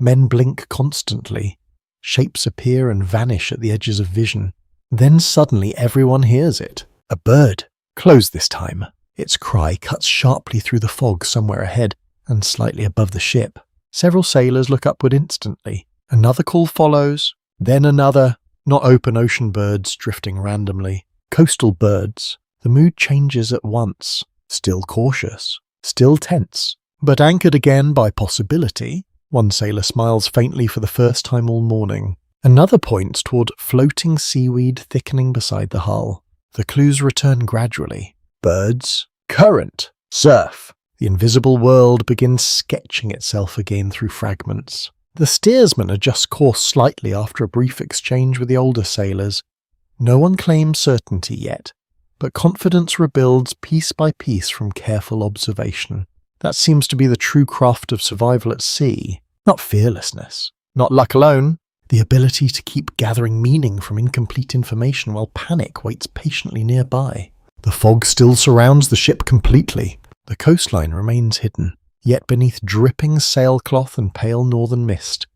Men blink constantly. Shapes appear and vanish at the edges of vision. Then suddenly everyone hears it. A bird. Close this time. Its cry cuts sharply through the fog somewhere ahead and slightly above the ship. Several sailors look upward instantly. Another call follows, then another. Not open ocean birds drifting randomly. Coastal birds. The mood changes at once. Still cautious. Still tense. But anchored again by possibility. One sailor smiles faintly for the first time all morning. Another points toward floating seaweed thickening beside the hull. The clues return gradually. Birds. Current. Surf. The invisible world begins sketching itself again through fragments. The steersman adjusts course slightly after a brief exchange with the older sailors. No one claims certainty yet, but confidence rebuilds piece by piece from careful observation. That seems to be the true craft of survival at sea. Not fearlessness, not luck alone, the ability to keep gathering meaning from incomplete information while panic waits patiently nearby. The fog still surrounds the ship completely. The coastline remains hidden, yet beneath dripping sailcloth and pale northern mist.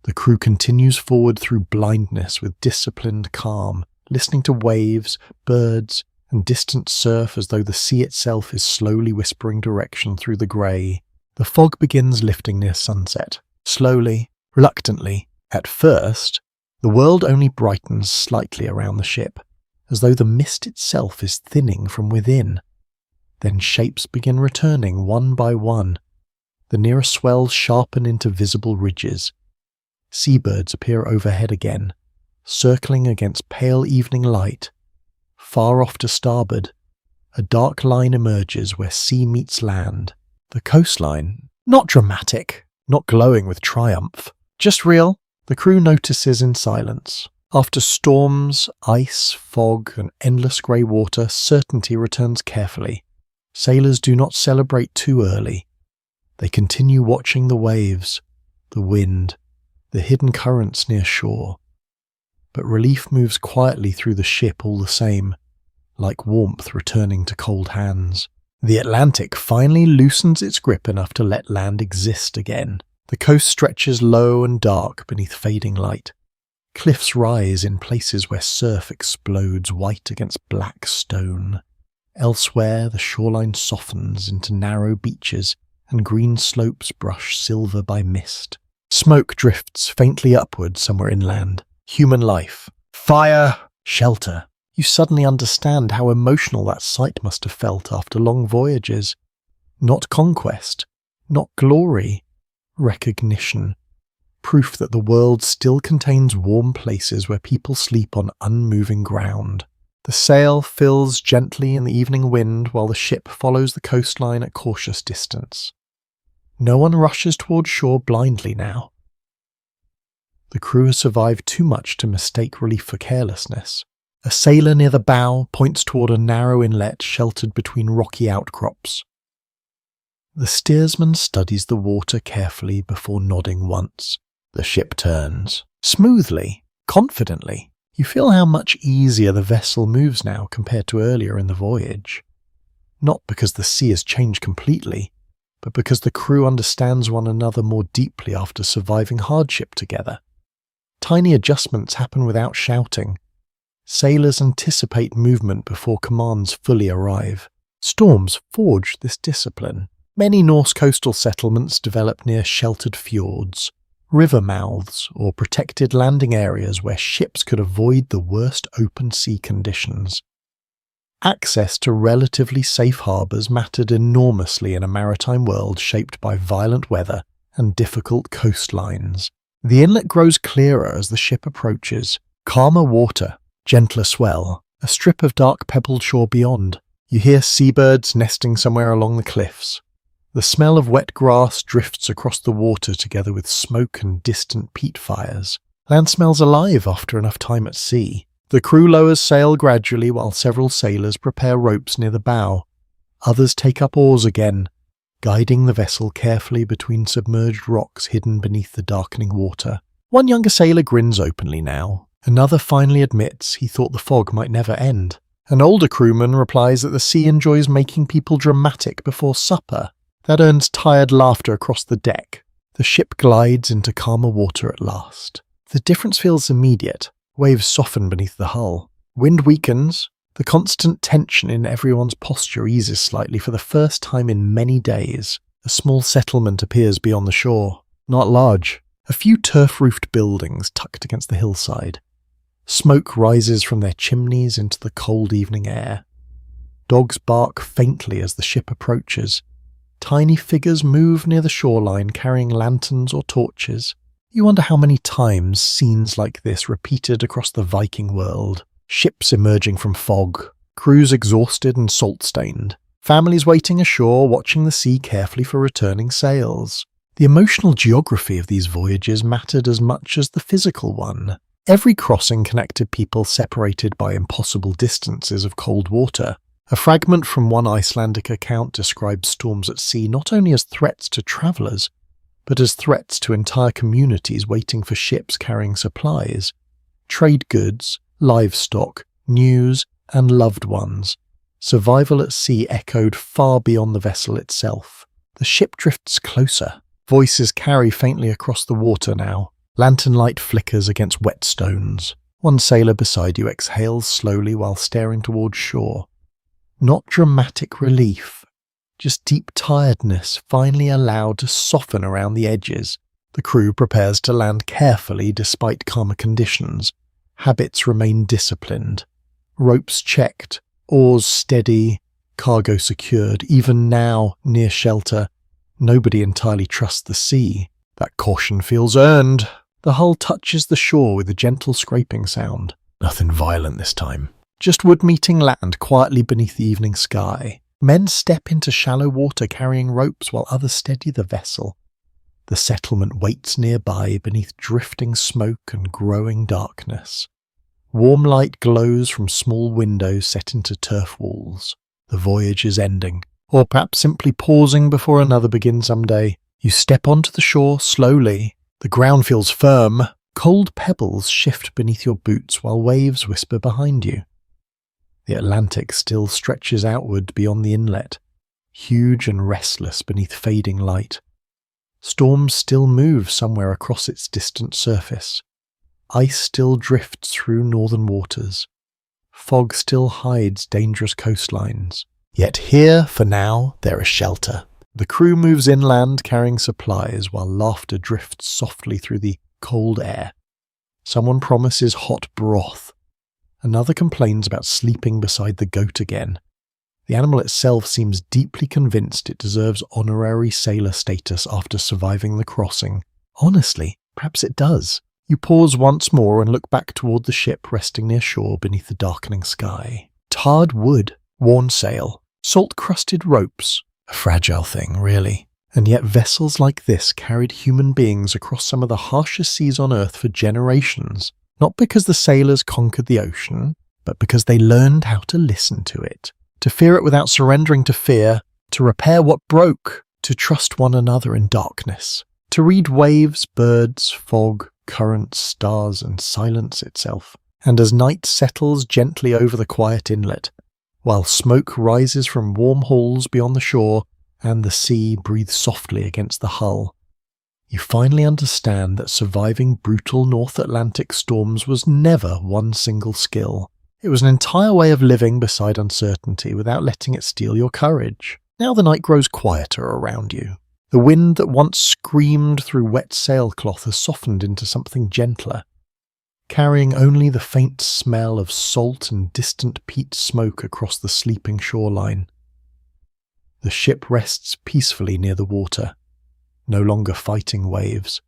The crew continues forward through blindness with disciplined calm, listening to waves, birds, and distant surf as though the sea itself is slowly whispering direction through the grey. The fog begins lifting near sunset, slowly, reluctantly. At first, the world only brightens slightly around the ship, as though the mist itself is thinning from within. Then shapes begin returning one by one. The nearer swells sharpen into visible ridges. Seabirds appear overhead again, circling against pale evening light. Far off to starboard, a dark line emerges where sea meets land. The coastline, not dramatic, not glowing with triumph, just real. The crew notices in silence. After storms, ice, fog, and endless grey water, certainty returns carefully. Sailors do not celebrate too early. They continue watching the waves, the wind, the hidden currents near shore. But relief moves quietly through the ship all the same, like warmth returning to cold hands. The Atlantic finally loosens its grip enough to let land exist again. The coast stretches low and dark beneath fading light. Cliffs rise in places where surf explodes white against black stone. Elsewhere, the shoreline softens into narrow beaches, and green slopes brush silver by mist. Smoke drifts faintly upward somewhere inland. Human life. Fire. Shelter. You suddenly understand how emotional that sight must have felt after long voyages. Not conquest. Not glory. Recognition. Proof that the world still contains warm places where people sleep on unmoving ground. The sail fills gently in the evening wind while the ship follows the coastline at cautious distance. No one rushes toward shore blindly now. The crew has survived too much to mistake relief for carelessness. A sailor near the bow points toward a narrow inlet sheltered between rocky outcrops. The steersman studies the water carefully before nodding once. The ship turns. Smoothly, confidently. You feel how much easier the vessel moves now compared to earlier in the voyage. Not because the sea has changed completely, but because the crew understands one another more deeply after surviving hardship together. Tiny adjustments happen without shouting. Sailors anticipate movement before commands fully arrive. Storms forge this discipline. Many Norse coastal settlements develop near sheltered fjords, river mouths, or protected landing areas where ships could avoid the worst open sea conditions. Access to relatively safe harbours mattered enormously in a maritime world shaped by violent weather and difficult coastlines. The inlet grows clearer as the ship approaches. Calmer water, gentler swell, a strip of dark pebbled shore beyond. You hear seabirds nesting somewhere along the cliffs. The smell of wet grass drifts across the water together with smoke and distant peat fires. Land smells alive after enough time at sea. The crew lowers sail gradually while several sailors prepare ropes near the bow. Others take up oars again, guiding the vessel carefully between submerged rocks hidden beneath the darkening water. One younger sailor grins openly now. Another finally admits he thought the fog might never end. An older crewman replies that the sea enjoys making people dramatic before supper. That earns tired laughter across the deck. The ship glides into calmer water at last. The difference feels immediate. Waves soften beneath the hull. Wind weakens. The constant tension in everyone's posture eases slightly for the first time in many days. A small settlement appears beyond the shore. Not large. A few turf-roofed buildings tucked against the hillside. Smoke rises from their chimneys into the cold evening air. Dogs bark faintly as the ship approaches. Tiny figures move near the shoreline carrying lanterns or torches. You wonder how many times scenes like this repeated across the Viking world. Ships emerging from fog, crews exhausted and salt-stained, families waiting ashore watching the sea carefully for returning sails. The emotional geography of these voyages mattered as much as the physical one. Every crossing connected people separated by impossible distances of cold water. A fragment from one Icelandic account describes storms at sea not only as threats to travellers, but as threats to entire communities waiting for ships carrying supplies, trade goods, livestock, news, and loved ones. Survival at sea echoed far beyond the vessel itself. The ship drifts closer. Voices carry faintly across the water now. Lantern light flickers against wet stones. One sailor beside you exhales slowly while staring towards shore. Not dramatic relief, just deep tiredness finally allowed to soften around the edges. The crew prepares to land carefully despite calmer conditions. Habits remain disciplined. Ropes checked, oars steady, cargo secured. Even now, near shelter, nobody entirely trusts the sea. That caution feels earned. The hull touches the shore with a gentle scraping sound. Nothing violent this time. Just wood meeting land quietly beneath the evening sky. Men step into shallow water carrying ropes while others steady the vessel. The settlement waits nearby beneath drifting smoke and growing darkness. Warm light glows from small windows set into turf walls. The voyage is ending, or perhaps simply pausing before another begins someday. You step onto the shore slowly. The ground feels firm. Cold pebbles shift beneath your boots while waves whisper behind you. The Atlantic still stretches outward beyond the inlet, huge and restless beneath fading light. Storms still move somewhere across its distant surface. Ice still drifts through northern waters. Fog still hides dangerous coastlines. Yet here, for now, there is shelter. The crew moves inland carrying supplies while laughter drifts softly through the cold air. Someone promises hot broth. Another complains about sleeping beside the goat again. The animal itself seems deeply convinced it deserves honorary sailor status after surviving the crossing. Honestly, perhaps it does. You pause once more and look back toward the ship resting near shore beneath the darkening sky. Tarred wood, worn sail, salt-crusted ropes. A fragile thing, really. And yet vessels like this carried human beings across some of the harshest seas on Earth for generations. Not because the sailors conquered the ocean, but because they learned how to listen to it. To fear it without surrendering to fear. To repair what broke. To trust one another in darkness. To read waves, birds, fog, currents, stars, and silence itself. And as night settles gently over the quiet inlet, while smoke rises from warm halls beyond the shore and the sea breathes softly against the hull, you finally understand that surviving brutal North Atlantic storms was never one single skill. It was an entire way of living beside uncertainty without letting it steal your courage. Now the night grows quieter around you. The wind that once screamed through wet sailcloth has softened into something gentler, carrying only the faint smell of salt and distant peat smoke across the sleeping shoreline. The ship rests peacefully near the water, no longer fighting waves,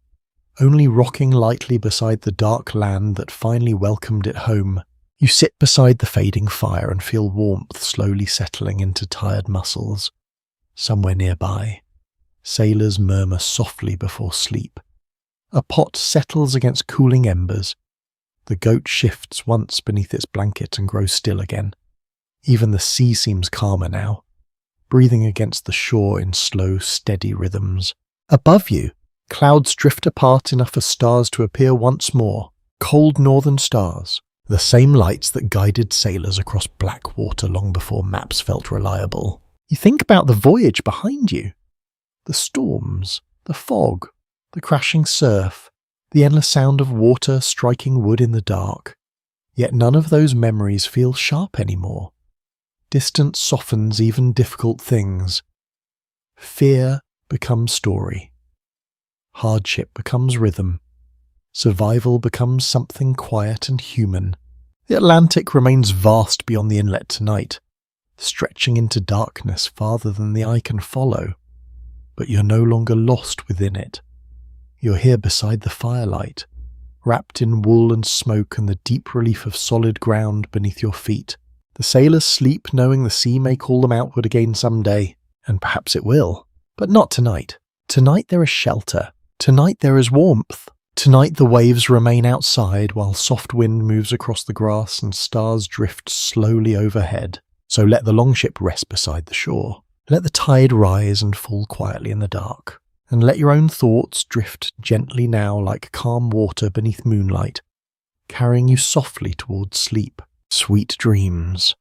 only rocking lightly beside the dark land that finally welcomed it home. You sit beside the fading fire and feel warmth slowly settling into tired muscles. Somewhere nearby, sailors murmur softly before sleep. A pot settles against cooling embers. The goat shifts once beneath its blanket and grows still again. Even the sea seems calmer now, breathing against the shore in slow, steady rhythms. Above you, clouds drift apart enough for stars to appear once more, cold northern stars, the same lights that guided sailors across black water long before maps felt reliable. You think about the voyage behind you. The storms, the fog, the crashing surf, the endless sound of water striking wood in the dark. Yet none of those memories feel sharp anymore. Distance softens even difficult things. Fear becomes story. Hardship becomes rhythm. Survival becomes something quiet and human. The Atlantic remains vast beyond the inlet tonight, stretching into darkness farther than the eye can follow. But you're no longer lost within it. You're here beside the firelight, wrapped in wool and smoke and the deep relief of solid ground beneath your feet. The sailors sleep knowing the sea may call them outward again someday, and perhaps it will, but not tonight. Tonight there is shelter. Tonight there is warmth. Tonight the waves remain outside while soft wind moves across the grass and stars drift slowly overhead. So let the longship rest beside the shore. Let the tide rise and fall quietly in the dark. And let your own thoughts drift gently now like calm water beneath moonlight, carrying you softly towards sleep. Sweet dreams.